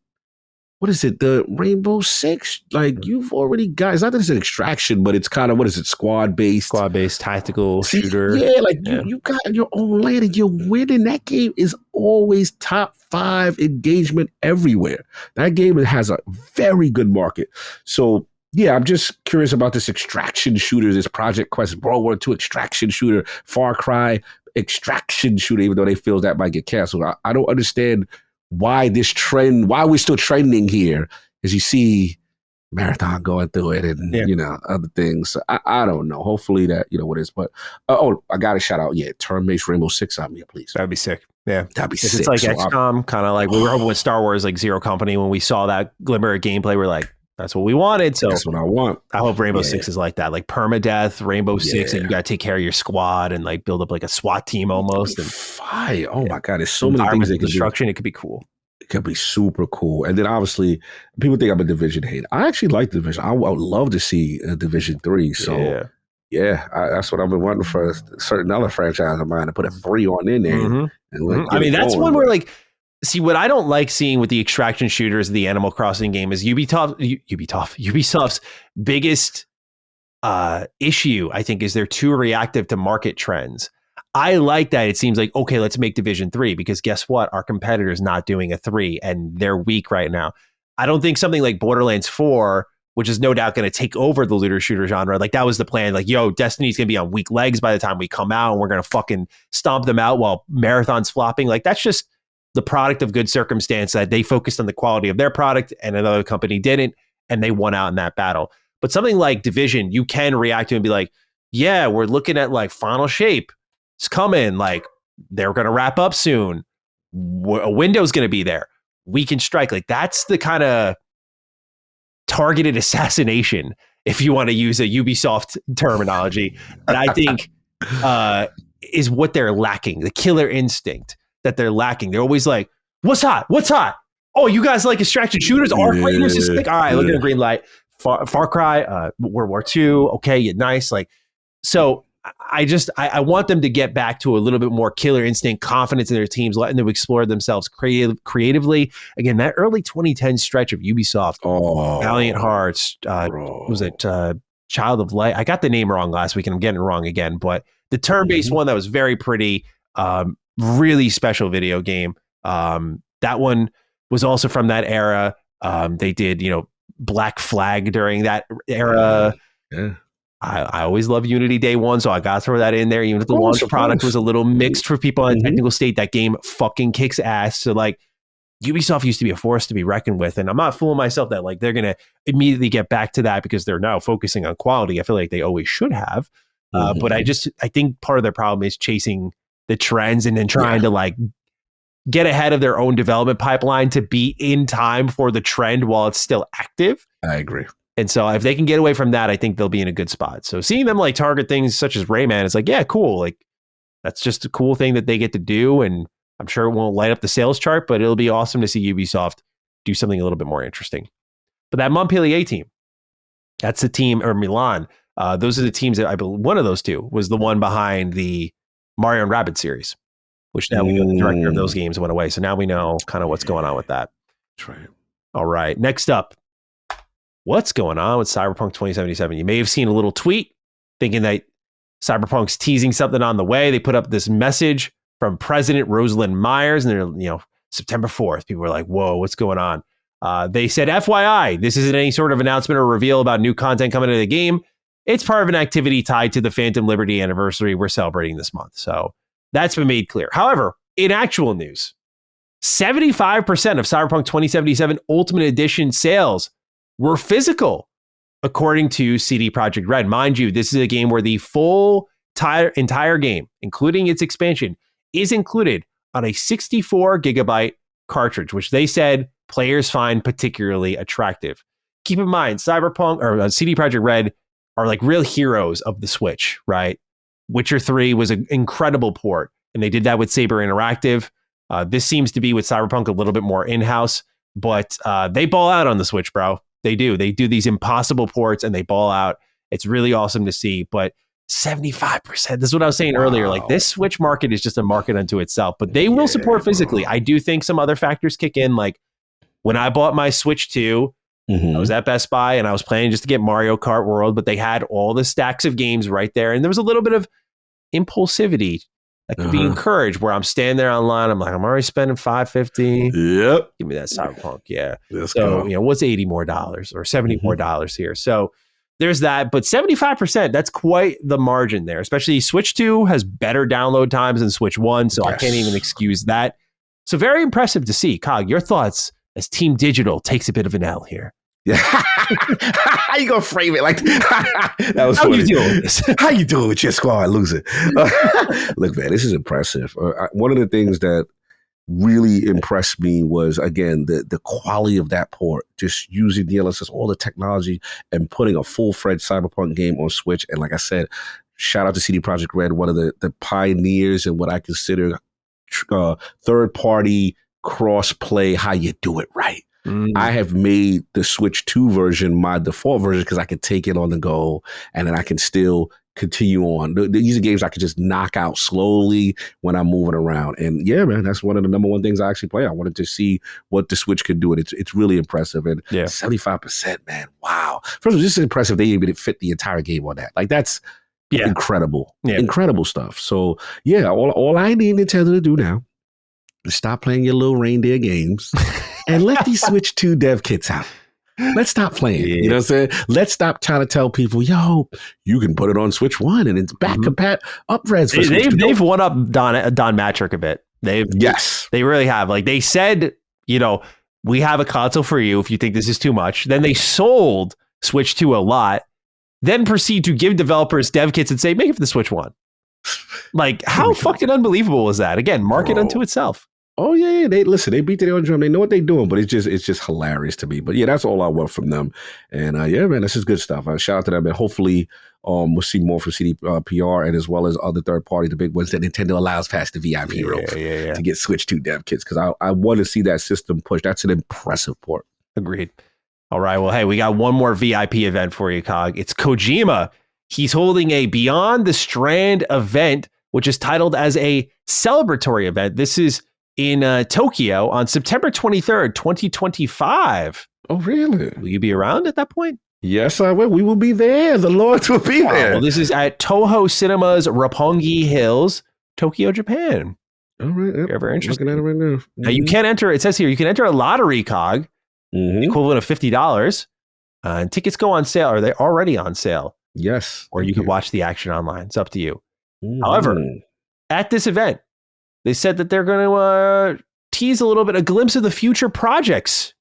what is it, the Rainbow Six? You've already got, it's not that it's an extraction, but it's kind of, what is it, squad-based tactical shooter. You got your own lane and you're winning. That game is always top 5 engagement everywhere. That game has a very good market. So yeah, I'm just curious about this extraction shooter, this Project Quest, World War II extraction shooter, Far Cry extraction shooter, even though they feel that might get canceled. I don't understand why we're still trending here, as you see Marathon going through it and, other things. So I don't know. Hopefully that, what it is. But, I got to shout out, turn-based Rainbow Six on me, please. That'd be sick. Yeah. That'd be sick. It's like XCOM, kind of like we were hoping with Star Wars, like Zero Company, when we saw that glimmer of gameplay, we're like, that's what we wanted. So that's what I want. I hope Rainbow Six is like that, like permadeath Rainbow Six, and you got to take care of your squad and like build up like a SWAT team almost. And fire! Oh my god, there's so many things they can do. It could be cool. It could be super cool. And then obviously, people think I'm a Division hater. I actually like Division. I would love to see a Division 3. So Yeah, that's what I've been wanting for a certain other franchise of mine to put a 3 on in there. Mm-hmm. And like, I mean, that's one where like, see, what I don't like seeing with the extraction shooters of the Animal Crossing game is Ubisoft's biggest issue, I think, is they're too reactive to market trends. I like that. It seems like, okay, let's make Division 3 because guess what? Our competitor's not doing a 3 and they're weak right now. I don't think something like Borderlands 4, which is no doubt going to take over the looter shooter genre. Like that was the plan. Like, yo, Destiny's going to be on weak legs by the time we come out and we're going to fucking stomp them out while Marathon's flopping. Like that's just the product of good circumstance that they focused on the quality of their product and another company didn't, and they won out in that battle. But something like Division, you can react to and be like, yeah, we're looking at like final shape. It's coming. Like they're going to wrap up soon. A window's going to be there. We can strike. Like that's the kind of targeted assassination, if you want to use a Ubisoft terminology, that I think is what they're lacking. The killer instinct that they're lacking. They're always like, what's hot? What's hot? Oh, you guys like extraction shooters? Arc Raiders is sick. All right, look at a green light. Far Cry, World War II. Okay, nice. Like, so I want them to get back to a little bit more killer instinct, confidence in their teams, letting them explore themselves creatively. Again, that early 2010 stretch of Ubisoft, Valiant Hearts, was it Child of Light? I got the name wrong last week and I'm getting it wrong again, but the turn-based one that was very pretty, really special video game. That one was also from that era. They did, Black Flag during that era. Yeah. I always love Unity Day One, so I got to throw that in there. Even if the launch product was a little mixed for people on a technical state, that game fucking kicks ass. So like, Ubisoft used to be a force to be reckoned with, and I'm not fooling myself that like they're gonna immediately get back to that because they're now focusing on quality. I feel like they always should have, but I think part of their problem is chasing the trends and then trying to like get ahead of their own development pipeline to be in time for the trend while it's still active. I agree. And so if they can get away from that, I think they'll be in a good spot. So seeing them like target things such as Rayman, it's like, yeah, cool. Like that's just a cool thing that they get to do. And I'm sure it won't light up the sales chart, but it'll be awesome to see Ubisoft do something a little bit more interesting. But that Montpellier team, that's the team, or Milan. Those are the teams that I believe one of those two was the one behind the Mario and Rabbids series, which now we know the director of those games went away. So now we know kind of what's going on with that. That's right. All right. Next up. What's going on with Cyberpunk 2077? You may have seen a little tweet thinking that Cyberpunk's teasing something on the way. They put up this message from President Rosalind Myers, and they're, September 4th. People were like, whoa, what's going on? They said, FYI, this isn't any sort of announcement or reveal about new content coming into the game. It's part of an activity tied to the Phantom Liberty anniversary we're celebrating this month. So that's been made clear. However, in actual news, 75% of Cyberpunk 2077 Ultimate Edition sales were physical, according to CD Projekt Red. Mind you, this is a game where the full entire game, including its expansion, is included on a 64 gigabyte cartridge, which they said players find particularly attractive. Keep in mind, Cyberpunk or CD Projekt Red are like real heroes of the Switch, right? Witcher 3 was an incredible port, and they did that with Saber Interactive. This seems to be with Cyberpunk a little bit more in-house, but they ball out on the Switch, bro. They do. They do these impossible ports and they ball out. It's really awesome to see. But 75%, this is what I was saying earlier. Like this Switch market is just a market unto itself, but they will support physically. I do think some other factors kick in. Like when I bought my Switch 2, I was at Best Buy and I was planning just to get Mario Kart World, but they had all the stacks of games right there. And there was a little bit of impulsivity that could be encouraged where I'm standing there online. I'm like, I'm already spending $550. Yep. Give me that Cyberpunk. Yeah. Let's so, go. What's $80 more or $70 more here? So there's that. But 75%, that's quite the margin there, especially Switch 2 has better download times than Switch 1. So I can't even excuse that. So very impressive to see. Cog, your thoughts as Team Digital takes a bit of an L here. Yeah. How you gonna frame it like that? Was How funny. You doing with this? How you doing with your squad losing? Look, man, this is impressive. One of the things that really impressed me was, again, the quality of that port, just using DLSS, all the technology, and putting a full-fledged Cyberpunk game on Switch. And like I said, shout out to CD Projekt Red, one of the pioneers in what I consider third-party cross-play, how you do it right. I have made the Switch 2 version my default version because I can take it on the go and then I can still continue on. These are games I could just knock out slowly when I'm moving around. And yeah, man, that's one of the number one things I actually play. I wanted to see what the Switch could do, and it's really impressive. And 75%, man, wow. First of all, this is impressive. They even fit the entire game on that. Like that's incredible, incredible stuff. So yeah, all I need Nintendo to do now is stop playing your little reindeer games and let these Switch 2 dev kits out. Let's stop playing. You know what I'm saying? Let's stop trying to tell people, yo, you can put it on Switch 1 and it's back compat upgrades for Switch 2. They've won up Don Matrick a bit. They really have. Like they said, you know, we have a console for you if you think this is too much. Then they sold Switch 2 a lot, then proceed to give developers dev kits and say, make it for the Switch 1. Like, how fucking unbelievable is that? Again, market unto itself. Oh yeah, they beat their own drum. They know what they're doing, but it's just hilarious to me. But yeah, that's all I want from them. And yeah, man, this is good stuff. Shout out to them, and hopefully, we'll see more from CD PR and as well as other third parties, the big ones that Nintendo allows past the VIP rope to get Switch 2 dev kits, because I want to see that system push. That's an impressive port. Agreed. All right, well, hey, we got one more VIP event for you, Cog. It's Kojima. He's holding a Beyond the Strand event, which is titled as a celebratory event. This is in Tokyo on September 23rd, 2025. Oh, really? Will you be around at that point? Yes, I will. We will be there. The Lords will be there. Well, this is at Toho Cinemas, Roppongi Hills, Tokyo, Japan. All right. Yep. You're very interested. Looking at it right now. Now, you can enter, it says here, you can enter a lottery, Cog, the equivalent of $50. And tickets go on sale. Are they already on sale? Yes. Or you can watch the action online. It's up to you. However, at this event, they said that they're going to tease a little bit, a glimpse of the future projects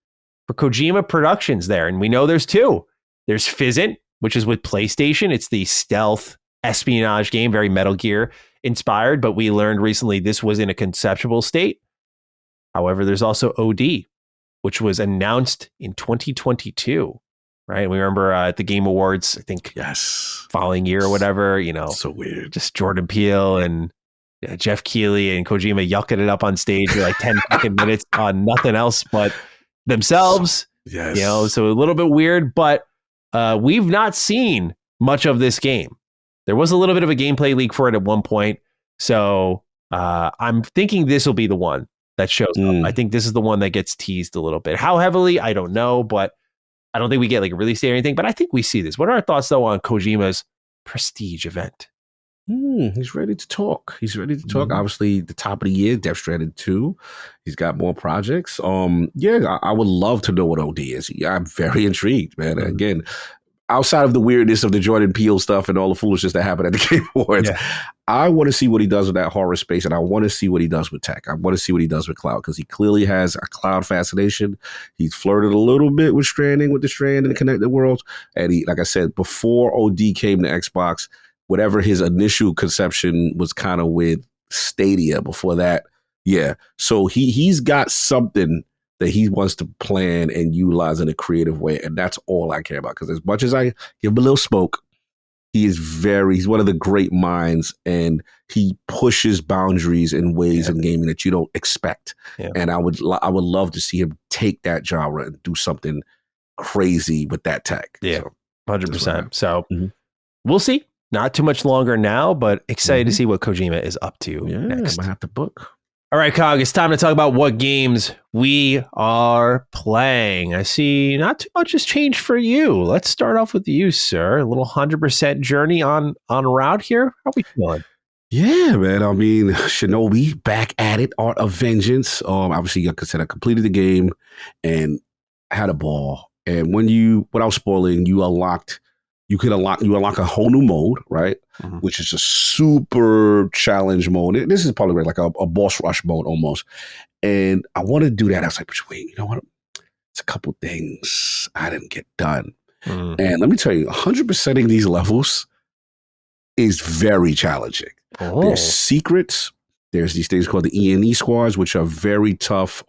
for Kojima Productions there. And we know there's two. There's Fizzant, which is with PlayStation. It's the stealth espionage game, very Metal Gear inspired, but we learned recently this was in a conceptual state. However, there's also OD, which was announced in 2022. Right. We remember at the Game Awards, I think following year or whatever, you know, so weird. Just Jordan Peele and Jeff Keighley and Kojima yucking it up on stage for like 10 fucking minutes on nothing else but themselves. Yes. You know, so a little bit weird, but we've not seen much of this game. There was a little bit of a gameplay leak for it at one point. So I'm thinking this will be the one that shows up. I think this is the one that gets teased a little bit. How heavily, I don't know, but I don't think we get like a release date or anything, but I think we see this. What are our thoughts though on Kojima's Prestige event? He's ready to talk. Obviously, the top of the year, Death Stranding 2. He's got more projects. I would love to know what OD is. I'm very intrigued, man. Again, outside of the weirdness of the Jordan Peele stuff and all the foolishness that happened at the Game Awards, I want to see what he does with that horror space, and I want to see what he does with tech. I want to see what he does with cloud, because he clearly has a cloud fascination. He's flirted a little bit with the Strand and the connected worlds. And he, like I said, before OD came to Xbox, whatever his initial conception was kind of with Stadia before that. Yeah. So he's got something that he wants to plan and utilize in a creative way. And that's all I care about. Because as much as I give him a little smoke, he's one of the great minds, and he pushes boundaries in ways in gaming that you don't expect. Yeah. And I would love to see him take that genre and do something crazy with that tech. Yeah. 100%. So we'll see. Not too much longer now, but excited to see what Kojima is up to next. I might have to book. All right, Cog, it's time to talk about what games we are playing. I see not too much has changed for you. Let's start off with you, sir. A little 100% journey on route here. How are we feeling? Yeah, man. I mean, Shinobi, back at it. Art of Vengeance. Obviously, like I said, I completed the game and had a ball. And without spoiling, you unlock a whole new mode, right? Which is a super challenge mode. This is probably like a boss rush mode almost. And I want to do that. I was like, wait, you know what? It's a couple things I didn't get done. And let me tell you, 100%ing these levels is very challenging. There's secrets. There's these things called the E&E squads, which are very tough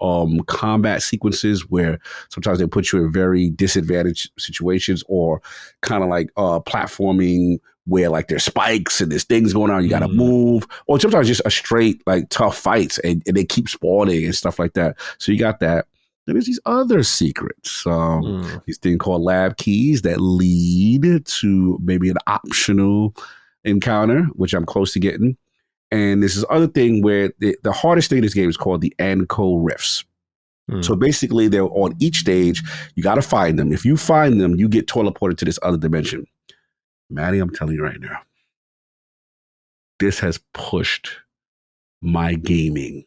combat sequences where sometimes they put you in very disadvantaged situations, or kind of like platforming where like there's spikes and there's things going on, you got to move, or sometimes just a straight like tough fights and they keep spawning and stuff like that. So you got that. And there's these other secrets, these things called lab keys that lead to maybe an optional encounter, which I'm close to getting. And this is other thing where the hardest thing in this game is called the Anko Rifts. So basically, they're on each stage. You got to find them. If you find them, you get teleported to this other dimension. Maddie, I'm telling you right now, this has pushed my gaming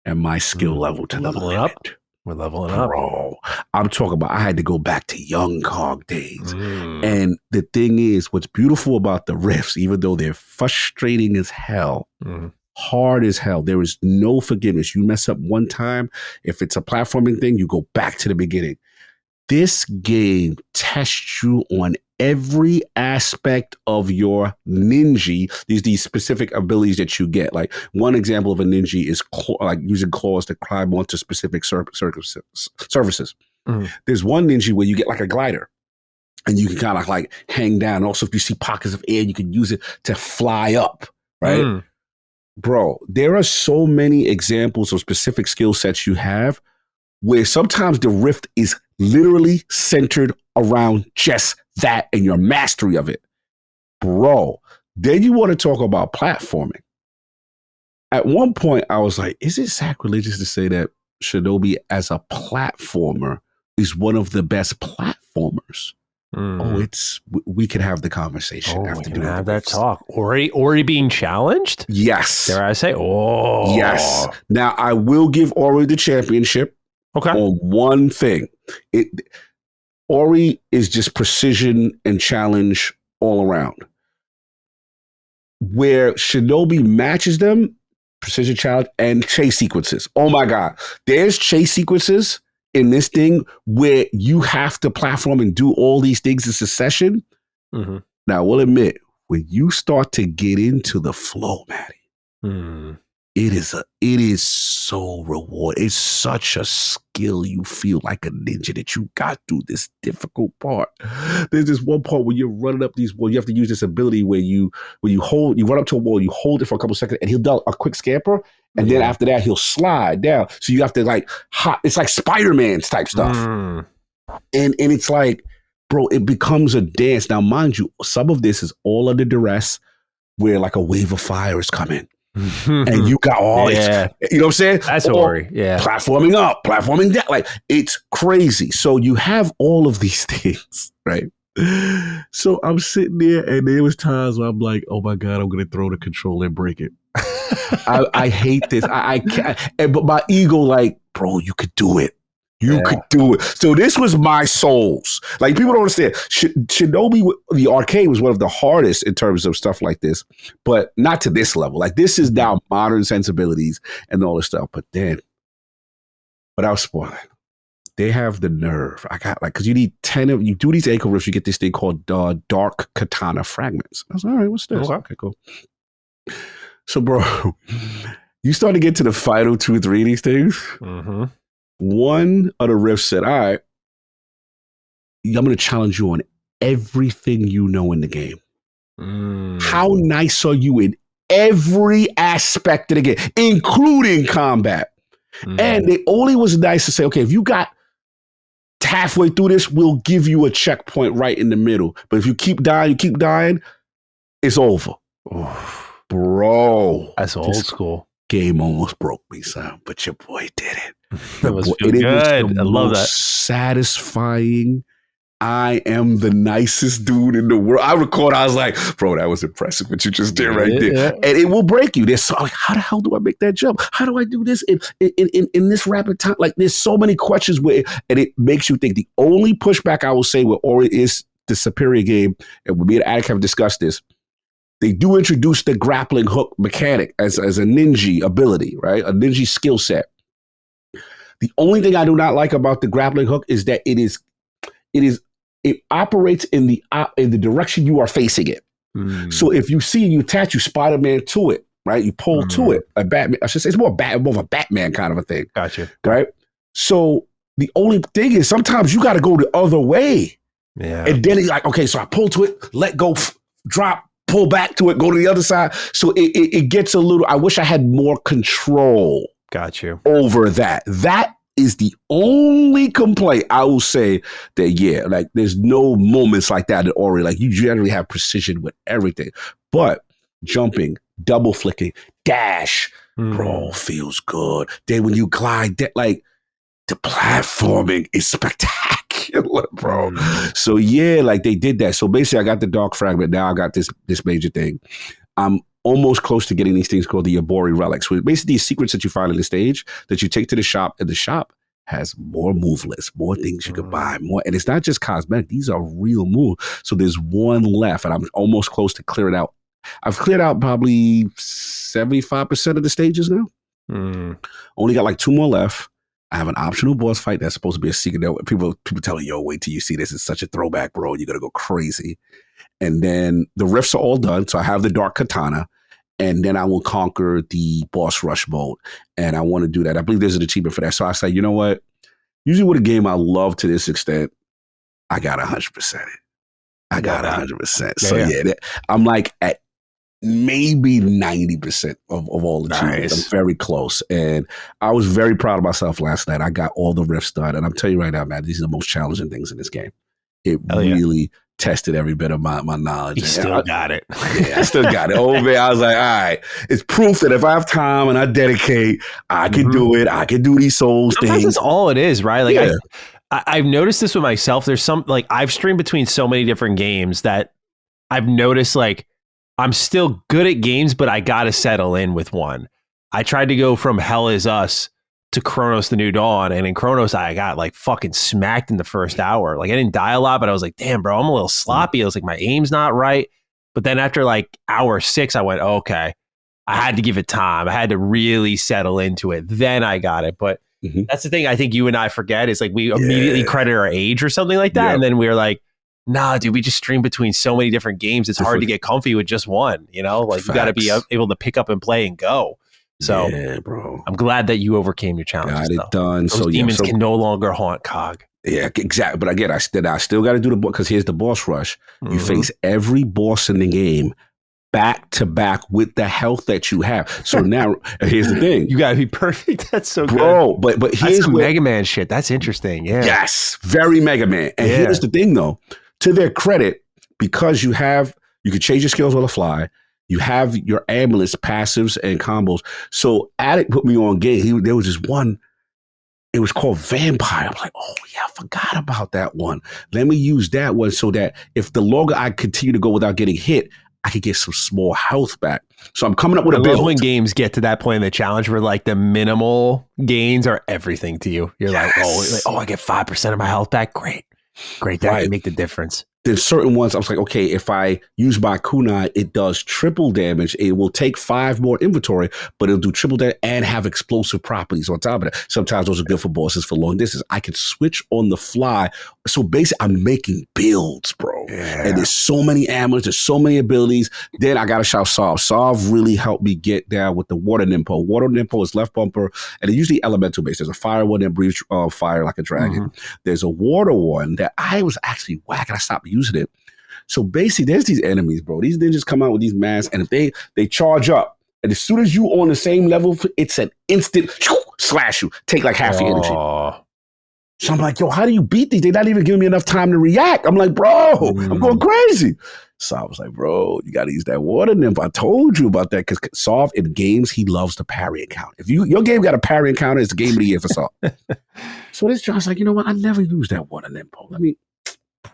and my skill level to the limit. We're leveling up. Bro, I'm talking about I had to go back to young COG days. And the thing is, what's beautiful about the rifts, even though they're frustrating as hell, hard as hell, there is no forgiveness. You mess up one time, if it's a platforming thing, you go back to the beginning. This game tests you on every aspect of your ninja. These specific abilities that you get. Like one example of a ninja is like using claws to climb onto specific surfaces. There's one ninja where you get like a glider and you can kind of like hang down. Also, if you see pockets of air, you can use it to fly up, right? Bro, there are so many examples of specific skill sets you have where sometimes the rift is literally centered around just that and your mastery of it. Bro, then you want to talk about platforming. At one point, I was like, is it sacrilegious to say that Shinobi as a platformer is one of the best platformers? We could have the conversation after doing that talk. Ori being challenged? Yes. Dare I say? Oh. Yes. Now, I will give Ori the championship on one thing. Ori is just precision and challenge all around. Where Shinobi matches them, precision challenge and chase sequences. Oh my God. There's chase sequences in this thing where you have to platform and do all these things in succession. Now, we'll admit, when you start to get into the flow, Maddie, it is so rewarding. It's such a skill. You feel like a ninja that you got through this difficult part. There's this one part where you're running up these walls. You have to use this ability where you run up to a wall, you hold it for a couple seconds, and he'll do a quick scamper. And then after that, he'll slide down. So you have to like hop. It's like Spider-Man's type stuff. And it's like, bro, it becomes a dance. Now, mind you, some of this is all under duress where like a wave of fire is coming. And you got all you know what I'm saying? That's Ori. Platforming up, platforming down. Like, it's crazy. So you have all of these things, right? So I'm sitting there and there was times where I'm like, oh my God, I'm going to throw the controller and break it. I hate this. I can't. But my ego, like, bro, you could do it. You could do it. So this was my souls. Like, people don't understand. Shinobi, the arcade was one of the hardest in terms of stuff like this, but not to this level. Like, this is now modern sensibilities and all this stuff. But then, without spoiling, they have the nerve. I got like, because you need 10 of, you do these Anko Rifts, you get this thing called Dark Katana Fragments. I was like, all right, what's this? Okay, cool. So, bro, you start to get to the final 2 or 3 of these things. One of the rifts said, all right, I'm going to challenge you on everything you know in the game. How nice are you in every aspect of the game, including combat? And they only was nice to say, okay, if you got halfway through this, we'll give you a checkpoint right in the middle. But if you keep dying, it's over. Bro. That's old school. Game almost broke me, son, but your boy did it. That was good. I love that. Satisfying. I am the nicest dude in the world. I record, I was like, bro, that was impressive what you just did right there. And it will break you. There's so, like, how the hell do I make that jump? How do I do this in this rapid time? Like, there's so many questions where, and it makes you think. The only pushback I will say with Ori is the superior game, and me and Attic have discussed this. They do introduce the grappling hook mechanic as a ninja ability, right? A ninja skill set. The only thing I do not like about the grappling hook is that it operates in the direction you are facing it. So if you see you attach, you Spider-Man to it, right? You pull to it. A Batman, I should say, it's more of a Batman kind of a thing. Gotcha. Right? So the only thing is sometimes you got to go the other way. Yeah. And then it's like, okay, so I pull to it, let go, drop, pull back to it, go to the other side. So it gets a little, I wish I had more control. Got you. Over that. That is the only complaint I will say that, like, there's no moments like that in Ori. Like, you generally have precision with everything. But jumping, double flicking, dash, bro, feels good. Then when you glide, like the platforming is spectacular, bro. So yeah, like they did that. So basically, I got the dark fragment. Now I got this major thing. I'm almost close to getting these things called the Yabori relics, which basically these secrets that you find in the stage that you take to the shop, and the shop has more move lists, more things you can buy, more. And it's not just cosmetic. These are real moves. So there's one left, and I'm almost close to clearing out. I've cleared out probably 75% of the stages now. Only got like 2 more left. I have an optional boss fight that's supposed to be a secret. People tell me, yo, wait till you see this. It's such a throwback, bro. You're going to go crazy. And then the rifts are all done. So I have the Dark Katana. And then I will conquer the boss rush mode. And I want to do that. I believe there's an achievement for that. So I say, you know what? Usually with a game I love to this extent, I got 100% it. I got 100%. So yeah, I'm like at maybe 90% of all the achievements. I'm very close. And I was very proud of myself last night. I got all the rifts done. And I'm telling you right now, man, these are the most challenging things in this game. It really tested every bit of my knowledge. You still got it. Yeah, I still got it. Oh, man, I was like, all right. It's proof that if I have time and I dedicate, I can do it. I can do these souls things. That's all it is, right? Like I've noticed this with myself. There's some, like, I've streamed between so many different games that I've noticed, like, I'm still good at games, but I got to settle in with one. I tried to go from Hell Is Us to Chronos The New Dawn, and in Chronos, I got like fucking smacked in the first hour. Like I didn't die a lot, but I was like, damn, bro, I'm a little sloppy. I was like, my aim's not right. But then after like hour 6, I went, okay, I had to give it time. I had to really settle into it. Then I got it. But that's the thing I think you and I forget is like we immediately credit our age or something like that. And then we were like, nah, dude, we just stream between so many different games. It's hard to get comfy with just one, you know? Like you got to be able to pick up and play and go. So bro. I'm glad that you overcame your challenges. Got it done. Those demons can no longer haunt COG. Yeah, exactly. But again, I still got to do the boss because here's the boss rush. You face every boss in the game back to back with the health that you have. So now here's the thing. You gotta be perfect. That's so good. Bro, but here's where Mega Man shit. That's interesting. Yeah. Yes. Very Mega Man. And here's the thing though. To their credit, because you can change your skills on the fly. You have your amulets, passives, and combos. So Addict put me on game. There was this one. It was called Vampire. I'm like, oh yeah, I forgot about that one. Let me use that one so that if the longer I continue to go without getting hit, I could get some small health back. So I'm coming up with a build. When games get to that point in the challenge where like the minimal gains are everything to you. You're like, oh, I get 5% of my health back. Great. That can make the difference. There's certain ones I was like, okay, if I use my kunai, it does triple damage. It will take 5 more inventory, but it'll do triple damage and have explosive properties on top of it. Sometimes those are good for bosses for long distance. I can switch on the fly. So basically, I'm making builds, bro. Yeah. And there's so many amulets, there's so many abilities. Then I got to shout Sov. Sov really helped me get down with the Water Nimpo. Water Nimpo is left bumper, and it's usually elemental based. There's a fire one that breathes fire like a dragon. There's a water one that I was actually whacking. I stopped using it. So basically, there's these enemies, bro. These ninjas come out with these masks, and if they charge up, and as soon as you on the same level, it's an instant slash you, take like half your energy. So I'm like, yo, how do you beat these? They're not even giving me enough time to react. I'm like, bro, I'm going crazy. So I was like, bro, you got to use that water nymph. I told you about that because Sov in games, he loves to parry encounter. If your game got a parry encounter, it's the game of the year for Sov. So this John's like, you know what? I never used that water nymph.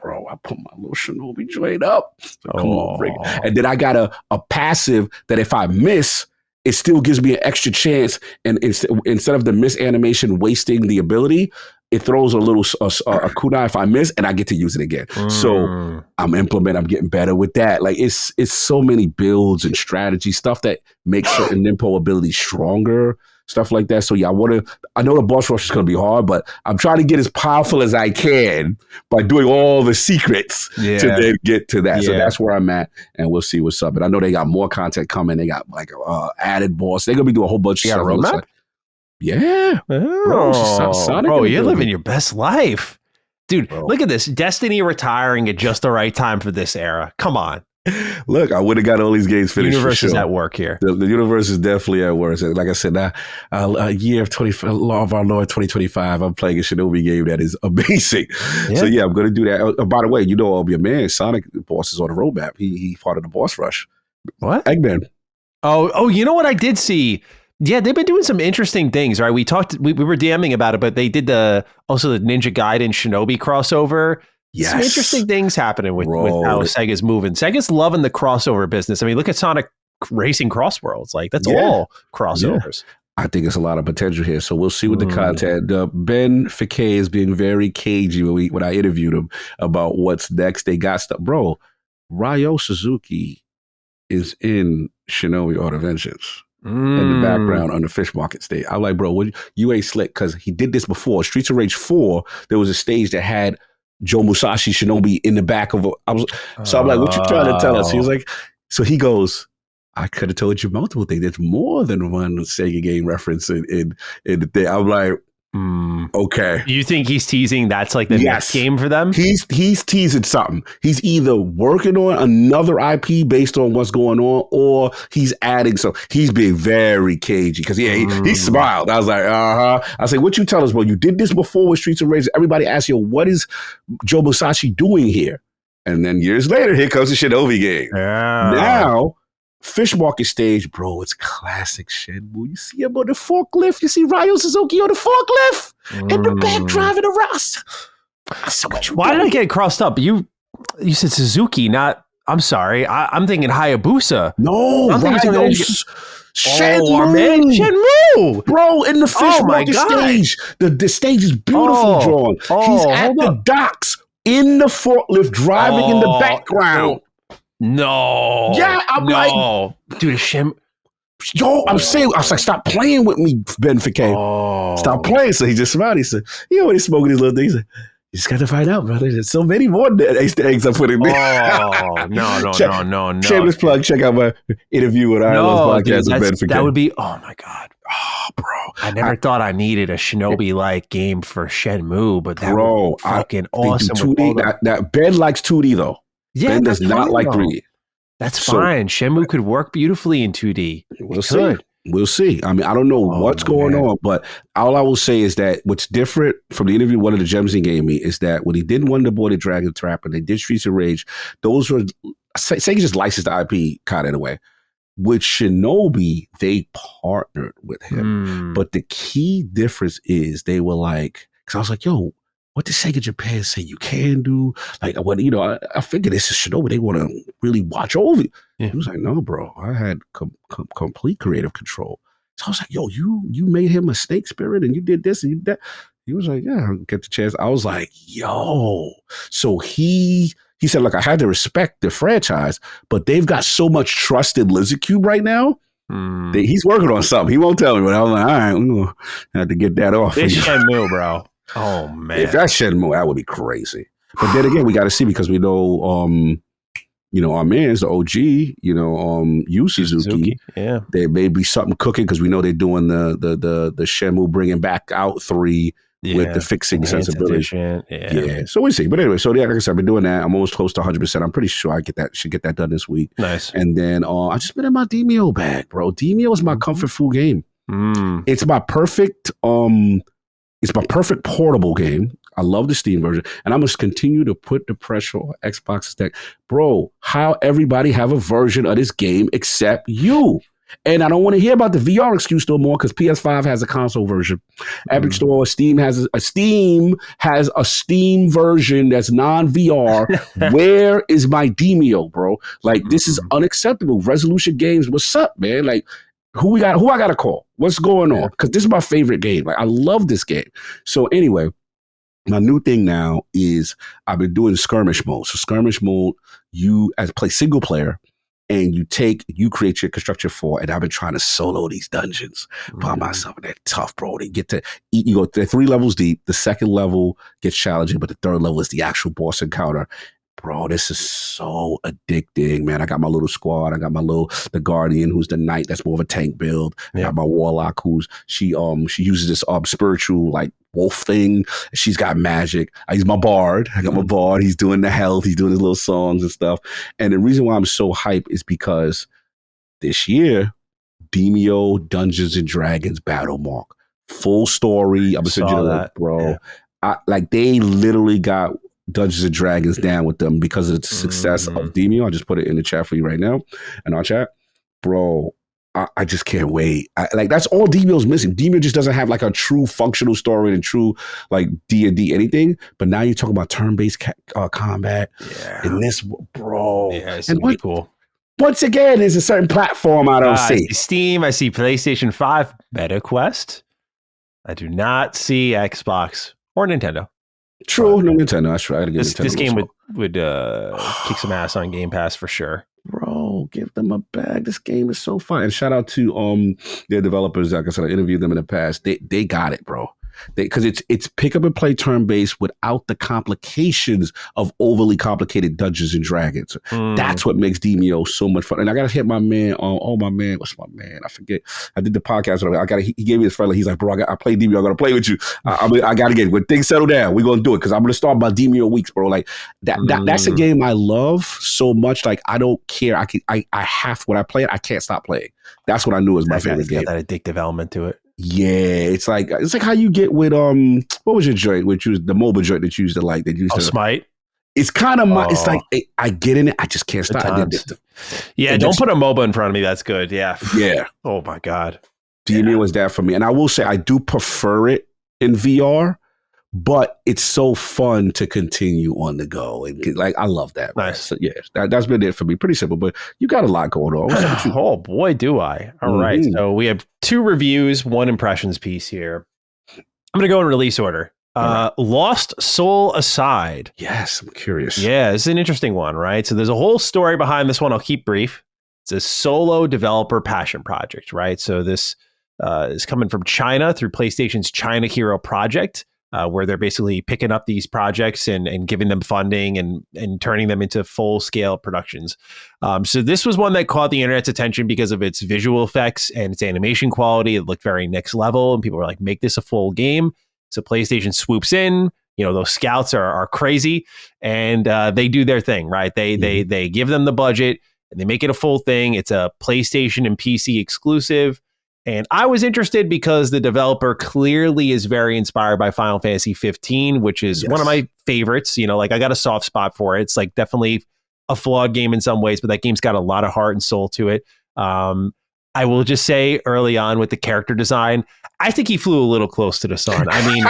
Bro, I put my little Shinobi joint up. So come on, bring it. And then I got a passive that if I miss, it still gives me an extra chance. And instead of the miss animation wasting the ability, it throws a little a kunai if I miss, and I get to use it again. So I'm getting better with that. Like it's so many builds and strategy stuff that makes certain Nimpo abilities stronger. Stuff like that. So yeah, I know the boss rush is going to be hard, but I'm trying to get as powerful as I can by doing all the secrets to then get to that. So that's where I'm at, and we'll see what's up. And I know they got more content coming. They got like added boss. They're going to be doing a whole bunch of stuff. Roadmap? Like, yeah. Bro, you're living your best life. Dude, look at this. Destiny retiring at just the right time for this era. Come on. Look, I would have got all these games finished. The universe is at work here. The universe is definitely at work. So like I said, now a year of Law of Our Lord 2025, I'm playing a Shinobi game that is amazing. Yeah. So yeah, I'm going to do that. By the way, you know, your man Sonic boss is on the roadmap. He part of the boss rush. What? Eggman. Oh, you know what I did see? Yeah, they've been doing some interesting things, right? We were DMing about it, but they did also the Ninja Gaiden Shinobi crossover. Yes. Some interesting things happening with how Sega's moving. Sega's loving the crossover business. I mean, look at Sonic Racing Crossworlds. Like, that's all crossovers. Yeah. I think it's a lot of potential here. So we'll see with the content. Ben Fikay is being very cagey when I interviewed him about what's next. They got stuff. Bro, Ryo Suzuki is in Shinobi Art of Vengeance in the background on the fish market stage. I'm like, bro, you ain't slick, because he did this before. Streets of Rage 4, there was a stage that had Joe Musashi Shinobi in the back of so I'm like, what you trying to tell us? He was like, so he goes, I could have told you multiple things. There's more than one Sega game reference in the thing. I'm like, okay. You think he's teasing that's like the next game for them? He's teasing something. He's either working on another IP based on what's going on, or he's adding. So he's being very cagey, because he smiled. I was like, I say, what you tell us, bro? You did this before with Streets of Rage. Everybody asks you, what is Joe Musashi doing here? And then years later, here comes the Shinobi game. Yeah. Now, fish market stage, bro, it's classic Shenmue. You see him on the forklift. You see Ryo Suzuki on the forklift in the back driving around. Why did I get crossed up? You said Suzuki, not. I'm sorry. I'm thinking Hayabusa. No, I'm thinking Shenmue. Shenmue, bro, in the fish market stage. The stage is beautiful drawn. He's at the docks in the forklift driving in the background. No. Yeah, I'm like, dude, yo, I'm saying, I was like, stop playing with me, Ben Fikay. Stop playing. So he just smiled. He said, you know, when he's smoking these little things, you just got to find out, brother. There's so many more Easter eggs I put in there. No. Shameless plug. Check out my interview with Ireland's podcast with Ben Fikay. That would be, oh my God. Oh, bro. I never thought I needed a Shinobi-like game for Shenmue, but that would be fucking awesome. 2D, that Ben likes 2D, though. Yeah, Ben does not like 3D. That's fine. Shenmue could work beautifully in 2D. We'll see. I mean, I don't know what's going on, but all I will say is that what's different from the interview, one of the gems he gave me, is that when he did Wonder Boy, the Dragon Trap, and they did Streets of Rage, those were, Sega just licensed the IP kind of in a way. With Shinobi, they partnered with him. But the key difference is they were like, because I was like, yo, what did Sega Japan say you can do? Like, when, you know, I figured this is Shinobi. They want to really watch over you. Yeah. He was like, no, bro, I had complete creative control. So I was like, yo, you made him a snake spirit and you did this and you did that. He was like, yeah, I'll get the chance. I was like, yo. So he said, like, I had to respect the franchise, but they've got so much trust in Lizard Cube right now. That he's working on something. He won't tell me, but I was like, all right, I'm going to have to get that off. It's Shenmue, bro. Oh, man. If that's Shenmue, that would be crazy. But then again, we got to see, because we know, you know, our man's the OG, you know, Yu Suzuki. Yeah. There may be something cooking, because we know they're doing the Shenmue bringing back out 3 with the fixing sensibility. Yeah. So we see. But anyway, so like I said, I've been doing that. I'm almost close to 100%. I'm pretty sure I should get that done this week. Nice. And then I just been in my Demio bag, bro. Demio is my comfort food game. It's my perfect portable game. I love the Steam version, and I must continue to put the pressure on Xbox's deck. Bro, how everybody have a version of this game except you? And I don't want to hear about the VR excuse no more, because PS5 has a console version. Epic Store, Steam has a Steam version that's non-VR. Where is my Demio, bro? Like, this is unacceptable. Resolution Games, what's up, man? Like, who I got to call? What's going on? Because this is my favorite game. Like, I love this game. So anyway, my new thing now is I've been doing skirmish mode. So skirmish mode, you play single player, and you create your construction for, and I've been trying to solo these dungeons by myself, and they're tough, bro. They get to eat. They're 3 levels deep. The second level gets challenging, but the third level is the actual boss encounter. Bro, this is so addicting, man. I got my little squad. I got the Guardian, who's the knight. That's more of a tank build. I got my Warlock, she uses this spiritual, like, wolf thing. She's got magic. I use my Bard. I got my Bard. He's doing the health. He's doing his little songs and stuff. And the reason why I'm so hyped is because this year, Demio Dungeons and Dragons Battle Mark. Full story. I'm going to send you the link, bro. Yeah. They literally got Dungeons and Dragons down with them because of the success of Demio. I'll just put it in the chat for you right now, in our chat, bro. I just can't wait. Like that's all Demio's missing. Demio just doesn't have like a true functional story and true like D&D anything. But now you're talking about turn-based combat in this, bro. Yeah, it's really cool. Once again, there's a certain platform I don't see. I see Steam. I see PlayStation 5, MetaQuest. I do not see Xbox or Nintendo. True, no Nintendo. That's right. This game would kick some ass on Game Pass for sure. Bro, give them a bag. This game is so fun. And shout out to their developers. Like I said, I interviewed them in the past. They got it, bro. Because it's pick up and play turn based without the complications of overly complicated Dungeons and Dragons. That's what makes Demio so much fun. And I gotta hit my man on my man. What's my man? I forget. I did the podcast with him. He gave me his friendly. He's like, bro, I play Demio. I'm gonna play with you. I gotta get it. When things settle down, we're gonna do it because I'm gonna start by Demio weeks, bro. Like that's a game I love so much. Like I don't care. I have when I play it, I can't stop playing. That's what I knew was my favorite game. Got that addictive element to it. Yeah, it's like how you get with what was your joint? Which was the mobile joint that you used to like that used to Smite. It's kind of it's like I get in it, I just can't stop. Don't put a MOBA in front of me. That's good. Yeah. Oh my god. Demio was that for me, and I will say I do prefer it in VR, but it's so fun to continue on the go and like I love that. Nice. So, yeah, that's been it for me. Pretty simple, but you got a lot going on. Oh boy, do I! All right, so we have 2 reviews, 1 impressions piece here. I'm gonna go in release order. Lost Soul Aside. Yes, I'm curious. Yeah, it's an interesting one, right? So there's a whole story behind this one. I'll keep brief. It's a solo developer passion project, right? So this is coming from China through PlayStation's China Hero Project. Where they're basically picking up these projects and giving them funding and turning them into full-scale productions. So this was one that caught the internet's attention because of its visual effects and its animation quality. It looked very next level, and people were like, make this a full game. So PlayStation swoops in. You know, those scouts are crazy, and they do their thing, right? They give them the budget, and they make it a full thing. It's a PlayStation and PC exclusive. And I was interested because the developer clearly is very inspired by Final Fantasy 15, which is one of my favorites. You know, like I got a soft spot for it. It's like definitely a flawed game in some ways, but that game's got a lot of heart and soul to it. I will just say early on with the character design, I think he flew a little close to the sun. I mean,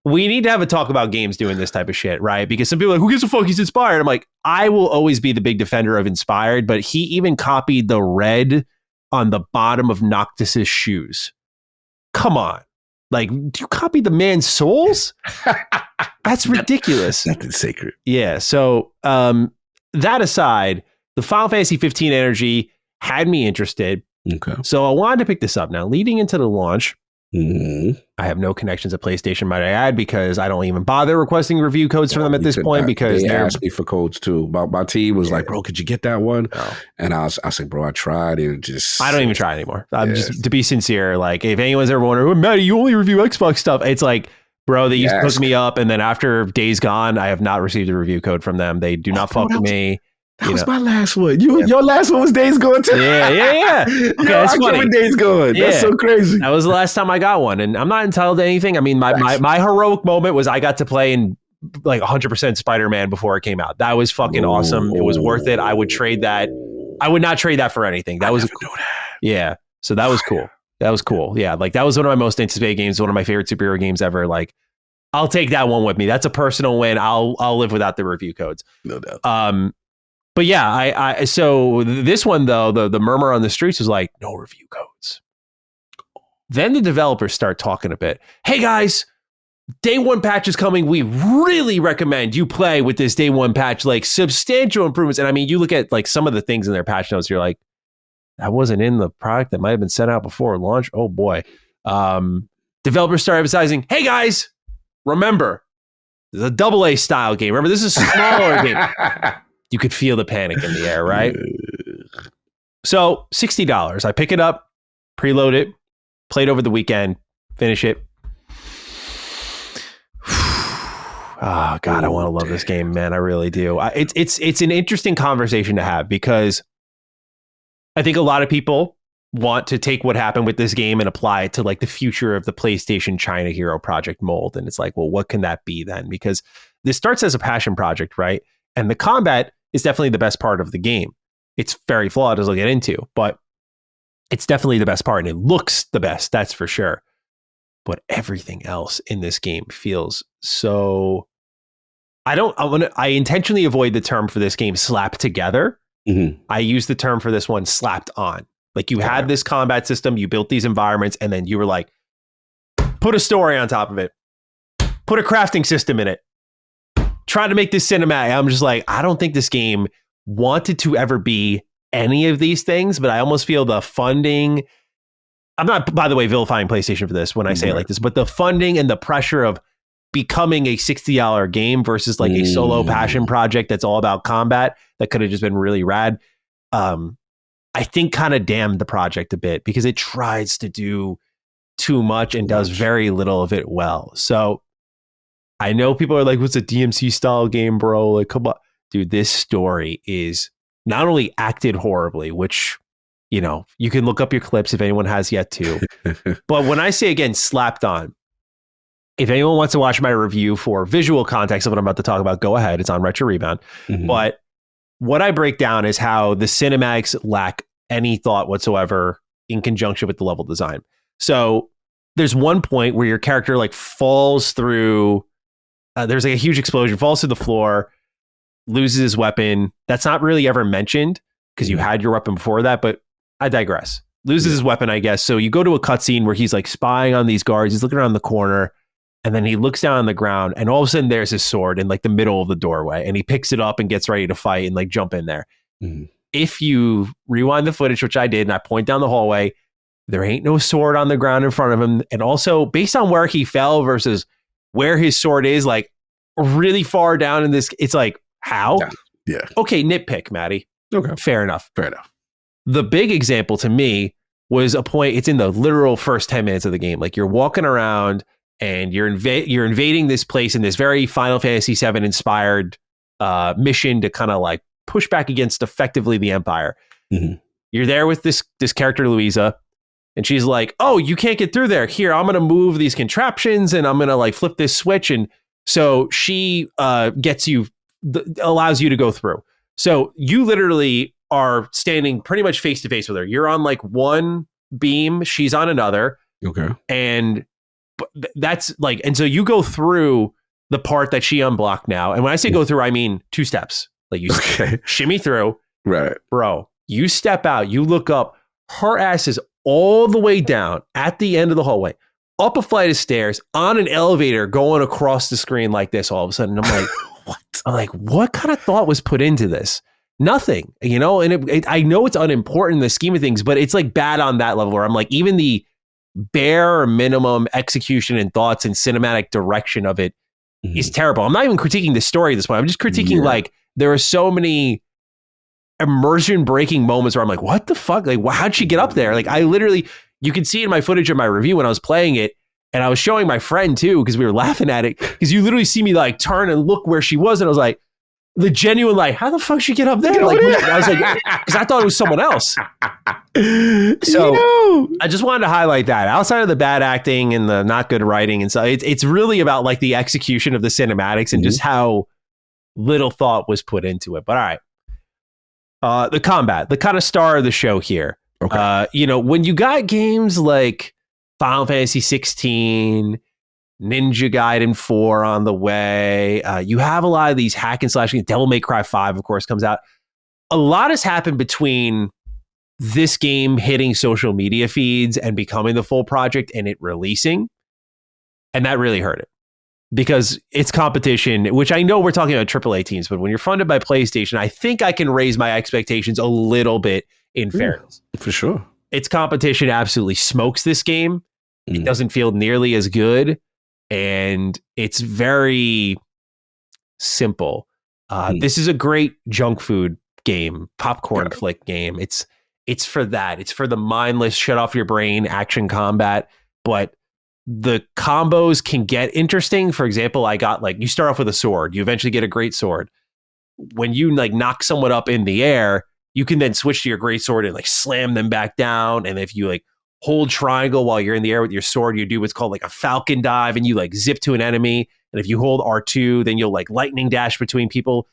we need to have a talk about games doing this type of shit, right? Because some people are like, who gives a fuck? He's inspired. I'm like, I will always be the big defender of inspired, but he even copied the red on the bottom of Noctis's shoes. Come on. Like, do you copy the man's souls? That's ridiculous. Nothing sacred. Yeah. So that aside, the Final Fantasy 15 energy had me interested. Okay. So I wanted to pick this up. Now, leading into the launch, I have no connections at PlayStation, might I add, because I don't even bother requesting review codes from them at this point because they asked me for codes too. My team was like, bro, could you get that one? No. And I said, bro, I tried and just... I don't even try anymore. I'm just, to be sincere, like if anyone's ever wondering, oh, Matty, you only review Xbox stuff. It's like, bro, they used to hook me up, and then after Days Gone, I have not received a review code from them. They do not fuck with me. That was my last one. Your last one was Days Gone too. Yeah. Okay, that's funny. Days Gone. That's so crazy. That was the last time I got one, and I'm not entitled to anything. I mean, my heroic moment was I got to play in like 100% Spider-Man before it came out. That was fucking awesome. It was worth it. I would trade that. I would not trade that for anything. That was yeah. So that was cool. That was cool. Yeah, like that was one of my most anticipated games. One of my favorite superhero games ever. Like, I'll take that one with me. That's a personal win. I'll live without the review codes. No doubt. But yeah, so this one though, the murmur on the streets was like, no review codes. Then the developers start talking a bit. Hey guys, day 1 patch is coming. We really recommend you play with this day 1 patch, like substantial improvements. And I mean, you look at like some of the things in their patch notes, you're like, that wasn't in the product that might have been sent out before launch. Oh boy. Developers start emphasizing, hey guys, remember, this is a AA style game. Remember, this is a smaller game. You could feel the panic in the air, right? So $60. I pick it up, preload it, play it over the weekend, finish it. Oh God, I want to love this game, man. I really do. It's an interesting conversation to have because I think a lot of people want to take what happened with this game and apply it to like the future of the PlayStation China Hero project mold. And it's like, well, what can that be then? Because this starts as a passion project, right? And the combat is definitely the best part of the game. It's very flawed, as I'll get into, but it's definitely the best part, and it looks the best, that's for sure. But everything else in this game feels so... I intentionally avoid the term for this game slapped together. Mm-hmm. I use the term for this one slapped on. Like you had this combat system, you built these environments, and then you were like, put a story on top of it, put a crafting system in it, try to make this cinematic. I'm just like, I don't think this game wanted to ever be any of these things, but I almost feel the funding. I'm not, by the way, vilifying PlayStation for this when I say it like this, but the funding and the pressure of becoming a $60 game versus like a solo passion project that's all about combat that could have just been really rad. I think kind of damned the project a bit because it tries to do too much and does very little of it well. So I know people are like, what's a DMC style game, bro? Like, come on, dude, this story is not only acted horribly, which, you know, you can look up your clips if anyone has yet to, but when I say again, slapped on, if anyone wants to watch my review for visual context of what I'm about to talk about, go ahead. It's on Retro Rebound. Mm-hmm. But what I break down is how the cinematics lack any thought whatsoever in conjunction with the level design. So there's one point where your character like falls through, there's like a huge explosion, falls to the floor, loses his weapon. That's not really ever mentioned because you had your weapon before that, but I digress. Loses his weapon, I guess. So you go to a cutscene where he's like spying on these guards. He's looking around the corner. And then he looks down on the ground and all of a sudden there's his sword in like the middle of the doorway and he picks it up and gets ready to fight and like jump in there. Mm-hmm. If you rewind the footage, which I did, and I point down the hallway, there ain't no sword on the ground in front of him. And also based on where he fell versus where his sword is, like really far down in this, it's like, how? Yeah. Okay, nitpick, Maddie. Okay. Fair enough. Fair enough. The big example to me was a point, it's in the literal first 10 minutes of the game. Like you're walking around and you're invading this place in this very Final Fantasy VII inspired mission to kind of like push back against effectively the Empire. Mm-hmm. You're there with this character, Louisa, and she's like, oh, you can't get through there. Here, I'm going to move these contraptions and I'm going to like flip this switch. And so she allows you to go through. So you literally are standing pretty much face to face with her. You're on like one beam. She's on another. Okay. And that's like, and so you go through the part that she unblocked now. And when I say go through, I mean 2 steps. Like you shimmy through. Right. Bro, you step out, you look up, her ass is all the way down at the end of the hallway, up a flight of stairs, on an elevator, going across the screen like this all of a sudden. I'm like, what? I'm like, what kind of thought was put into this? Nothing, you know? And I know it's unimportant in the scheme of things, but it's like bad on that level where I'm like, even the bare minimum execution and thoughts and cinematic direction of it is terrible. I'm not even critiquing the story at this point. I'm just critiquing like there are so many immersion breaking moments where I'm like, what the fuck? Like, how'd she get up there? Like, I literally, you can see in my footage of my review when I was playing it, and I was showing my friend too because we were laughing at it because you literally see me like turn and look where she was, and I was like, the genuine like, how the fuck she get up there? Like, I was like, because I thought it was someone else. So I just wanted to highlight that. Outside of the bad acting and the not good writing and so it's really about like the execution of the cinematics and just how little thought was put into it. But all right, the combat, the kind of star of the show here. Okay. You know, when you got games like Final Fantasy 16. Ninja Gaiden 4 on the way. You have a lot of these hack and slash. Devil May Cry 5, of course, comes out. A lot has happened between this game hitting social media feeds and becoming the full project and it releasing. And that really hurt it because it's competition, which I know we're talking about AAA teams, but when you're funded by PlayStation, I think I can raise my expectations a little bit in fairness. For sure. Its competition absolutely smokes this game. It doesn't feel nearly as good. And it's very simple. This is a great junk food game, popcorn flick game. It's for that. It's for the mindless, shut off your brain action combat. But the combos can get interesting. For example, I got like, you start off with a sword. You eventually get a great sword. When you like knock someone up in the air, you can then switch to your greatsword and like slam them back down. And if you like hold triangle while you're in the air with your sword, you do what's called like a falcon dive, and you like zip to an enemy. And if you hold R2, then you'll like lightning dash between people.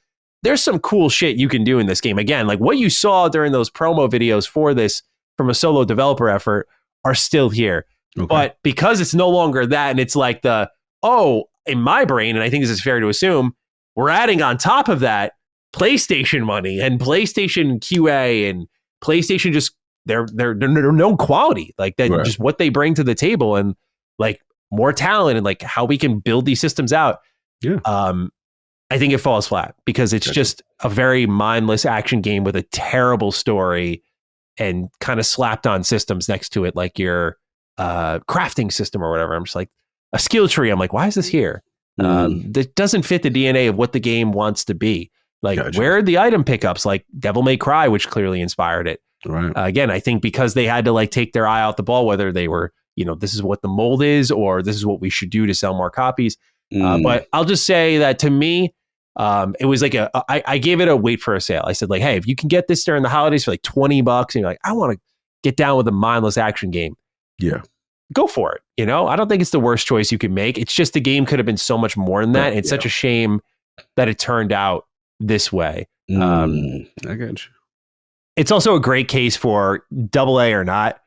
There's some cool shit you can do in this game. Again, like what you saw during those promo videos for this from a solo developer effort are still here. Okay. But because it's no longer that, and it's like in my brain, and I think this is fair to assume, we're adding on top of that PlayStation money and PlayStation QA and PlayStation just they're known quality, like that, just what they bring to the table, and like more talent, and like how we can build these systems out. Yeah. I think it falls flat because it's just a very mindless action game with a terrible story and kind of slapped on systems next to it, like your crafting system or whatever. I'm just like, a skill tree. I'm like, why is this here? That doesn't fit the DNA of what the game wants to be. Like, where are the item pickups? Like Devil May Cry, which clearly inspired it. Right. Again, I think because they had to like take their eye out the ball, whether they were, this is what the mold is, or this is what we should do to sell more copies. But I'll just say that to me, it was like I gave it a wait for a sale. I said like, hey, if you can get this during the holidays for like $20 and you're like, I want to get down with a mindless action game. Yeah. Go for it. I don't think it's the worst choice you can make. It's just the game could have been so much more than that. It's such a shame that it turned out this way. I got you. It's also a great case for AA or not.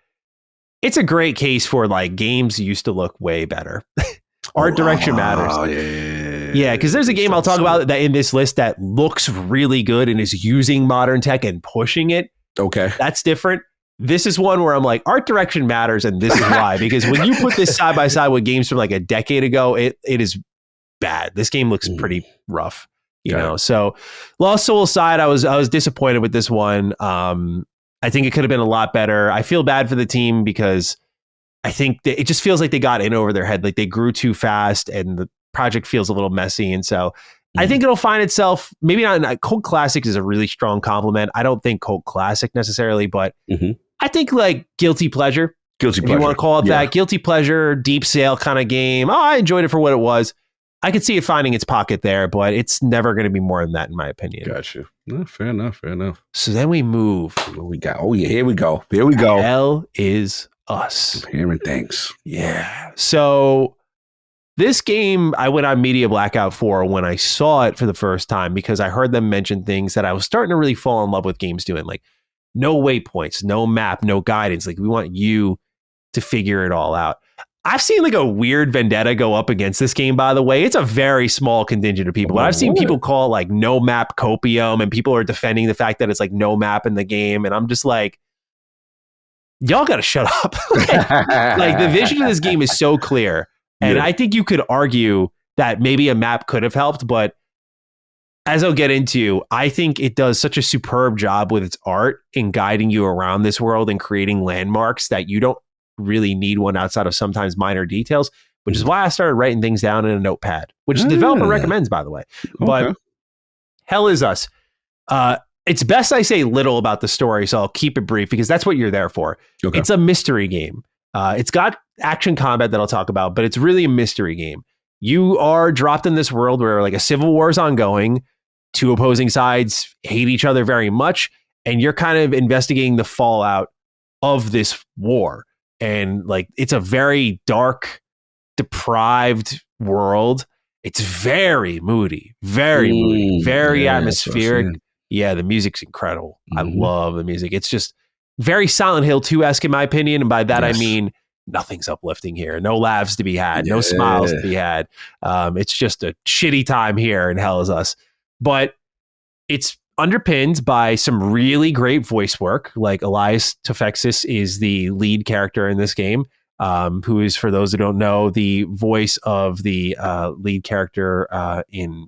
It's a great case for like games used to look way better. Art direction matters. Oh, yeah. Yeah, because there's a game I'll talk about that in this list that looks really good and is using modern tech and pushing it. Okay. That's different. This is one where I'm like, art direction matters, and this is why. Because when you put this side by side with games from like a decade ago, it is bad. This game looks pretty rough, you know. So, Lost Soul aside, I was disappointed with this one. I think it could have been a lot better. I feel bad for the team because I think that it just feels like they got in over their head. Like they grew too fast, and the project feels a little messy. And so I think it'll find itself, maybe not. Cult Classic is a really strong compliment. I don't think Cult Classic necessarily, but I think like Guilty Pleasure. If you want to call it that. Guilty Pleasure, deep sale kind of game. Oh, I enjoyed it for what it was. I could see it finding its pocket there, but it's never going to be more than that, in my opinion. Gotcha. No, fair enough. So then we move. What we got? Oh, yeah, here we go. Hell is Us. I'm hearing things. Yeah. So this game, I went on media blackout for when I saw it for the first time because I heard them mention things that I was starting to really fall in love with games doing, like no waypoints, no map, no guidance. Like we want you to figure it all out. I've seen like a weird vendetta go up against this game, by the way. It's a very small contingent of people, but I've seen people call it like no map copium, and people are defending the fact that it's like no map in the game. And I'm just like, y'all got to shut up. Like the vision of this game is so clear. And I think you could argue that maybe a map could have helped, but as I'll get into, I think it does such a superb job with its art in guiding you around this world and creating landmarks that you don't really need one outside of sometimes minor details, which is why I started writing things down in a notepad, which the developer recommends, by the way. But Hell is Us. It's best I say little about the story, so I'll keep it brief because that's what you're there for. Okay. It's a mystery game. It's got action combat that I'll talk about, but it's really a mystery game. You are dropped in this world where like a civil war is ongoing. Two opposing sides hate each other very much, and you're kind of investigating the fallout of this war. And like, it's a very dark, deprived world. It's very moody, very atmospheric. Yeah, the music's incredible. I love the music. It's just very Silent Hill 2-esque in my opinion. And by that, I mean, nothing's uplifting here. No laughs to be had. No smiles to be had. It's just a shitty time here in Hell is Us. But it's underpinned by some really great voice work. Like Elias Tofexis is the lead character in this game, who is, for those who don't know, the voice of the lead character in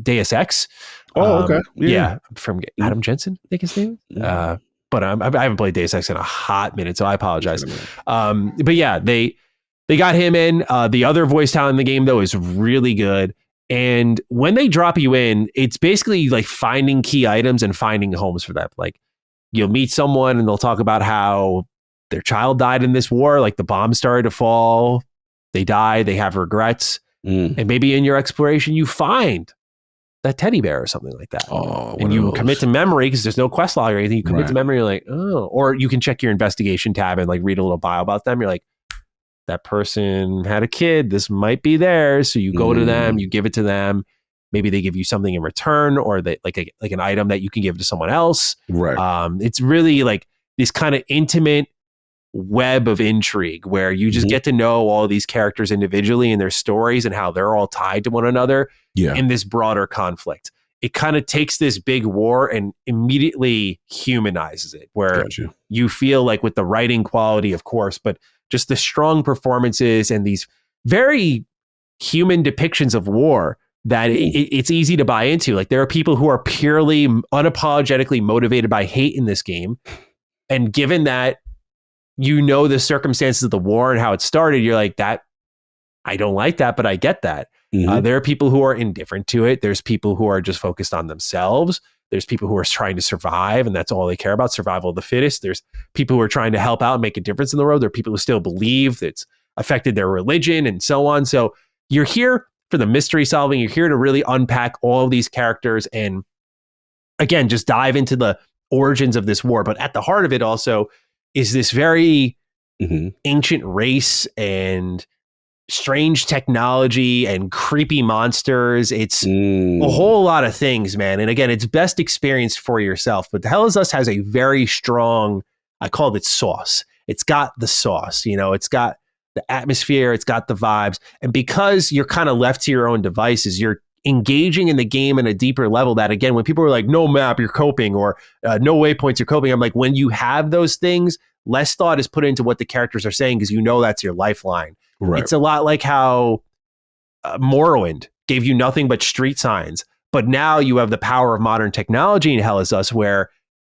Deus Ex. Oh, okay. Yeah, from Adam Jensen, I think his name. But I haven't played Deus Ex in a hot minute, so I apologize. But yeah, they got him in. The other voice talent in the game, though, is really good. And when they drop you in, it's basically like finding key items and finding homes for them. Like you'll meet someone and they'll talk about how their child died in this war. Like the bomb started to fall. They die. They have regrets. And maybe in your exploration, you find that teddy bear or something like that. Oh, and you commit to memory because there's no quest log or anything. You commit to memory, you're like, oh, or you can check your investigation tab and like read a little bio about them. You're like, that person had a kid. This might be theirs. So you go to them, you give it to them. Maybe they give you something in return, or they like an item that you can give to someone else. Right. It's really like this kind of intimate web of intrigue where you just get to know all these characters individually and their stories and how they're all tied to one another in this broader conflict. It kind of takes this big war and immediately humanizes it, where you feel like, with the writing quality, of course, but just the strong performances and these very human depictions of war, that it's easy to buy into. Like, there are people who are purely unapologetically motivated by hate in this game. And given that you know the circumstances of the war and how it started, you're like, that, I don't like that, but I get that. There are people who are indifferent to it. There's people who are just focused on themselves. There's people who are trying to survive, and that's all they care about, survival of the fittest. There's people who are trying to help out and make a difference in the world. There are people who still believe that it's affected their religion and so on. So you're here for the mystery solving. You're here to really unpack all of these characters and, again, just dive into the origins of this war. But at the heart of it also is this very ancient race and strange technology and creepy monsters. It's a whole lot of things, man. And again, it's best experienced for yourself. But Hell Is Us has a very strong, I call it sauce. It's got the sauce, you know, it's got the atmosphere, it's got the vibes. And because you're kind of left to your own devices, you're engaging in the game in a deeper level that, again, when people are like, no map, you're coping, or no waypoints, you're coping. I'm like, when you have those things, less thought is put into what the characters are saying because you know that's your lifeline. Right. It's a lot like how Morrowind gave you nothing but street signs, but now you have the power of modern technology in Hell Is Us, where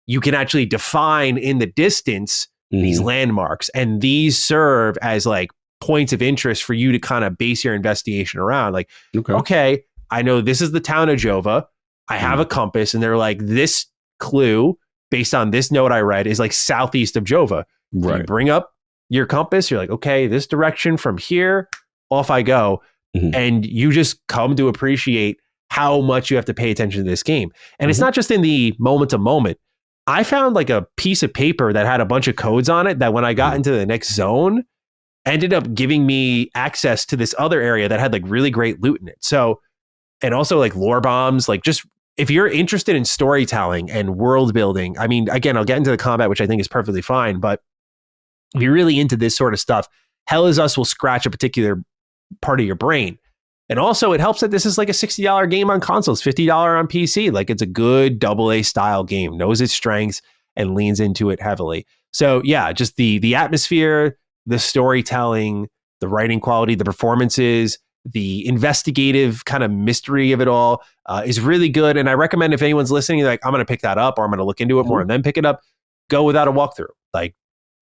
you can actually define in the distance these landmarks, and these serve as like points of interest for you to kind of base your investigation around. Like, okay, I know this is the town of Jova. I have a compass, and they're like, this clue based on this note I read is like southeast of Jova. Right. You bring up your compass, you're like, okay, this direction from here, off I go. And you just come to appreciate how much you have to pay attention to this game. And it's not just in the moment to moment. I found like a piece of paper that had a bunch of codes on it that when I got into the next zone, ended up giving me access to this other area that had like really great loot in it. So, and also like lore bombs, like just if you're interested in storytelling and world building, I mean, again, I'll get into the combat, which I think is perfectly fine, but if you're really into this sort of stuff, Hell Is Us will scratch a particular part of your brain. And also it helps that this is like a $60 game on consoles, $50 on PC. Like, it's a good AA style game, knows its strengths and leans into it heavily. So yeah, just the atmosphere, the storytelling, the writing quality, the performances, the investigative kind of mystery of it all is really good. And I recommend, if anyone's listening, like, I'm going to pick that up, or I'm going to look into it more and then pick it up, go without a walkthrough. Like,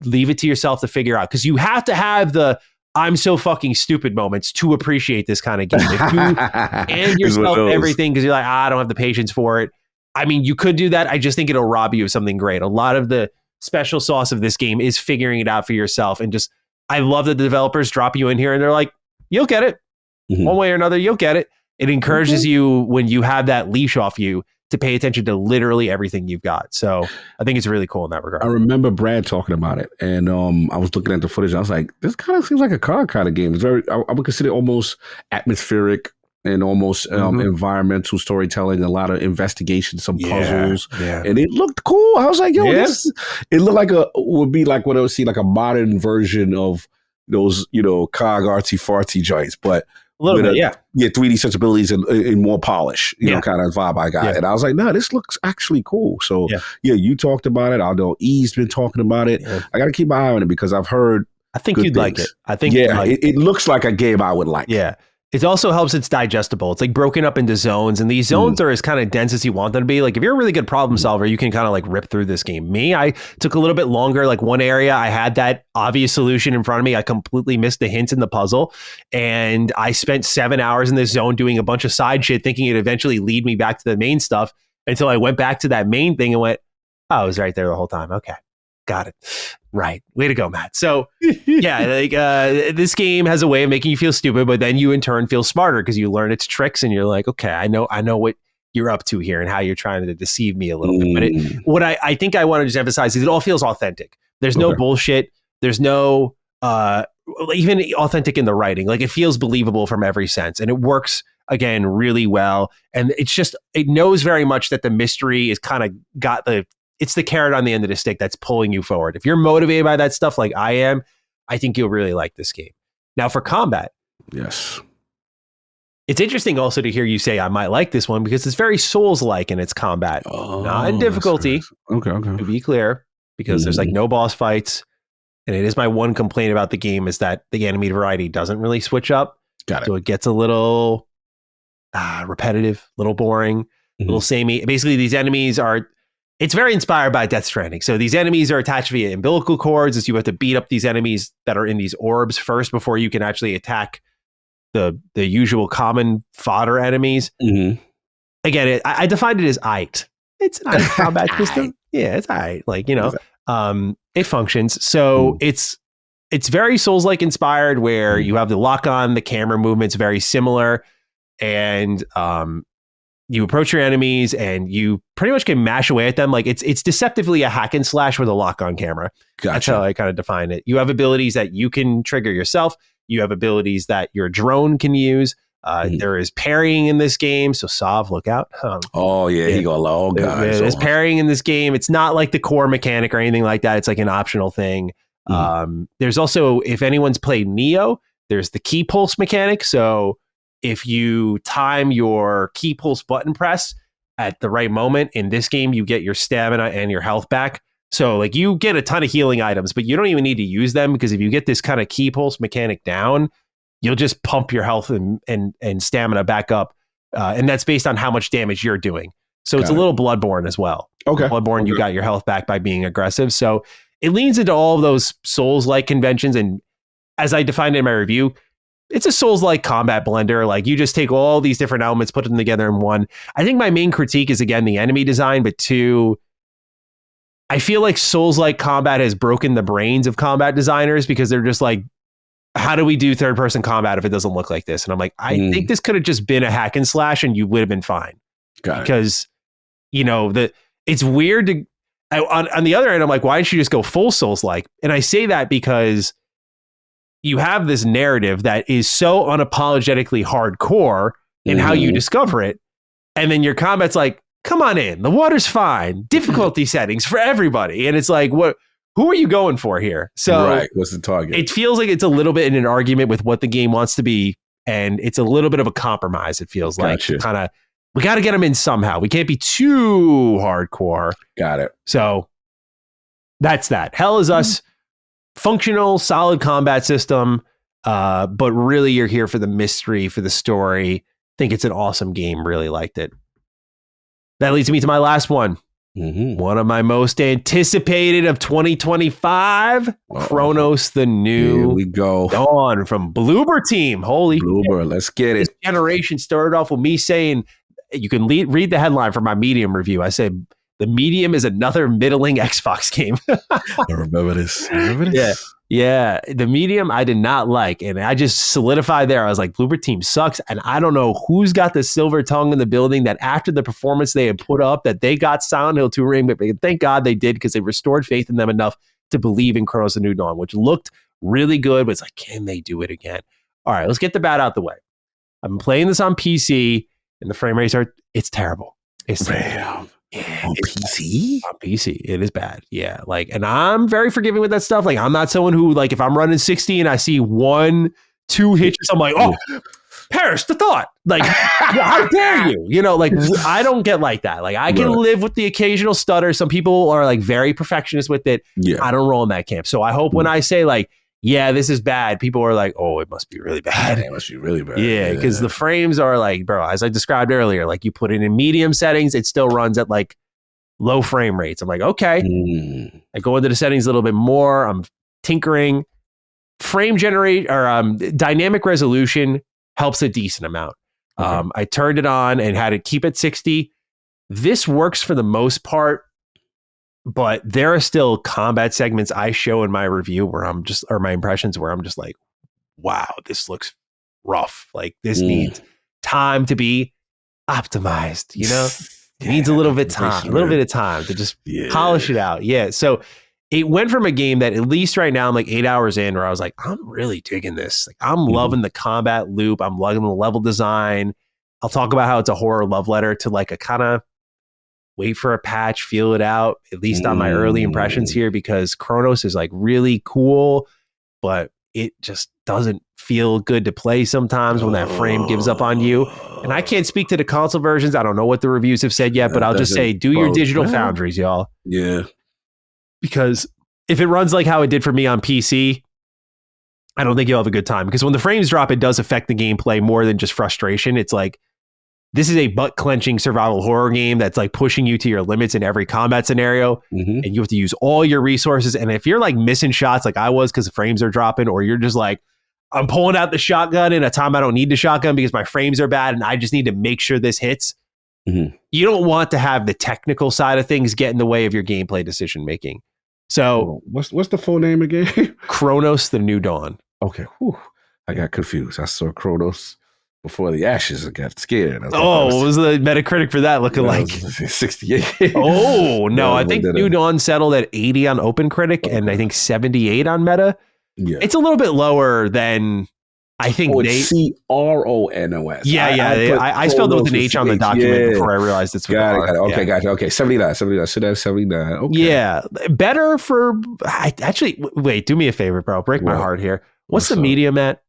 leave it to yourself to figure out, because you have to have the I'm so fucking stupid moments to appreciate this kind of game. If you and yourself everything because you're like, I don't have the patience for it. I mean, you could do that. I just think it'll rob you of something great. A lot of the special sauce of this game is figuring it out for yourself. And just, I love that the developers drop you in here and they're like, you'll get it. One way or another, you'll get it. It encourages you, when you have that leash off you, to pay attention to literally everything you've got. So I think it's really cool in that regard. I remember Brad talking about it, and I was looking at the footage. I was like, this kind of seems like a car kind of game. It's very, I would consider it almost atmospheric and almost environmental storytelling, a lot of investigation, some puzzles. Yeah. And it looked cool. I was like, yo, this, it looked like would be like what I would see, like a modern version of those, you know, cog artsy fartsy joints, but a little bit, yeah, 3D sensibilities and more polish, you know, kind of vibe I got. And I was like, no, this looks actually cool. So yeah, you talked about it. I know E's been talking about it. I got to keep my eye on it because I've heard. I think you'd like it. I think it looks like a game I would like. Yeah. It also helps it's digestible. It's like broken up into zones, and these zones are as kind of dense as you want them to be. Like, if you're a really good problem solver, you can kind of like rip through this game. Me, I took a little bit longer. Like, one area, I had that obvious solution in front of me. I completely missed the hints in the puzzle, and I spent 7 hours in this zone doing a bunch of side shit, thinking it'd eventually lead me back to the main stuff, until I went back to that main thing and went, oh, it was right there the whole time. Okay. Got it. Right. Way to go, Matt. So yeah, like this game has a way of making you feel stupid, but then you in turn feel smarter because you learn its tricks and you're like, okay, I know what you're up to here and how you're trying to deceive me a little bit. But what I think I want to just emphasize is it all feels authentic. There's no bullshit. There's no even authentic in the writing. Like, it feels believable from every sense, and it works again really well. And it knows very much that the mystery is kind of it's the carrot on the end of the stick that's pulling you forward. If you're motivated by that stuff like I am, I think you'll really like this game. Now for combat. Yes. It's interesting also to hear you say I might like this one because it's very Souls-like in its combat. Not in difficulty. Nice. Okay. To be clear, because there's like no boss fights. And it is my one complaint about the game is that the enemy variety doesn't really switch up. Got it. So it gets a little repetitive, a little boring, a little samey. Basically, these enemies it's very inspired by Death Stranding. So these enemies are attached via umbilical cords, as you have to beat up these enemies that are in these orbs first before you can actually attack the usual common fodder enemies. Again, I defined it as aight. It's an aight combat system. Yeah, it's aight. Like, it functions. So it's very Souls-like inspired, where you have the lock on, the camera movement's very similar, and you approach your enemies and you pretty much can mash away at them. Like, it's deceptively a hack and slash with a lock on camera. Gotcha. That's how I kind of define it. You have abilities that you can trigger yourself. You have abilities that your drone can use. There is parrying in this game. So Sav, look out. He got long guys. There's parrying in this game. It's not like the core mechanic or anything like that. It's like an optional thing. There's also, if anyone's played Neo, there's the key pulse mechanic. So if you time your key pulse button press at the right moment in this game, you get your stamina and your health back. So like, you get a ton of healing items, but you don't even need to use them, because if you get this kind of key pulse mechanic down, you'll just pump your health and stamina back up. And that's based on how much damage you're doing. So it's a little Bloodborne as well. Okay. Bloodborne, you got your health back by being aggressive. So it leans into all of those Souls-like conventions. And as I defined in my review, it's a Souls-like combat blender. Like, you just take all these different elements, put them together in one. I think my main critique is, again, the enemy design, but two, I feel like Souls-like combat has broken the brains of combat designers, because they're just like, how do we do third-person combat if it doesn't look like this? And I'm like, I think this could have just been a hack and slash and you would have been fine. Because, it's weird to... On the other end, I'm like, why didn't you just go full Souls-like? And I say that because you have this narrative that is so unapologetically hardcore in how you discover it. And then your combat's like, come on in. The water's fine. Difficulty settings for everybody. And it's like, who are you going for here? So what's the target? It feels like it's a little bit in an argument with what the game wants to be. And it's a little bit of a compromise, it feels like. Kind of, we got to get them in somehow. We can't be too hardcore. Got it. So that's that. Hell is Us. Functional, solid combat system. But really, you're here for the mystery, for the story. Think it's an awesome game. Really liked it. That leads me to my last one. One of my most anticipated of 2025, Chronos, the new Here we go. Dawn from Bloober Team. Holy Bloober, let's get it. This generation started off with me saying, you can read the headline from my Medium review. I said, the Medium is another middling Xbox game. I remember this. Yeah. The Medium I did not like. And I just solidified there. I was like, Bloober Team sucks. And I don't know who's got the silver tongue in the building that after the performance they had put up, that they got Silent Hill 2 ring. But thank God they did, because they restored faith in them enough to believe in Chronos: The New Dawn, which looked really good. But it's like, can they do it again? All right, let's get the bat out the way. I've been playing this on PC, and the frame rates it's terrible. It's terrible. Yeah, on PC? On PC. It is bad. Yeah. Like, and I'm very forgiving with that stuff. Like, I'm not someone who, like, if I'm running 60 and I see 1-2 hitches, I'm like, oh, perish the thought. Like, how dare you? Like, I don't get like that. Like, I can live with the occasional stutter. Some people are like very perfectionist with it. Yeah. I don't roll in that camp. So I hope when I say like, yeah, this is bad, people are like, oh, it must be really bad. It must be really bad. Yeah, because the frames are like, bro, as I described earlier, like, you put it in medium settings, it still runs at like low frame rates. I'm like, okay. I go into the settings a little bit more. I'm tinkering. Frame generate or dynamic resolution helps a decent amount. Okay. I turned it on and had it keep at 60. This works for the most part. But there are still combat segments I show in my review where I'm just, or my impressions where I'm just like, wow, this looks rough. Like, this needs time to be optimized, you know? Needs a little bit of time to just polish it out. Yeah. So it went from a game that at least right now I'm like 8 hours in where I was like, I'm really digging this. Like I'm loving the combat loop. I'm loving the level design. I'll talk about how it's a horror love letter to like a kind of wait for a patch, feel it out, at least on my early impressions here, because Chronos is like really cool, but it just doesn't feel good to play sometimes when that frame gives up on you. And I can't speak to the console versions. I don't know what the reviews have said yet, but I'll just say, do your digital foundries, y'all. Yeah. Because if it runs like how it did for me on PC, I don't think you'll have a good time. Because when the frames drop, it does affect the gameplay more than just frustration. It's like, this is a butt-clenching survival horror game that's like pushing you to your limits in every combat scenario, and you have to use all your resources. And if you're like missing shots like I was because the frames are dropping, or you're just like, I'm pulling out the shotgun in a time I don't need the shotgun because my frames are bad and I just need to make sure this hits, you don't want to have the technical side of things get in the way of your gameplay decision-making. So what's the full name again? Chronos: The New Dawn. Okay. Whew. I got confused. I saw Chronos Before the Ashes. I got scared. What was the Metacritic for that looking like? 68. Oh, no. I think New Dawn settled at 80 on OpenCritic and I think 78 on Meta. Yeah. It's a little bit lower than I think it's CRONOS. Yeah. I spelled it with an H on the document before I realized it's with got it. Okay, gotcha. Okay, 79. Should have 79. Okay. Yeah. Better for... Actually, wait, do me a favor, bro. Break my heart here. What's the medium at?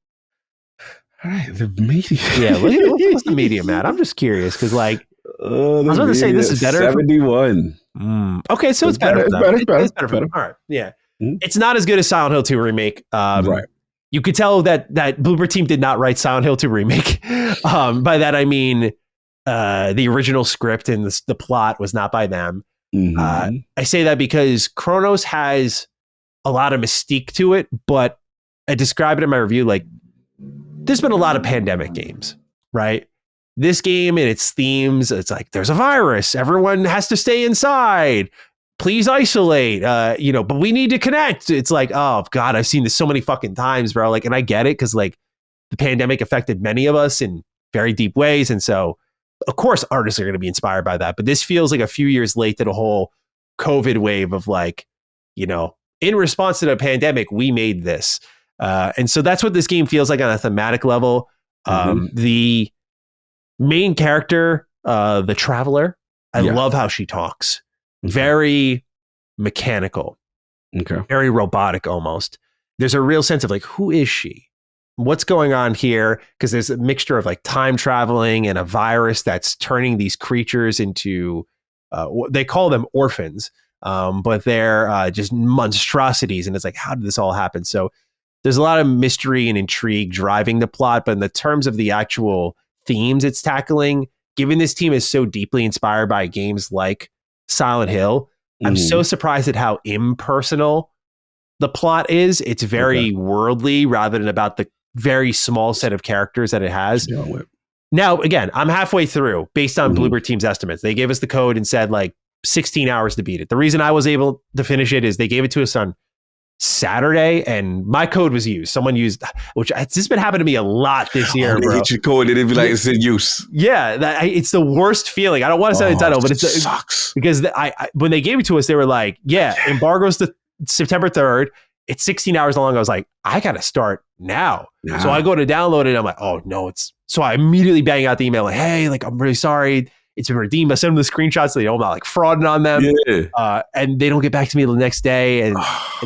All right, the medium. Yeah, what's the medium at? I'm just curious because, like, I was about to say this is better. 71. Okay, so it's better. It's better for them. All right, yeah. It's not as good as Silent Hill 2 Remake. Right. You could tell that Bloober team did not write Silent Hill 2 Remake. By that, I mean the original script and the plot was not by them. I say that because Chronos has a lot of mystique to it, but I describe it in my review like, there's been a lot of pandemic games, right? This game and its themes, it's like, there's a virus. Everyone has to stay inside. Please isolate, but we need to connect. It's like, oh God, I've seen this so many fucking times, bro. Like, and I get it because like the pandemic affected many of us in very deep ways. And so of course artists are going to be inspired by that. But this feels like a few years late to the whole COVID wave of like, in response to the pandemic, we made this. And so that's what this game feels like on a thematic level. The main character, the Traveler, I love how she talks. Very mechanical. Okay. Very robotic almost. There's a real sense of like, who is she? What's going on here? Because there's a mixture of like time traveling and a virus that's turning these creatures into, they call them orphans, but they're just monstrosities. And it's like, how did this all happen? So there's a lot of mystery and intrigue driving the plot, but in the terms of the actual themes it's tackling, given this team is so deeply inspired by games like Silent Hill, I'm so surprised at how impersonal the plot is. It's very worldly rather than about the very small set of characters that it has. Now, again, I'm halfway through based on Bloober Team's estimates. They gave us the code and said like 16 hours to beat it. The reason I was able to finish it is they gave it to us on Saturday and my code was used. Someone used, which it's just been happening to me a lot this year, bro. Hit your code and it'd be like it's in use. Yeah, it's the worst feeling. I don't want to say the title, but it sucks because I when they gave it to us, they were like, "Yeah, embargo's the September 3rd. It's 16 hours long." I was like, "I got to start now." So I go to download it. And I'm like, "Oh no, it's." So I immediately bang out the email like, "Hey, like I'm really sorry. It's been redeemed." I send them the screenshots so they know I'm not like frauding on them. And they don't get back to me the next day. And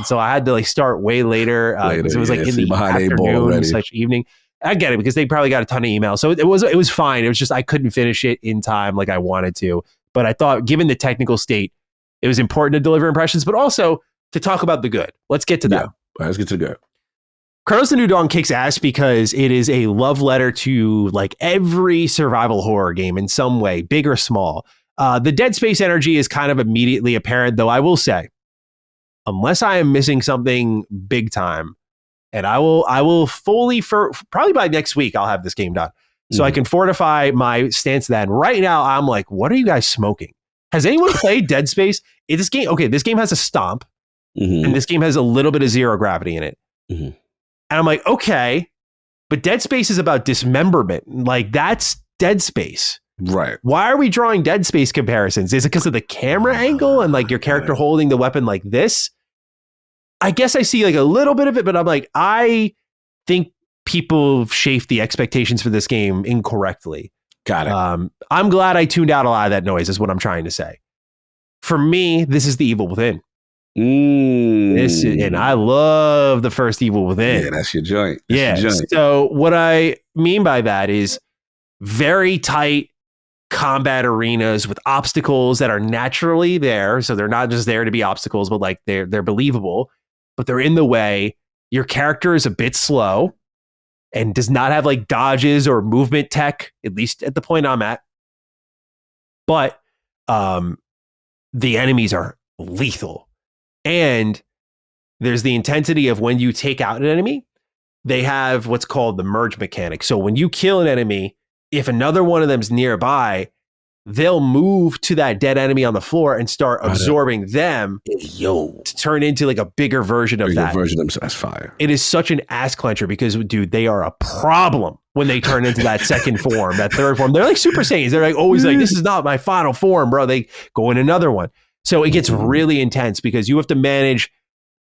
so I had to like start way later. Because it was like in the afternoon/evening. I get it because they probably got a ton of emails. So it was fine. It was just I couldn't finish it in time like I wanted to. But I thought given the technical state, it was important to deliver impressions, but also to talk about the good. Let's get to that. All right, let's get to the good. Chronos: The New Dawn kicks ass because it is a love letter to like every survival horror game in some way, big or small. The Dead Space energy is kind of immediately apparent, though I will say, unless I am missing something big time, and I will fully, probably by next week, I'll have this game done. So I can fortify my stance then. Right now, I'm like, what are you guys smoking? Has anyone played Dead Space? This game has a stomp, and this game has a little bit of zero gravity in it. And I'm like, okay, but Dead Space is about dismemberment. Like that's Dead Space. Right. Why are we drawing Dead Space comparisons? Is it because of the camera angle and like your character holding the weapon like this? I guess I see like a little bit of it, but I'm like, I think people shaped the expectations for this game incorrectly. Got it. I'm glad I tuned out a lot of that noise is what I'm trying to say. For me, this is the Evil Within. And I love the first Evil Within. Yeah, that's your joint. Your joint. So what I mean by that is very tight combat arenas with obstacles that are naturally there. So they're not just there to be obstacles, but like they're believable, but they're in the way. Your character is a bit slow and does not have like dodges or movement tech, at least at the point I'm at. But the enemies are lethal. And there's the intensity of when you take out an enemy, they have what's called the merge mechanic. So when you kill an enemy, if another one of them's nearby, they'll move to that dead enemy on the floor and start absorbing them to turn into like a bigger version of that. That's fire. It is such an ass clencher because, dude, they are a problem when they turn into that second form, that third form. They're like Super Saiyans. They're like always like, this is not my final form, bro. They go in another one. So it gets really intense because you have to manage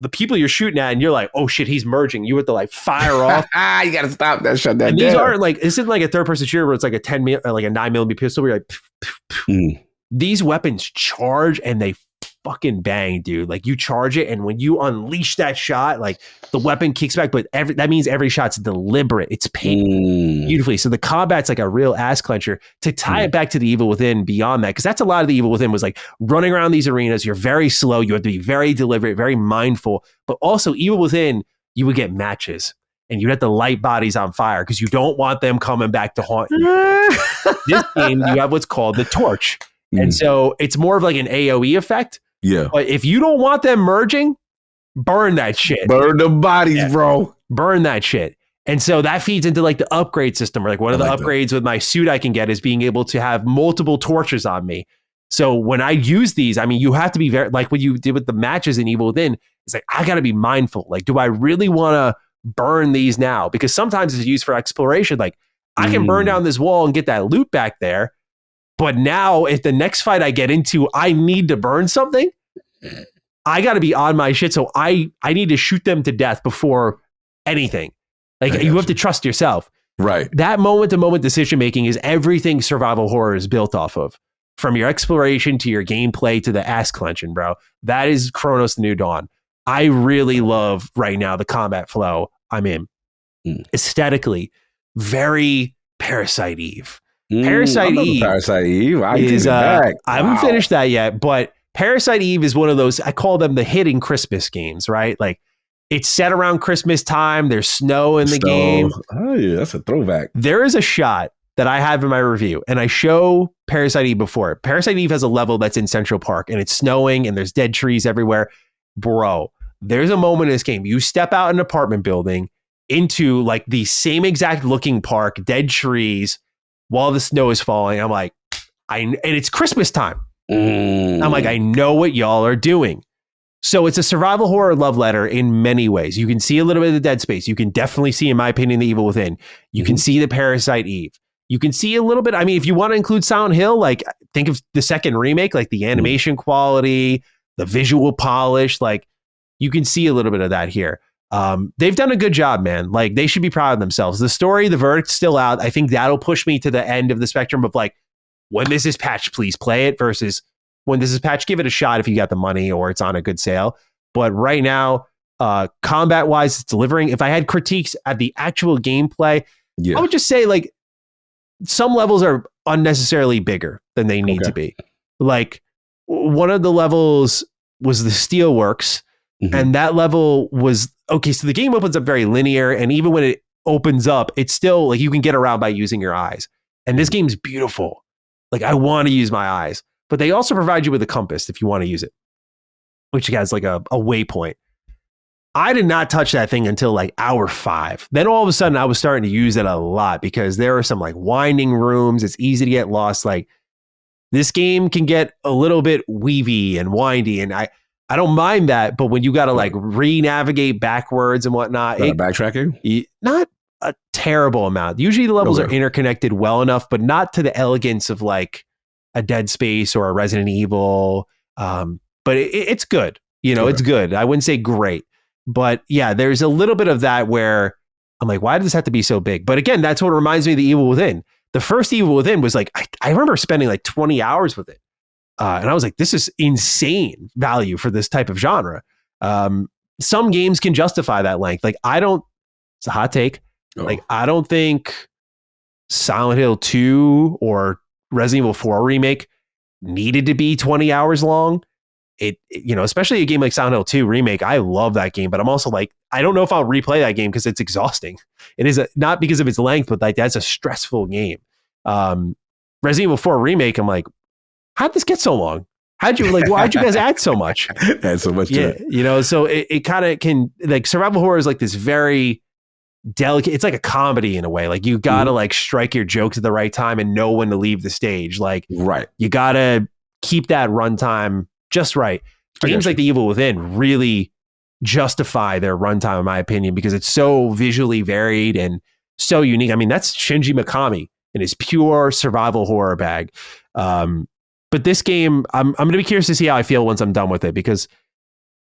the people you're shooting at and you're like, oh shit, he's merging. You have to like fire off. You got to stop that, shut that and down. These aren't like, this isn't like a third person shooter where it's like a 9mm pistol where you're like, These weapons charge and they fucking bang, dude. Like you charge it and when you unleash that shot, like the weapon kicks back, but that means every shot's deliberate. It's paid beautifully. So the combat's like a real ass clencher. To tie it back to the Evil Within beyond that, because that's a lot of the Evil Within was like running around these arenas. You're very slow. You have to be very deliberate, very mindful. But also Evil Within, you would get matches and you'd have to light bodies on fire because you don't want them coming back to haunt you. This game, you have what's called the torch. And so it's more of like an AoE effect. Yeah. But if you don't want them merging, burn that shit. Burn the bodies, bro. Burn that shit. And so that feeds into like the upgrade system. Like one of the upgrades with my suit I can get is being able to have multiple torches on me. So when I use these, I mean, you have to be very, like what you did with the matches in Evil Within, it's like, I got to be mindful. Like, do I really want to burn these now? Because sometimes it's used for exploration. Like I can burn down this wall and get that loot back there. But now if the next fight I get into, I need to burn something, I got to be on my shit. So I need to shoot them to death before anything. Like you have to trust yourself. Right. That moment to moment decision making is everything survival horror is built off of. From your exploration to your gameplay to the ass clenching, bro. That is Chronos: The New Dawn. I really love right now the combat flow I'm in. Aesthetically, very Parasite Eve. Parasite Eve. I haven't finished that yet, but Parasite Eve is one of those, I call them the hidden Christmas games, right? Like it's set around Christmas time. There's snow in the game. Oh yeah, that's a throwback. There is a shot that I have in my review and I show Parasite Eve before. Parasite Eve has a level that's in Central Park and it's snowing and there's dead trees everywhere. Bro, there's a moment in this game. You step out an apartment building into like the same exact looking park, dead trees, while the snow is falling. I'm like, and it's Christmas time. I'm like, I know what y'all are doing. So it's a survival horror love letter in many ways. You can see a little bit of the Dead Space. You can definitely see, in my opinion, the Evil Within. You can see the Parasite Eve. You can see a little bit. I mean, if you want to include Silent Hill, like think of the second remake, like the animation quality, the visual polish, like you can see a little bit of that here. They've done a good job, man. Like they should be proud of themselves. The story, the verdict's still out. I think that'll push me to the end of the spectrum of like, when this is patched, please play it versus when this is patched, give it a shot if you got the money or it's on a good sale. But right now, combat wise, it's delivering. If I had critiques at the actual gameplay, I would just say like some levels are unnecessarily bigger than they need to be. Like one of the levels was the Steelworks. And that level was okay. So the game opens up very linear. And even when it opens up, it's still like you can get around by using your eyes. And this game's beautiful. Like I want to use my eyes, but they also provide you with a compass if you want to use it, which has like a waypoint. I did not touch that thing until like hour 5. Then all of a sudden I was starting to use it a lot because there are some like winding rooms. It's easy to get lost. Like this game can get a little bit weavy and windy. And I don't mind that, but when you got to like re-navigate backwards and whatnot, backtracking, not a terrible amount. Usually the levels are interconnected well enough, but not to the elegance of like a Dead Space or a Resident Evil. But it's good. It's good. I wouldn't say great, but yeah, there's a little bit of that where I'm like, why does this have to be so big? But again, that's what reminds me of the Evil Within. The first Evil Within was like, I remember spending like 20 hours with it. And I was like, this is insane value for this type of genre. Some games can justify that length. Like, it's a hot take. Like, I don't think Silent Hill 2 or Resident Evil 4 remake needed to be 20 hours long. Especially a game like Silent Hill 2 remake, I love that game, but I'm also like, I don't know if I'll replay that game because it's exhausting. It is not because of its length, but like that's a stressful game. Resident Evil 4 remake, I'm like, how'd this get so long? Why'd you guys add so much? Add so much to it. So it kind of can, like, survival horror is like this very delicate, it's like a comedy in a way. Like, you gotta like strike your jokes at the right time and know when to leave the stage. Like, you gotta keep that runtime just right. Games like The Evil Within really justify their runtime, in my opinion, because it's so visually varied and so unique. I mean, that's Shinji Mikami in his pure survival horror bag. But this game, I'm going to be curious to see how I feel once I'm done with it, because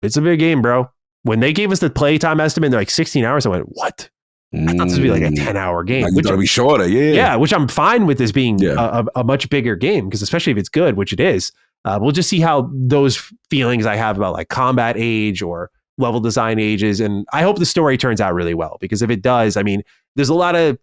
it's a big game, bro. When they gave us the playtime estimate, they're like 16 hours. I went, what? I thought this would be like a 10-hour game. Like, which would be shorter, Yeah, which I'm fine with this being a much bigger game, because especially if it's good, which it is. We'll just see how those feelings I have about like combat age or level design ages. And I hope the story turns out really well, because if it does, I mean, there's a lot of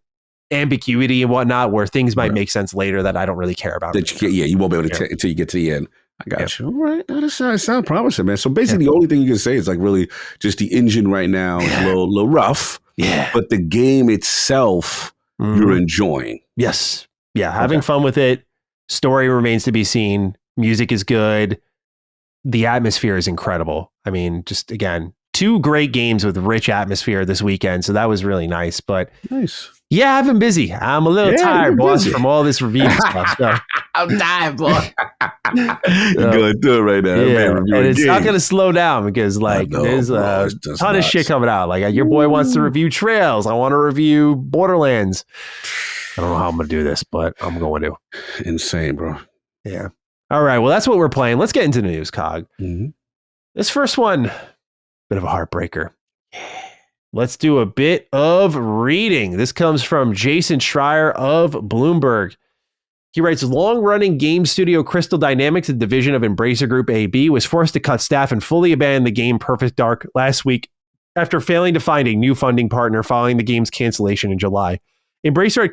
ambiguity and whatnot where things might make sense later that I don't really care about. You won't be able to until you get to the end. I got you. All right. That sounds promising, man. So basically, the only thing you can say is like really just the engine right now is a little rough. Yeah. But the game itself, you're enjoying. Yes. Yeah. Having fun with it. Story remains to be seen. Music is good. The atmosphere is incredible. I mean, just again, 2 great games with rich atmosphere this weekend. So that was really nice. But yeah, I've been busy. I'm a little tired, boss, from all this review stuff. So. I'm tired, boss. You're going through it right now. Yeah, and it's not going to slow down, because like there's a ton of shit coming out. Like, your boy wants to review Trails. I want to review Borderlands. I don't know how I'm going to do this, but I'm going to. Insane, bro. Yeah. All right. Well, that's what we're playing. Let's get into the news, Cog. This first one, bit of a heartbreaker. Let's do a bit of reading. This comes from Jason Schreier of Bloomberg. He writes, long-running game studio Crystal Dynamics, a division of Embracer Group AB, was forced to cut staff and fully abandon the game Perfect Dark last week after failing to find a new funding partner following the game's cancellation in July. Embracer had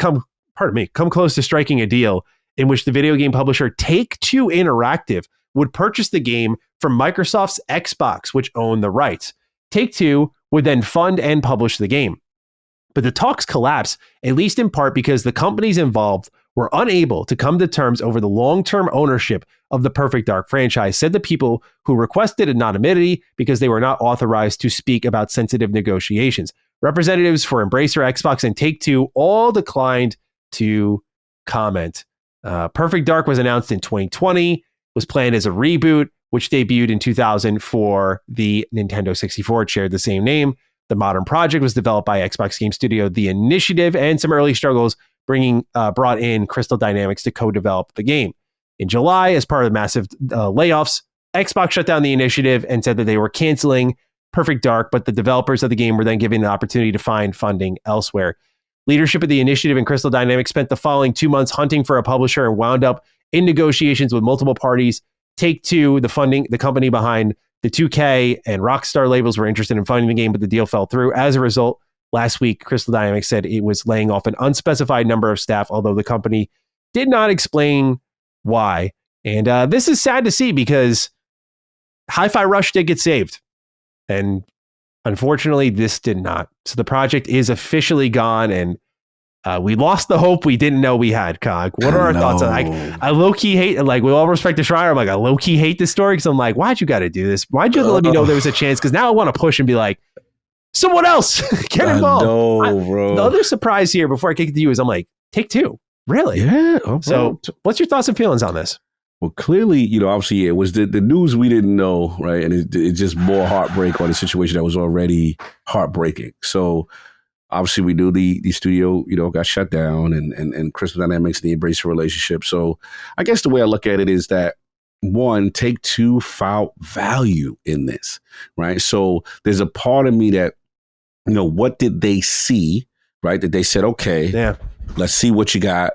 come close to striking a deal in which the video game publisher Take-Two Interactive would purchase the game from Microsoft's Xbox, which owned the rights. Take-Two would then fund and publish the game. But the talks collapsed, at least in part because the companies involved were unable to come to terms over the long-term ownership of the Perfect Dark franchise, said the people who requested anonymity because they were not authorized to speak about sensitive negotiations. Representatives for Embracer, Xbox, and Take-Two all declined to comment. Perfect Dark was announced in 2020, was planned as a reboot, which debuted in 2000 for the Nintendo 64. It shared the same name. The modern project was developed by Xbox game studio The Initiative, and some early struggles brought in Crystal Dynamics to co-develop the game. In July, as part of the massive layoffs, Xbox shut down The Initiative and said that they were canceling Perfect Dark, but the developers of the game were then given the opportunity to find funding elsewhere. Leadership of The Initiative and Crystal Dynamics spent the following 2 months hunting for a publisher and wound up in negotiations with multiple parties. Take-Two, the company behind the 2K and Rockstar labels, were interested in funding the game, but the deal fell through. As a result, last week, Crystal Dynamics said it was laying off an unspecified number of staff, although the company did not explain why. And this is sad to see, because Hi-Fi Rush did get saved. And unfortunately, this did not. So the project is officially gone, and we lost the hope we didn't know we had, Cog. What are our thoughts on it? I low-key hate, like, with all respect to Schreier, I'm like, I low-key hate this story, because I'm like, why'd you got to do this? Why'd you let me know there was a chance? Because now I want to push and be like, someone else get involved. Bro. The other surprise here before I kick it to you is I'm like, Take-Two, really? Yeah. So what's your thoughts and feelings on this? Well, clearly, obviously, it was the news we didn't know, right? And it's just more heartbreak on a situation that was already heartbreaking. So obviously we knew the studio, got shut down, and Crystal Dynamics, the Embracer relationship. So I guess the way I look at it is that, one, Take-Two found value in this, right? So there's a part of me that, what did they see, right? That they said, okay, let's see what you got.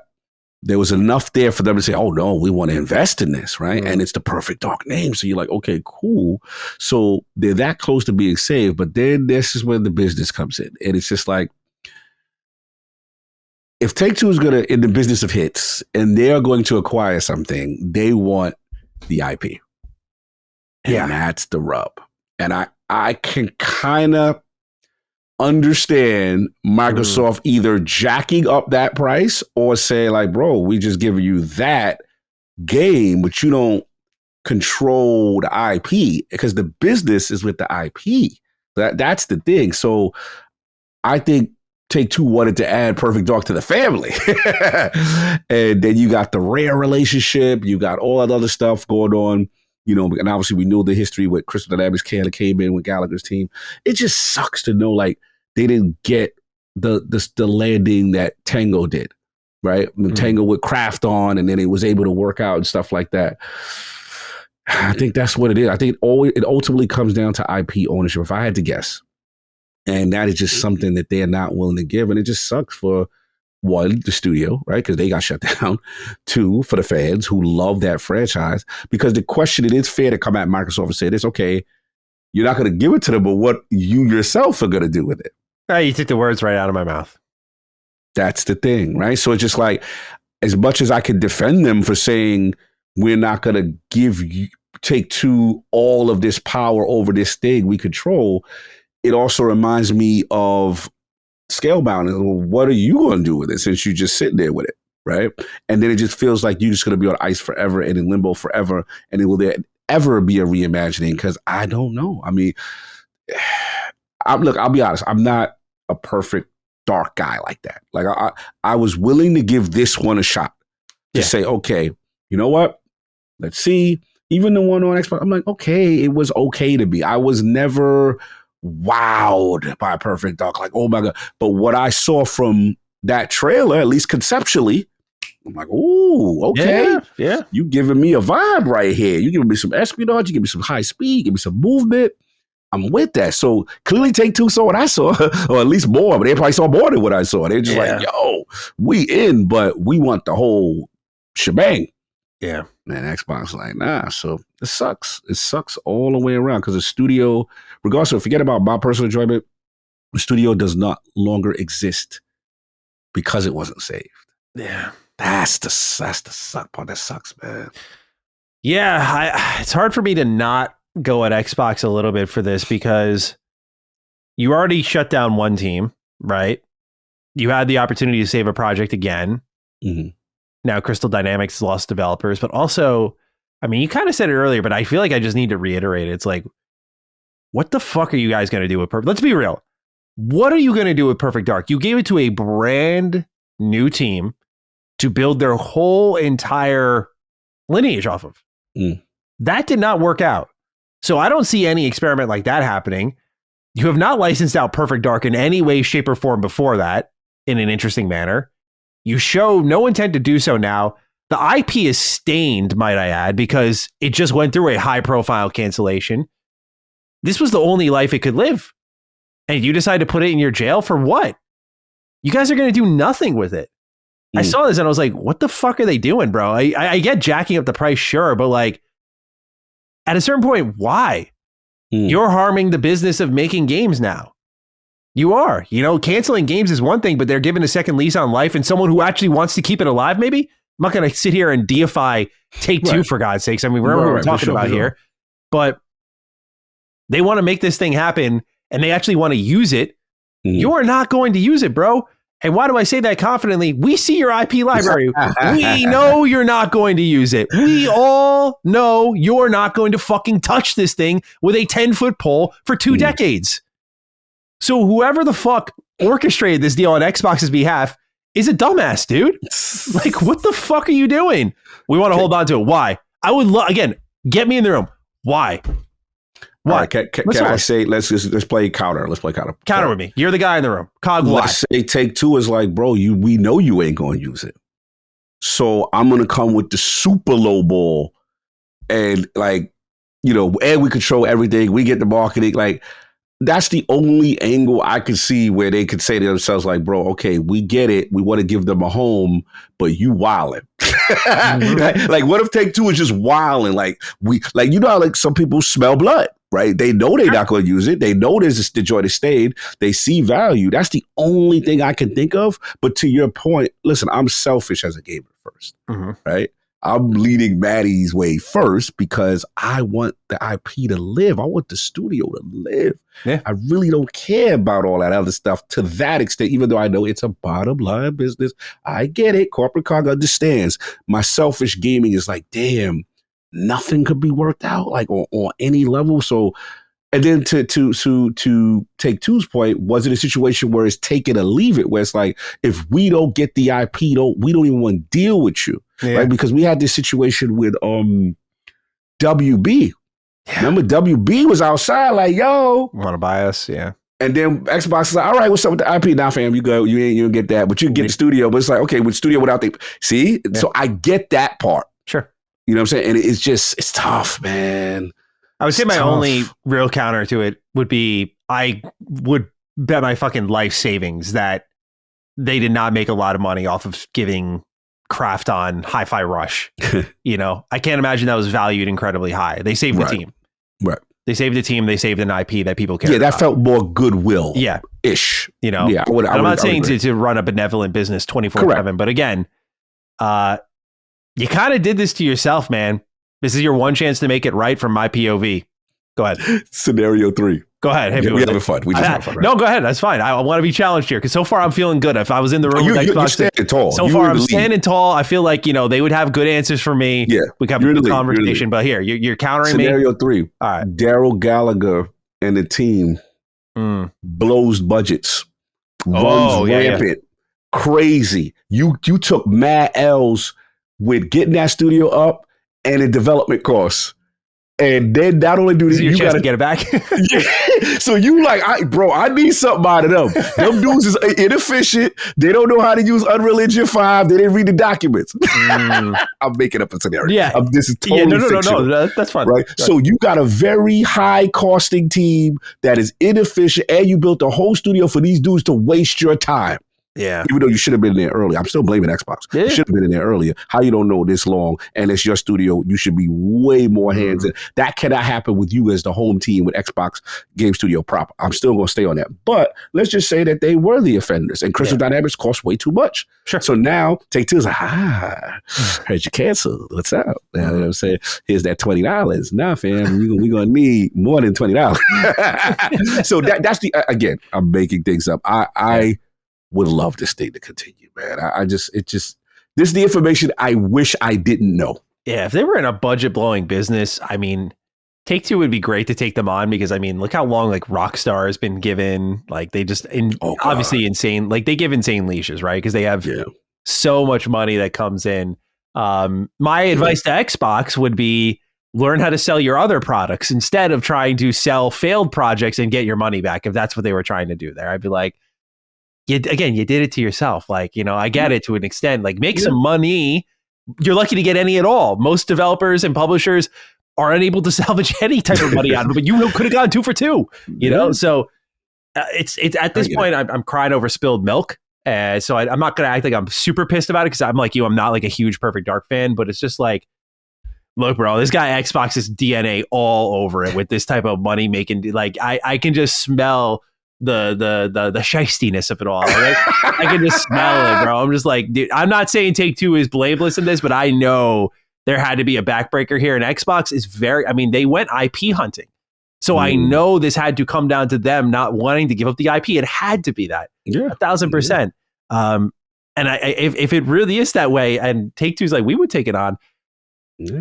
There was enough there for them to say, oh, no, we want to invest in this, right? Mm-hmm. And it's the Perfect Dark name. So you're like, okay, cool. So they're that close to being saved. But then this is when the business comes in. And it's just like, if Take-Two is going to, in the business of hits, and they're going to acquire something, they want the IP. And that's the rub. And I can kind of understand Microsoft either jacking up that price or say like, bro, we just give you that game, but you don't control the IP, because the business is with the IP. That's the thing. So I think Take-Two wanted to add Perfect Dark to the family. And then you got the Rare relationship, you got all that other stuff going on. And obviously we know the history with Crystal Dynamics came in with Gallagher's team. It just sucks to know like they didn't get the landing that Tango did, right? Tango with Krafton, and then it was able to work out and stuff like that. I think that's what it is. I think it ultimately comes down to IP ownership, if I had to guess. And that is just something that they're not willing to give. And it just sucks for, one, the studio, right? Because they got shut down. Two, for the fans who love that franchise. Because the question, it is fair to come at Microsoft and say this, okay, you're not going to give it to them, but what you yourself are going to do with it. You took the words right out of my mouth. That's the thing, right? So it's just like, as much as I could defend them for saying, we're not going to give you, Take-Two all of this power over this thing we control, it also reminds me of Scalebound. Well, what are you going to do with it since you're just sitting there with it, right? And then it just feels like you're just going to be on ice forever and in limbo forever. And will there ever be a reimagining? Because I don't know. I mean, look, I'll be honest. I'm not a Perfect Dark guy like that. Like I was willing to give this one a shot to say, okay, you know what? Let's see. Even the one on Xbox, I'm like, okay, it was okay to be. I was never wowed by Perfect Dark, like, oh my God. But what I saw from that trailer, at least conceptually, I'm like, ooh, okay. Yeah. You giving me a vibe right here. You giving me some espionage, you give me some high speed, give me some movement. I'm with that. So clearly Take-Two saw what I saw, or at least more, but they probably saw more than what I saw. They're just like, yo, we in, but we want the whole shebang. Yeah. Man, Xbox like, nah. So it sucks. It sucks all the way around, because the studio, regardless of, forget about my personal enjoyment, the studio does not longer exist because it wasn't saved. Yeah. That's the suck part. That sucks, man. Yeah. It's hard for me to not go at Xbox a little bit for this, because you already shut down one team, right? You had the opportunity to save a project again. Mm-hmm. Now, Crystal Dynamics lost developers, but also, I mean, you kind of said it earlier, but I feel like I just need to reiterate it. It's like, what the fuck are you guys going to do with Perfect? Let's be real. What are you going to do with Perfect Dark? You gave it to a brand new team to build their whole entire lineage off of. That did not work out. So I don't see any experiment like that happening. You have not licensed out Perfect Dark in any way, shape, or form before that in an interesting manner. You show no intent to do so now. The IP is stained, might I add, because it just went through a high-profile cancellation. This was the only life it could live. And you decide to put it in your jail for what? You guys are going to do nothing with it. I saw this and I was like, what the fuck are they doing, bro? I get jacking up the price, sure, but like, at a certain point, why? You're harming the business of making games now. You are. Canceling games is one thing, but they're giving a second lease on life, and someone who actually wants to keep it alive, maybe? I'm not going to sit here and deify Take-Two, for God's sakes. I mean, remember what we're talking about here. But they want to make this thing happen, and they actually want to use it. You're not going to use it, bro. And why do I say that confidently? We see your IP library. We know you're not going to use it. We all know you're not going to fucking touch this thing with a 10-foot pole for 2 decades. So whoever the fuck orchestrated this deal on Xbox's behalf is a dumbass, dude. Like, what the fuck are you doing? We want to hold on to it. Why? I would again, get me in the room. Why? What? All right, can I say let's play counter? Let's play counter. Counter with me. You're the guy in the room. Cog Let's say Take-Two is like, bro, we know you ain't going to use it. So I'm going to come with the super low ball and like, and we control everything. We get the marketing. Like, that's the only angle I could see where they could say to themselves, like, bro, okay, we get it. We want to give them a home, but you wildin'. Mm-hmm. Like, what if Take-Two is just wildin'? Like, how like some people smell blood, right? They know they're not going to use it. They know there's the joy to stayed. They see value. That's the only thing I can think of. But to your point, listen, I'm selfish as a gamer first, right? I'm leading Maddie's way first because I want the IP to live. I want the studio to live. Yeah. I really don't care about all that other stuff to that extent, even though I know it's a bottom line business. I get it. Corporate Cog understands. My selfish gaming is like, damn, nothing could be worked out like on any level. So, and then to Take-Two's point, was it a situation where it's take it or leave it, where it's like, if we don't get the IP, we don't even want to deal with you. Yeah. Right, because we had this situation with WB. Yeah. Remember, WB was outside like, "Yo, want to buy us?" Yeah, and then Xbox is like, "All right, what's up with the IP? Now, fam, you go, you don't get that, but you get the studio." But it's like, okay, with studio without the see, so I get that part. Sure, you know what I'm saying, and it's tough, man. I would say my only real counter to it would be I would bet my fucking life savings that they did not make a lot of money off of giving Krafton Hi-Fi Rush. I can't imagine that was valued incredibly high. They saved the team. Right. They saved the team. They saved an IP that people care about. That felt more goodwill. Yeah. Ish. Yeah. I'm not saying to run a benevolent business 24/7, but again, you kind of did this to yourself, man. This is your one chance to make it right from my POV. Go ahead. Scenario 3. Go ahead. We're having fun. We just having fun. Right? No, go ahead. That's fine. I want to be challenged here because so far I'm feeling good. If I was in the room with Xbox, you're standing tall. So far I'm standing tall. I feel like they would have good answers for me. Yeah, we could have a good conversation. But here, you're countering Scenario me. Scenario 3. All right. Daryl Gallagher and the team blows budgets, runs rampant, crazy. You took mad L's with getting that studio up and the development costs. And then not only do this, you got to get it back. So you like, I need something out of them. Them dudes is inefficient. They don't know how to use Unreal Engine 5. They didn't read the documents. I'm making up a scenario. Yeah. This is totally fictional. No. That's fine. Right? So you got a very high costing team that is inefficient, and you built a whole studio for these dudes to waste your time. Yeah. Even though you should have been there earlier. I'm still blaming Xbox. Yeah. You should have been in there earlier. How you don't know this long and it's your studio, you should be way more hands in. That cannot happen with you as the home team with Xbox Game Studio proper. I'm still going to stay on that. But let's just say that they were the offenders and Crystal Dynamics cost way too much. Sure. So now Take-Two's like, heard you canceled. What's up? You know what I'm saying? Here's that $20. Nah, fam, we're going to need more than $20. So that's again, I'm making things up. I would love this thing to continue, man. This is the information I wish I didn't know. Yeah, if they were in a budget blowing business, I mean, Take-Two would be great to take them on because I mean, look how long like Rockstar has been given. Like they just obviously insane. Like they give insane leashes, right? Because they have so much money that comes in. My advice to Xbox would be learn how to sell your other products instead of trying to sell failed projects and get your money back. If that's what they were trying to do there, I'd be like, you did it to yourself. Like, I get it to an extent, like make some money. You're lucky to get any at all. Most developers and publishers are unable to salvage any type of money out of it, but you could have gone 2 for 2, know? So it's at this point, I'm crying over spilled milk. So I'm not going to act like I'm super pissed about it. Cause I'm like you, I'm not like a huge Perfect Dark fan, but it's just like, look, bro, this guy Xbox's DNA all over it with this type of money making. Like I can just smell the shystiness of it all. Right? I can just smell it, bro. I'm just like, dude, I'm not saying Take-Two is blameless in this, but I know there had to be a backbreaker here. And Xbox is they went IP hunting. So I know this had to come down to them not wanting to give up the IP. It had to be that. Yeah. 1,000%. And if it really is that way, and Take-Two's like, we would take it on,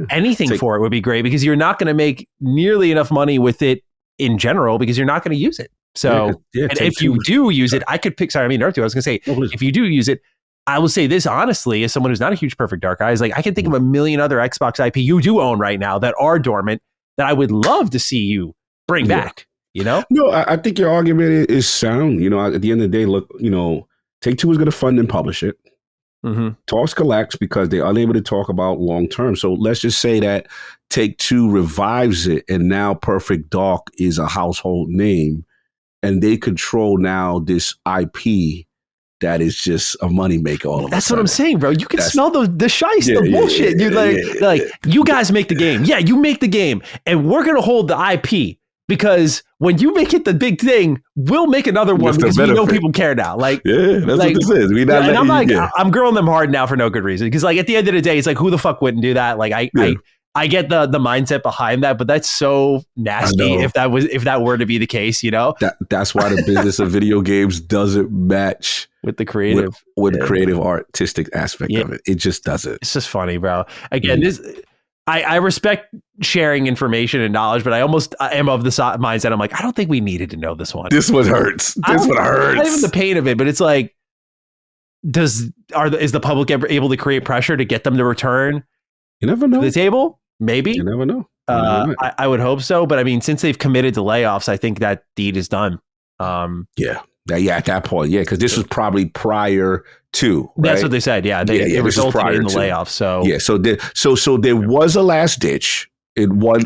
anything for it would be great because you're not going to make nearly enough money with it in general because you're not going to use it. So and if you do use it, I could pick, sorry, I mean, I was going to say, if you do use it, I will say this honestly, as someone who's not a huge Perfect Dark guy, is like, I can think of a million other Xbox IP you do own right now that are dormant that I would love to see you bring back. No, I think your argument is sound. At the end of the day, look, Take-Two is going to fund and publish it. Mm-hmm. Talks collapse because they're unable to talk about long term. So let's just say that Take-Two revives it, and now Perfect Dark is a household name, and they control now this IP that is just a moneymaker. All of That's a sudden. What I'm saying, bro. You can smell the shice, the bullshit. You guys make the game. Yeah, you make the game, and we're gonna hold the IP. Because when you make it the big thing, we'll make another one because we know people care now. That's what this is. And I'm grilling them hard now for no good reason. Because at the end of the day, it's like, who the fuck wouldn't do that? I get the mindset behind that, but that's so nasty if that were to be the case, That's why the business of video games doesn't match with the creative with the creative artistic aspect of it. It just doesn't. It's just funny, bro. Again, I respect sharing information and knowledge, but I almost am of the mindset. I'm like, I don't think we needed to know this one. This one hurts. Not even the pain of it, but it's like, is the public ever able to create pressure to get them to return? You never know. To the table? Maybe. You never know. I would hope so, but I mean, since they've committed to layoffs, I think that deed is done. At that point, because this was probably prior to. Right? That's what they said. Yeah, it resulted in the layoffs. So there was a last ditch in one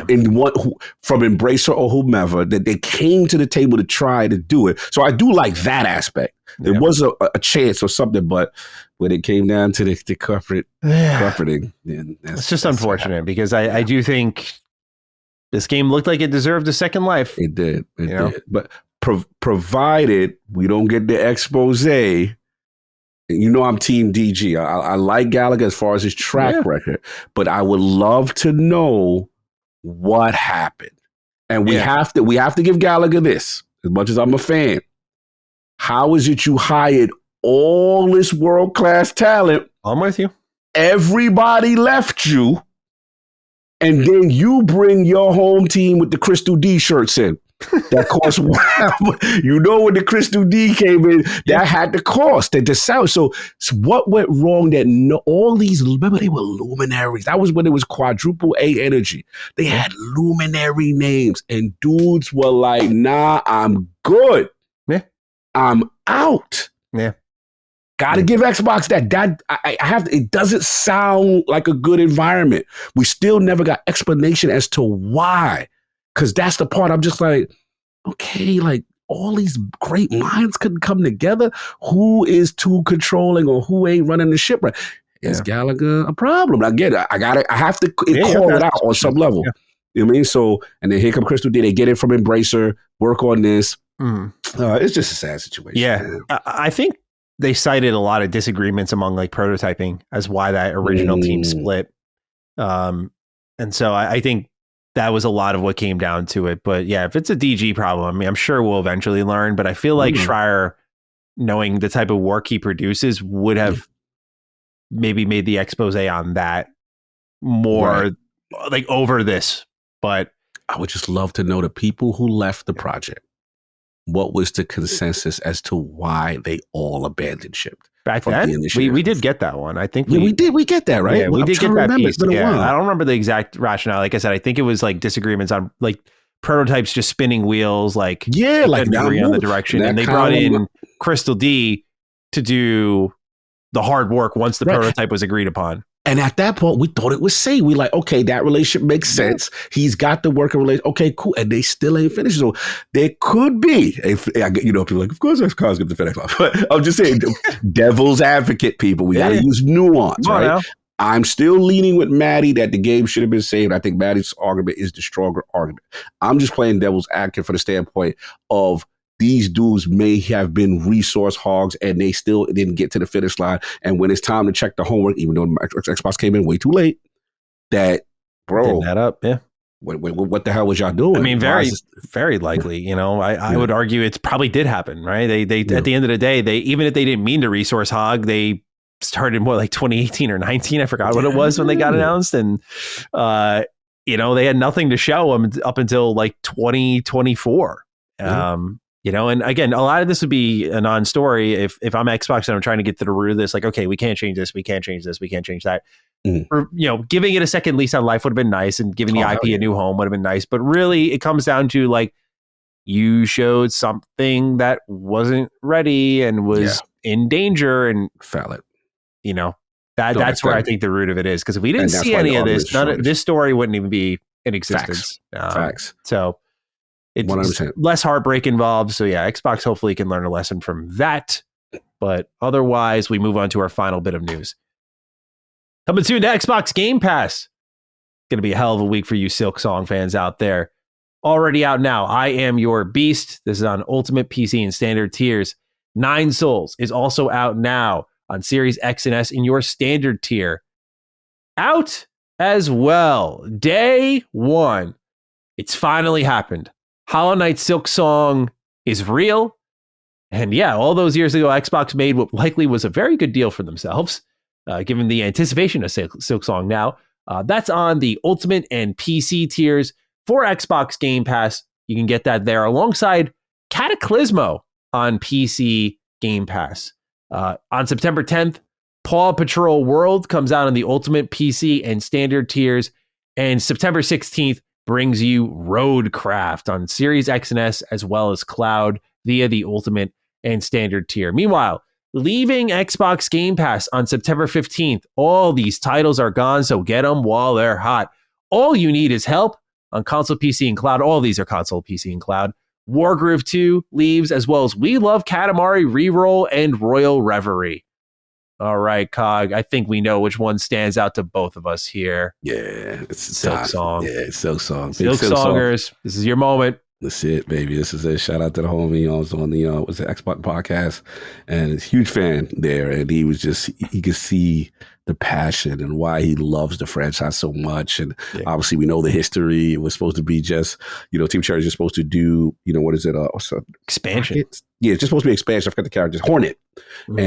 from Embracer or whomever that they came to the table to try to do it. So I do like that aspect. There was a chance or something, but when it came down to the comforting, then it's just unfortunate because I do think this game looked like it deserved a second life. It did. It did. But provided we don't get the expose, I'm Team DG. I like Gallagher as far as his track record, but I would love to know what happened. And we have to give Gallagher this, as much as I'm a fan. How is it you hired all this world-class talent? I'm with you. Everybody left you, and then you bring your home team with the Crystal D shirts in. That cost when the Crystal D came in, that had the cost that the sound. So what went wrong? All these, remember, they were luminaries. That was when it was quadruple A energy. They had luminary names, and dudes were like, "Nah, I'm good. I'm out." Gotta give Xbox that. I have to, it doesn't sound like a good environment. We still never got explanation as to why. Because that's the part I'm just like, okay, like all these great minds couldn't come together. Who is too controlling or who ain't running the ship right? Is Gallagher a problem? I get it. I have to call it out on some level. Yeah. You know what I mean? So, and then here come Crystal D. They get it from Embracer, work on this. It's just a sad situation. Yeah. Man. I think they cited a lot of disagreements among like prototyping as why that original team split. And so I think that was a lot of what came down to it. But yeah, if it's a DG problem, I mean, I'm sure we'll eventually learn. But I feel like Schreier, knowing the type of work he produces, would have maybe made the expose on that more like over this. But I would just love to know the people who left the project. What was the consensus as to why they all abandoned ship? Back then, we did get that one. I think we did. We get that, right? Yeah, we did get that piece. Yeah, I don't remember the exact rationale. Like I said, I think it was like disagreements on like prototypes just spinning wheels. Like like agree on the direction, and they brought in Crystal D to do the hard work once the prototype was agreed upon. And at that point, we thought it was safe. We like, okay, that relationship makes sense. He's got the working relationship. Okay, cool. And they still ain't finished. So there could be, people are like, of course, Car's going to finish off. But I'm just saying, devil's advocate, people. We got to use nuance, right? Now. I'm still leaning with Maddie that the game should have been saved. I think Maddie's argument is the stronger argument. I'm just playing devil's advocate for the standpoint of these dudes may have been resource hogs and they still didn't get to the finish line. And when it's time to check the homework, even though Xbox came in way too late, that, bro, that up, what the hell was y'all doing? I mean, very likely, I would argue it probably did happen, right? They at the end of the day, even if they didn't mean to resource hog, they started more like 2018 or 19. I forgot what it was when they got announced. And, they had nothing to show them up until like 2024. And again, a lot of this would be a non-story if I'm Xbox and I'm trying to get to the root of this, like, okay, we can't change this, we can't change this, we can't change that. Or, giving it a second lease on life would have been nice, and giving the IP a new home would have been nice. But really, it comes down to, like, you showed something that wasn't ready and was in danger, and valid. That's where I think the root of it is. Because if we didn't see any of this, this story wouldn't even be in existence. Facts. So it's 100%. Less heartbreak involved. So yeah, Xbox hopefully can learn a lesson from that. But otherwise, we move on to our final bit of news. Coming soon to Xbox Game Pass. Going to be a hell of a week for you Silksong fans out there. Already out now, I Am Your Beast. This is on Ultimate PC and Standard tiers. 9 Souls is also out now on Series X and S in your Standard tier. Out as well. Day 1. It's finally happened. Hollow Knight Silksong is real. And yeah, all those years ago, Xbox made what likely was a very good deal for themselves, given the anticipation of Silksong now. That's on the Ultimate and PC tiers for Xbox Game Pass. You can get that there alongside Cataclysmo on PC Game Pass. On September 10th, Paw Patrol World comes out on the Ultimate PC and Standard tiers. And September 16th brings you Roadcraft on Series X and S as well as Cloud via the Ultimate and Standard tier. Meanwhile, leaving Xbox Game Pass on September 15th, all these titles are gone, so get them while they're hot. All you need is help on console, PC, and cloud. All these are console, PC, and cloud. Wargroove 2 leaves, as well as We Love Katamari Reroll and Royal Reverie. All right, Cog, I think we know which one stands out to both of us here. Yeah, it's Silksong. Yeah, it's Silksong. Silksongers, this is your moment. That's it, baby. This is it. Shout out to the homie. I was on the was the Xbox podcast, and he's a huge fan there. And he was just, he could see the passion and why he loves the franchise so much. And obviously, we know the history. It was supposed to be just, Team Cherry's just supposed to do, what is it? Expansion. It's just supposed to be expansion. I forgot the character, Hornet. Mm-hmm.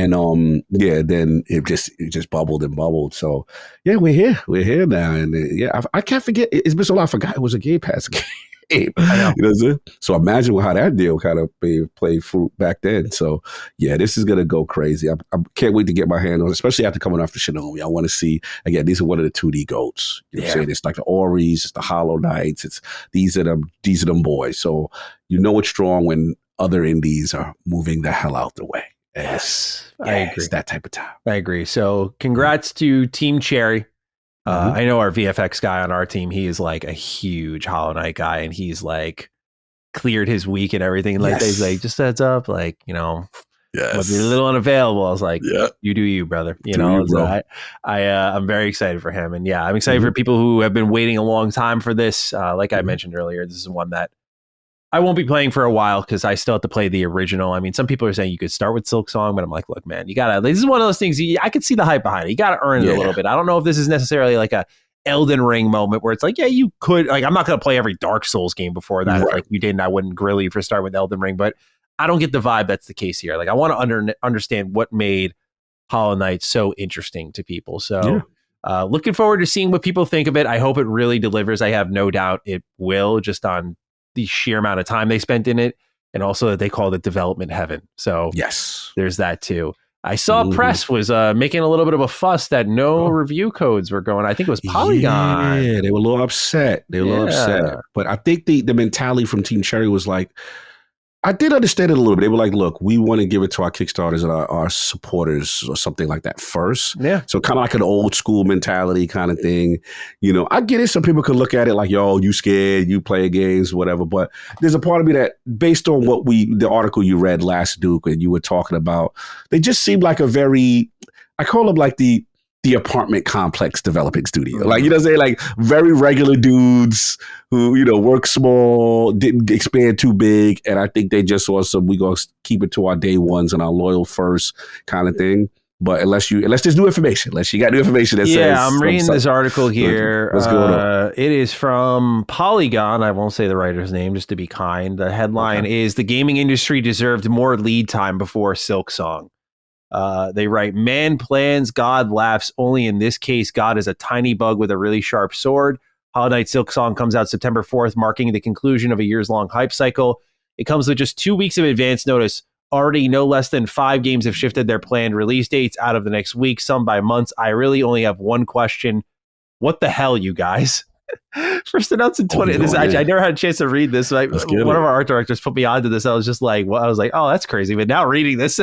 And then it just bubbled and bubbled. So yeah, we're here now. And I can't forget. It's been so long. I forgot it was a Game Pass game. I know. So imagine how that deal kind of played fruit back then. So yeah, this is gonna go crazy. I can't wait to get my hand on it, especially after coming off the Shinobi. I want to see again. These are one of the 2D goats. You know what I'm saying? It's like the Oris, it's the Hollow Knights. These are them boys. So it's strong when other indies are moving the hell out the way. Yes, I agree. It's that type of time. I agree. So congrats to Team Cherry. I know our VFX guy on our team, he is like a huge Hollow Knight guy, and he's like cleared his week and everything. Like he's like, just heads up, like, might be a little unavailable. I was like, you do you, brother. I'm very excited for him. And I'm excited for people who have been waiting a long time for this. Like I mentioned earlier, this is one that I won't be playing for a while because I still have to play the original. I mean, some people are saying you could start with Silksong, but I'm like, look, man, this is one of those things. I could see the hype behind it. You got to earn it a little bit. I don't know if this is necessarily like a Elden Ring moment where it's like, you could, like, I'm not going to play every Dark Souls game before that. Right. Like you didn't, I wouldn't grill you for starting with Elden Ring, but I don't get the vibe that's the case here. Like I want to understand what made Hollow Knight so interesting to people. So looking forward to seeing what people think of it. I hope it really delivers. I have no doubt it will, just on the sheer amount of time they spent in it, and also that they called it development heaven. So there's that too. I saw press was making a little bit of a fuss that no review codes were going. I think it was Polygon. Yeah, they were a little upset. But I think the mentality from Team Cherry was like, I did understand it a little bit. They were like, look, we want to give it to our Kickstarters and our supporters or something like that first. Yeah. So kind of like an old school mentality kind of thing. I get it. Some people could look at it like, yo, you scared, you play games, whatever. But there's a part of me that, based on the article you read last, Duke, and you were talking about, they just seemed like a very, I call them like the apartment complex developing studio. Like, like very regular dudes who, work small, didn't expand too big. And I think they just saw we going to keep it to our day ones and our loyal first kind of thing. But unless there's new information, unless you got new information that says. I'm reading this article here. What's going on? It is from Polygon. I won't say the writer's name just to be kind. The headline is, "The gaming industry deserved more lead time before Silksong." They write, "Man plans, God laughs. Only in this case, God is a tiny bug with a really sharp sword." Hollow Knight Silksong comes out September 4th, marking the conclusion of a years-long hype cycle. It comes with just 2 weeks of advance notice. Already no less than 5 games have shifted their planned release dates out of the next week, some by months. I really only have one question. What the hell, you guys? First announced in 20. I never had a chance to read this. One of our art directors put me onto this. I was just like, well, I was like, oh, that's crazy. But now reading this.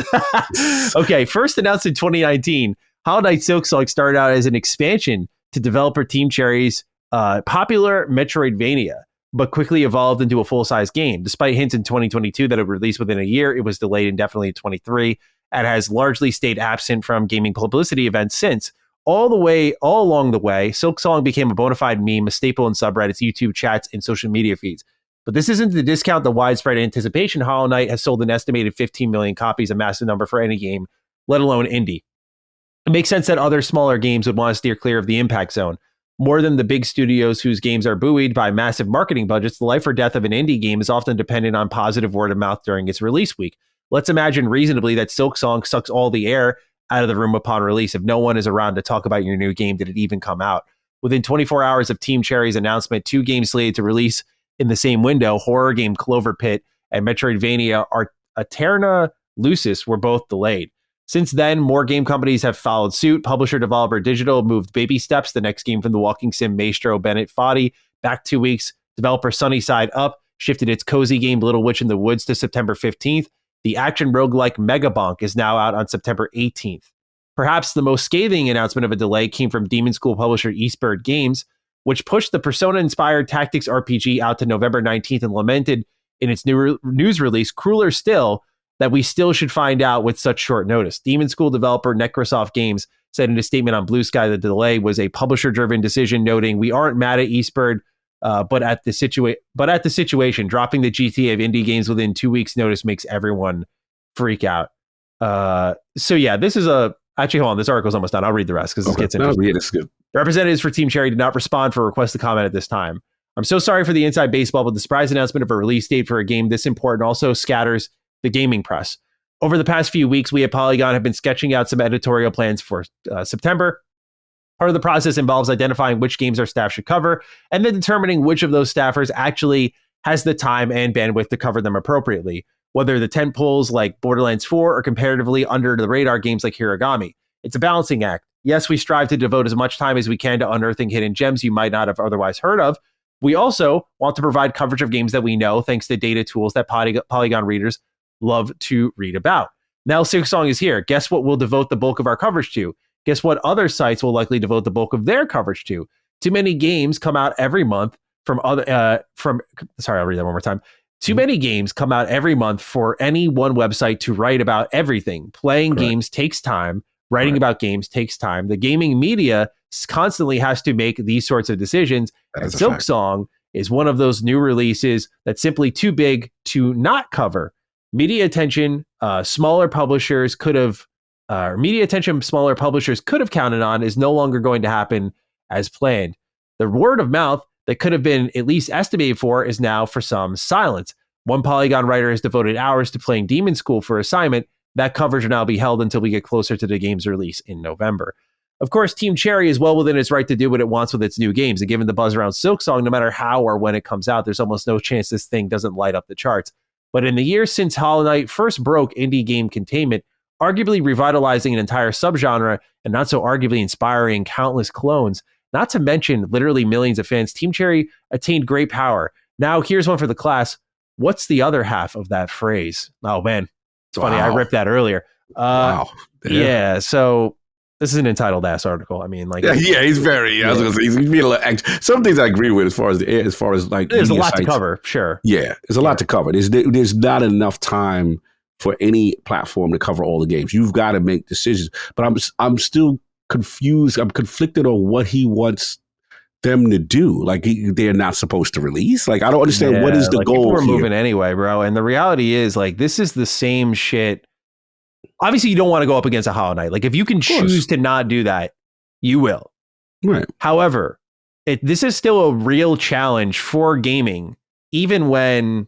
Okay, first announced in 2019, Hollow Knight Silksong started out as an expansion to developer Team Cherry's popular Metroidvania, but quickly evolved into a full-size game. Despite hints in 2022 that it would release within a year, it was delayed indefinitely in 23 and has largely stayed absent from gaming publicity events since. All along the way, Silksong became a bona fide meme, a staple in subreddits, YouTube chats, and social media feeds. But this isn't to discount the widespread anticipation. Hollow Knight has sold an estimated 15 million copies, a massive number for any game, let alone indie. It makes sense that other smaller games would want to steer clear of the impact zone. More than the big studios whose games are buoyed by massive marketing budgets, the life or death of an indie game is often dependent on positive word of mouth during its release week. Let's imagine reasonably that Silksong sucks all the air out of the room upon release. If no one is around to talk about your new game, did it even come out? Within 24 hours of Team Cherry's announcement, 2 games slated to release in the same window, horror game Clover Pit and Metroidvania Aeterna Lucis, were both delayed. Since then, more game companies have followed suit. Publisher Devolver Digital moved Baby Steps, the next game from the walking sim maestro Bennett Foddy, back 2 weeks. Developer Sunnyside Up shifted its cozy game Little Witch in the Woods to September 15th. The action roguelike Megabonk is now out on September 18th. Perhaps the most scathing announcement of a delay came from Demon School publisher Eastbird Games, which pushed the Persona-inspired tactics RPG out to November 19th and lamented in its new news release, crueler still, that we still should find out with such short notice. Demon School developer Necrosoft Games said in a statement on Blue Sky that the delay was a publisher-driven decision, noting, "We aren't mad at Eastbird, but at the situation, dropping the GTA of indie games within 2 weeks' notice makes everyone freak out." So yeah, this is actually, hold on, this article's almost done. I'll read the rest because this gets interesting. Yeah, that's good. Representatives for Team Cherry did not respond for a request to comment at this time. I'm so sorry for the inside baseball, but the surprise announcement of a release date for a game this important also scatters the gaming press. Over the past few weeks, we at Polygon have been sketching out some editorial plans for September. Part of the process involves identifying which games our staff should cover, and then determining which of those staffers actually has the time and bandwidth to cover them appropriately, whether the tentpoles like Borderlands 4 or comparatively under-the-radar games like Hiragami. It's a balancing act. Yes, we strive to devote as much time as we can to unearthing hidden gems you might not have otherwise heard of. We also want to provide coverage of games that we know, thanks to data tools that Polygon readers love to read about. Now Silksong is here. Guess what we'll devote the bulk of our coverage to? Guess what other sites will likely devote the bulk of their coverage to? Too many games come out every month I'll read that one more time. Too many games come out every month for any one website to write about everything. Playing games takes time. Writing about games takes time. The gaming media constantly has to make these sorts of decisions. And Silksong is one of those new releases that's simply too big to not cover. Media attention smaller publishers could have counted on is no longer going to happen as planned. The word of mouth that could have been at least estimated for is now for some silence. One Polygon writer has devoted hours to playing Demon School for assignment. That coverage will now be held until we get closer to the game's release in November. Of course, Team Cherry is well within its right to do what it wants with its new games. And given the buzz around Silksong, no matter how or when it comes out, there's almost no chance this thing doesn't light up the charts. But in the years since Hollow Knight first broke indie game containment, arguably revitalizing an entire subgenre and not so arguably inspiring countless clones, not to mention literally millions of fans, Team Cherry attained great power. Now, here's one for the class. What's the other half of that phrase? Oh, man. It's funny. I ripped that earlier. Wow. Yeah. So this is an entitled ass article. I mean, like, he's very. I was gonna say he's being a little. Some things I agree with as far as like. There's a lot to cover. Sure. Yeah, there's a lot to cover. There's not enough time for any platform to cover all the games. You've got to make decisions. But I'm still confused. I'm conflicted on what he wants them to do. Like they're not supposed to release. Like I don't understand what is the goal. We're moving anyway, bro. And the reality is, like, this is the same shit. Obviously, you don't want to go up against a Hollow Knight. Like, if you can choose to not do that, you will. Right. However, this is still a real challenge for gaming, even when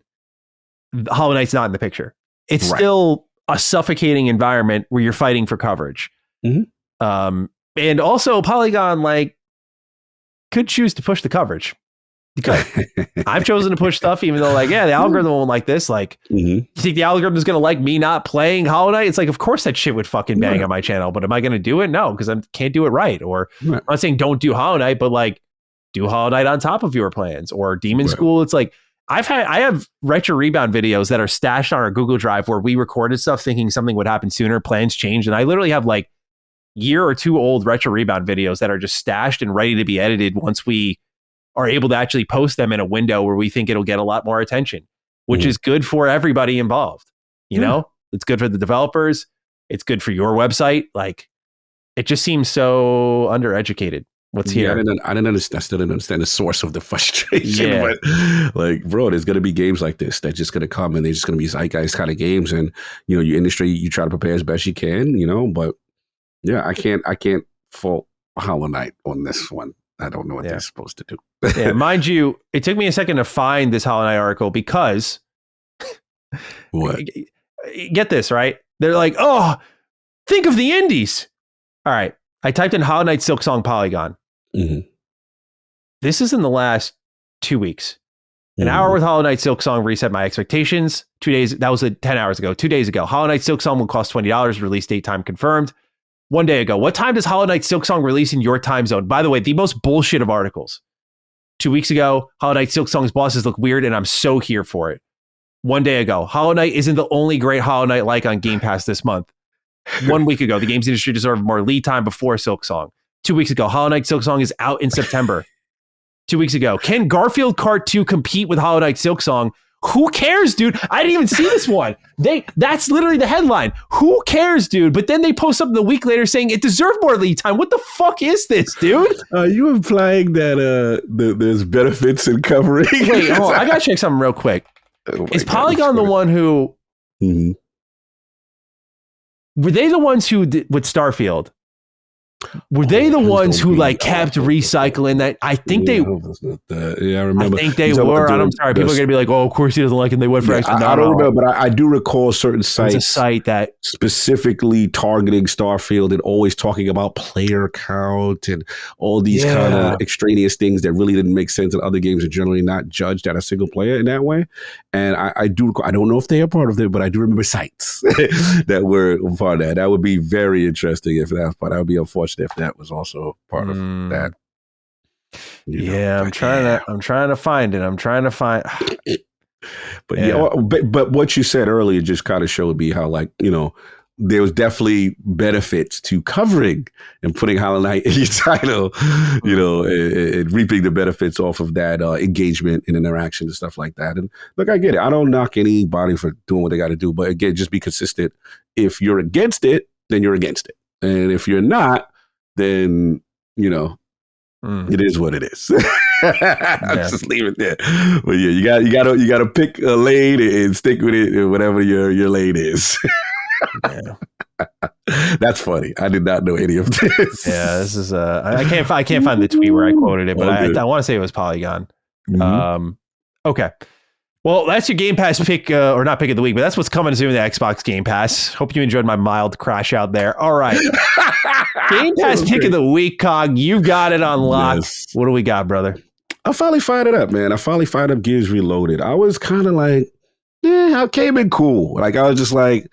Hollow Knight's not in the picture. It's still a suffocating environment where you're fighting for coverage. Mm-hmm. And also, Polygon, like, could choose to push the coverage. Because I've chosen to push stuff, even though, like, the algorithm won't like this. Like, you think the algorithm is going to like me not playing Hollow Knight? It's like, of course that shit would fucking bang on my channel, but am I going to do it? No, because I can't do it right. Or I'm not saying don't do Hollow Knight, but like, do Hollow Knight on top of your plans, or Demon School. It's like, I have Retro Rebound videos that are stashed on our Google Drive where we recorded stuff thinking something would happen sooner, plans changed, and I literally have like year or two old Retro Rebound videos that are just stashed and ready to be edited once we are able to actually post them in a window where we think it'll get a lot more attention, which is good for everybody involved. You know, it's good for the developers. It's good for your website. Like, it just seems so undereducated. What's here? I still didn't understand the source of the frustration. But like, bro, there's going to be games like this that's just going to come, and they're just going to be zeitgeist kind of games. And, you know, your industry, you try to prepare as best you can, you know, but yeah, I can't fault Hollow Knight on this one. I don't know what they're supposed to do. Mind you, it took me a second to find this Hollow Knight article because what? Get this, right? They're like, oh, think of the indies. All right. I typed in Hollow Knight Silksong Polygon. This is in the last 2 weeks. An hour with Hollow Knight Silksong reset my expectations. 2 days. That was 10 hours ago. 2 days ago. Hollow Knight Silksong will cost $20. Release date time confirmed. 1 day ago. What time does Hollow Knight Silksong release in your time zone? By the way, the most bullshit of articles. 2 weeks ago, Hollow Knight Silksong's bosses look weird, and I'm so here for it. 1 day ago, Hollow Knight isn't the only great Hollow Knight like on Game Pass this month. 1 week ago, the games industry deserved more lead time before Silksong. 2 weeks ago, Hollow Knight Silksong is out in September. 2 weeks ago, can Garfield Kart 2 compete with Hollow Knight Silksong? Who cares, dude? I didn't even see this one. That's literally the headline. Who cares, dude? But then they post something a week later saying it deserved more lead time. What the fuck is this, dude? Are you implying that there's benefits in covering? Wait, hold on. I gotta check something real quick. Is Polygon the one who... Were they the ones who did with Starfield? Were they the ones who like kept recycling that? I think they. Yeah, I remember. I think they were. I'm sorry. People are going to be like, "Oh, of course he doesn't like it." And they went for extra. I don't remember, but I do recall certain sites. There's a site that specifically targeting Starfield and always talking about player count and all these kind of extraneous things that really didn't make sense. And other games are generally not judged at a single player in that way. And I do. I don't know if they are part of it, but I do remember sites that were part of that. That would be very interesting if that. But that would be unfortunate if that was also part of that. I'm trying to find it. But what you said earlier just kind of showed me how, like, you know, there was definitely benefits to covering and putting Hollow Knight in your title, you know, and reaping the benefits off of that engagement and interaction and stuff like that. And look, I get it. I don't knock anybody for doing what they got to do, but again, just be consistent. If you're against it, then you're against it. And if you're not, then, you know, it is what it is. I'll just leave it there. But yeah, you gotta pick a lane and stick with it, whatever your lane is. That's funny. I did not know any of this. Yeah, this is I can't find the tweet where I quoted it, but I want to say it was Polygon. Okay. Well, that's your Game Pass pick, or not pick of the week, but that's what's coming soon with the Xbox Game Pass. Hope you enjoyed my mild crash out there. All right. Game Pass pick of the week, Cog. You've got it on lock. Yes. What do we got, brother? I finally fired it up, man. I finally fired up Gears Reloaded. I was kind of like, I came in cool. Like, I was just like,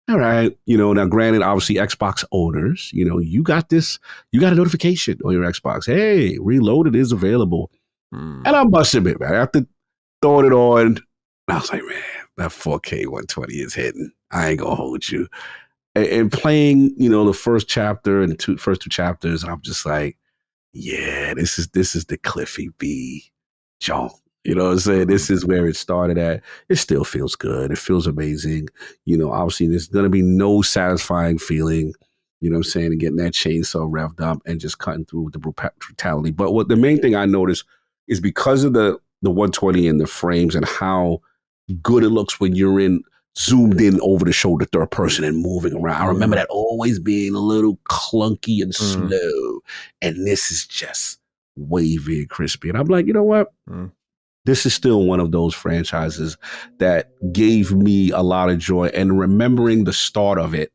all right. You know, now granted, obviously Xbox owners, you know, you got a notification on your Xbox. Hey, Reloaded is available. And I'm busting it, man. After throwing it on, I was like, man, that 4K 120 is hitting. I ain't gonna hold you. And playing, you know, the first chapter and first two chapters, and I'm just like, yeah, this is the Cliffy B. John. You know what I'm saying? This is where it started at. It still feels good. It feels amazing. You know, obviously there's gonna be no satisfying feeling, you know what I'm saying, and getting that chainsaw revved up and just cutting through with the brutality. But what the main thing I noticed is because of the 120 and the frames and how good it looks when you're zoomed in over the shoulder third person and moving around. I remember that always being a little clunky and slow. And this is just wavy and crispy. And I'm like, you know what? This is still one of those franchises that gave me a lot of joy. And remembering the start of it,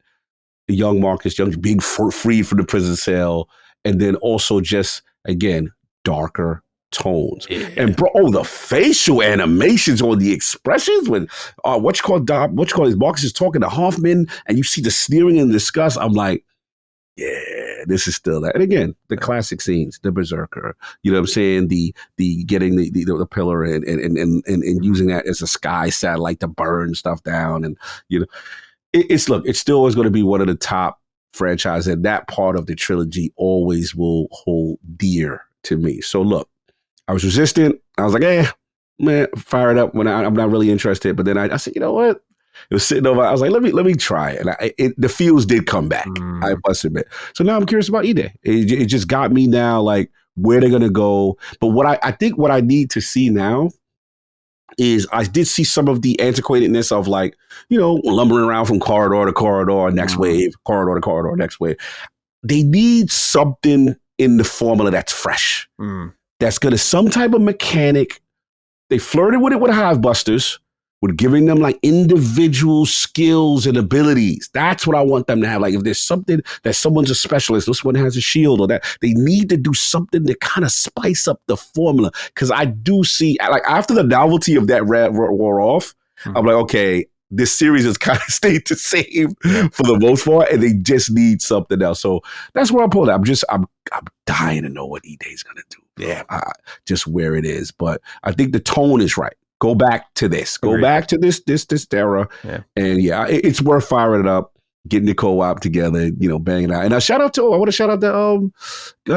young Marcus Young being freed from the prison cell, and then also just, again, darker, tones. And bro, the facial animations or the expressions when Marcus is talking to Hoffman and you see the sneering and disgust. I'm like, yeah, this is still that. And again, the classic scenes, the Berserker, you know what I'm saying? The getting the pillar and using that as a sky satellite to burn stuff down. And, you know, it's still is going to be one of the top franchises, and that part of the trilogy always will hold dear to me. So look, I was resistant. I was like, man, fire it up when I'm not really interested. But then I said, you know what? It was sitting over. I was like, let me try it. And the feels did come back. I must admit. So now I'm curious about E-Day. It just got me now, like where they're gonna go. But what I think what I need to see now is I did see some of the antiquatedness of like, you know, lumbering around from corridor to corridor, next wave, corridor to corridor, next wave. They need something in the formula that's fresh. That's gonna some type of mechanic. They flirted with it with Hive Busters. With giving them like individual skills and abilities. That's what I want them to have. Like if there's something that someone's a specialist, this one has a shield or that, they need to do something to kind of spice up the formula. Cause I do see, like after the novelty of that wore off, I'm like, okay, this series has kind of stayed the same for the most part, and they just need something else. So that's where I'm pulling. I'm dying to know what E-Day's gonna do. Yeah, just where it is. But I think the tone is right. Go back to this. Go back to this era. Yeah. And yeah, it's worth firing it up, getting the co-op together, you know, banging out. And I want to shout out to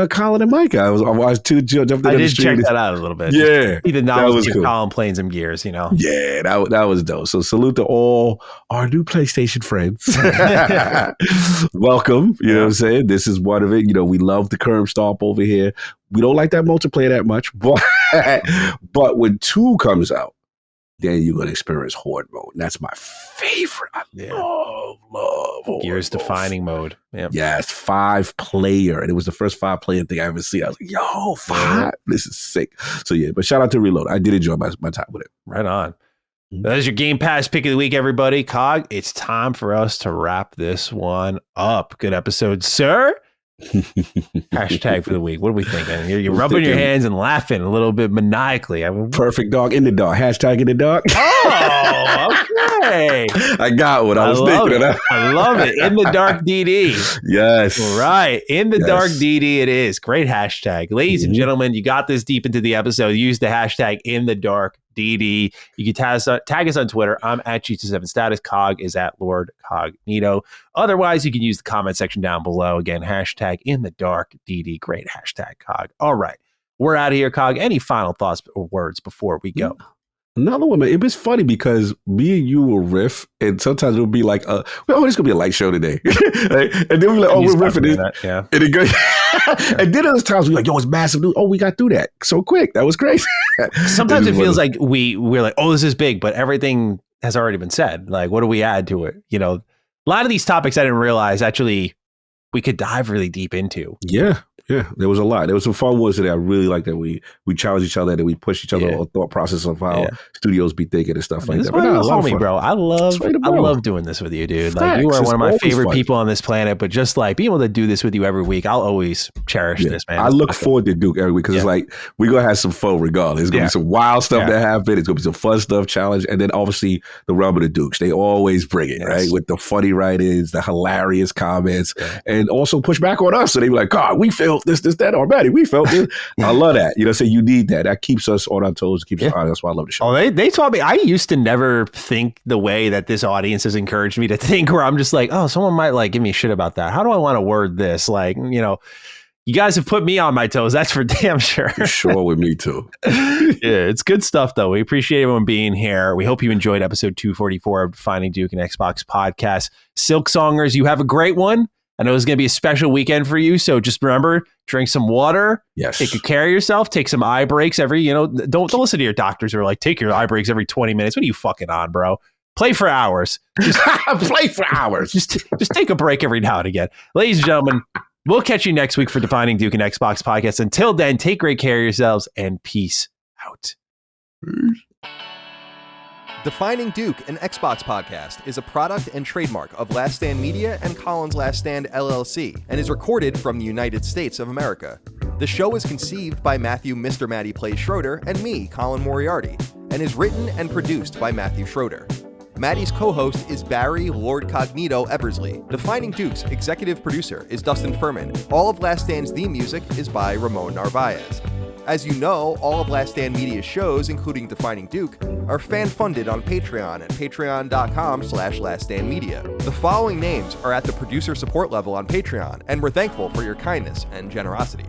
Colin and Mike. I was too jumped in I the did check that out a little bit. Yeah. The novelty of Colin playing some gears, you know. Yeah, that was dope. So salute to all our new PlayStation friends. Welcome. You know what I'm saying? This is one of it. You know, we love the curb stomp over here. We don't like that multiplayer that much, but when 2 comes out, then you're going to experience Horde mode. And that's my favorite. I love Gears defining mode. Yep. Yes, 5-player. And it was the first 5-player thing I ever seen. I was like, yo, 5? This is sick. So yeah, but shout out to Reload. I did enjoy my time with it. Right on. That is your Game Pass pick of the week, everybody. Cog, it's time for us to wrap this one up. Good episode, sir. Hashtag for the week. What are we thinking? You're rubbing your hands and laughing a little bit maniacally. Perfect dog in the dark. Hashtag in the dark. Oh, okay. I got what I was thinking. I love it. In the dark DD. Yes. Right. In the dark DD it is. Great hashtag. Ladies and gentlemen, you got this deep into the episode. Use the hashtag in the dark DD. You can tag us on Twitter. I'm at G27Status. Cog is at Lord Cognito. Otherwise, you can use the comment section down below. Again, hashtag in the dark DD. Great hashtag, Cog. All right. We're out of here, Cog. Any final thoughts or words before we go? Another one, man. It was funny because me and you will riff, and sometimes it'll be like, this is going to be a light show today. Right? And then we're like, we're riffing it. Yeah. And it goes, and then other times we're like, it's massive news. Oh, we got through that so quick. That was crazy. Sometimes it feels like we're like, this is big, but everything has already been said. Like, what do we add to it? You know, a lot of these topics I didn't realize actually we could dive really deep into. Yeah. Yeah, there was a lot. There was some fun ones today. I really like that we challenge each other and we push each other on thought process of how studios be thinking and stuff like that. But no, homie, bro. I love doing this with you, dude. Facts. Like you are one of my favorite people on this planet. But just like being able to do this with you every week, I'll always cherish this, man. I look forward to Duke every week because it's like we're gonna have some fun regardless. It's gonna be some wild stuff that happen. It's gonna be some fun stuff, challenge, and then obviously the rub of the Dukes. They always bring it right with the funny writings, the hilarious comments, and also push back on us. So they be like, God, we felt this, that, or Maddie, we felt this. I love that. You know, so you need that. That keeps us on our toes, keeps us on. That's why I love the show. Oh, they taught me. I used to never think the way that this audience has encouraged me to think, where I'm just like, someone might like give me shit about that. How do I want to word this? Like, you know, you guys have put me on my toes. That's for damn sure. Sure, with me too. Yeah, it's good stuff though. We appreciate everyone being here. We hope you enjoyed episode 244 of Defining Duke and Xbox podcast. Silk Songers, you have a great one. I know it's going to be a special weekend for you, so just remember, drink some water. Yes. Take good care of yourself. Take some eye breaks don't listen to your doctors who are like, take your eye breaks every 20 minutes. What are you fucking on, bro? Play for hours. Just play for hours. Just take a break every now and again. Ladies and gentlemen, we'll catch you next week for Defining Duke and Xbox podcast. Until then, take great care of yourselves and peace out. Defining Duke, an Xbox podcast, is a product and trademark of Last Stand Media and Collins Last Stand LLC, and is recorded from the United States of America. The show is conceived by Matthew Mr. Matty Plays Schroeder and me, Colin Moriarty, and is written and produced by Matthew Schroeder. Matty's co-host is Barry Lord Cognito Eversley. Defining Duke's executive producer is Dustin Furman. All of Last Stand's theme music is by Ramon Narvaez. As you know, all of Last Stand Media's shows, including Defining Duke, are fan-funded on Patreon at patreon.com/laststandmedia. The following names are at the producer support level on Patreon, and we're thankful for your kindness and generosity.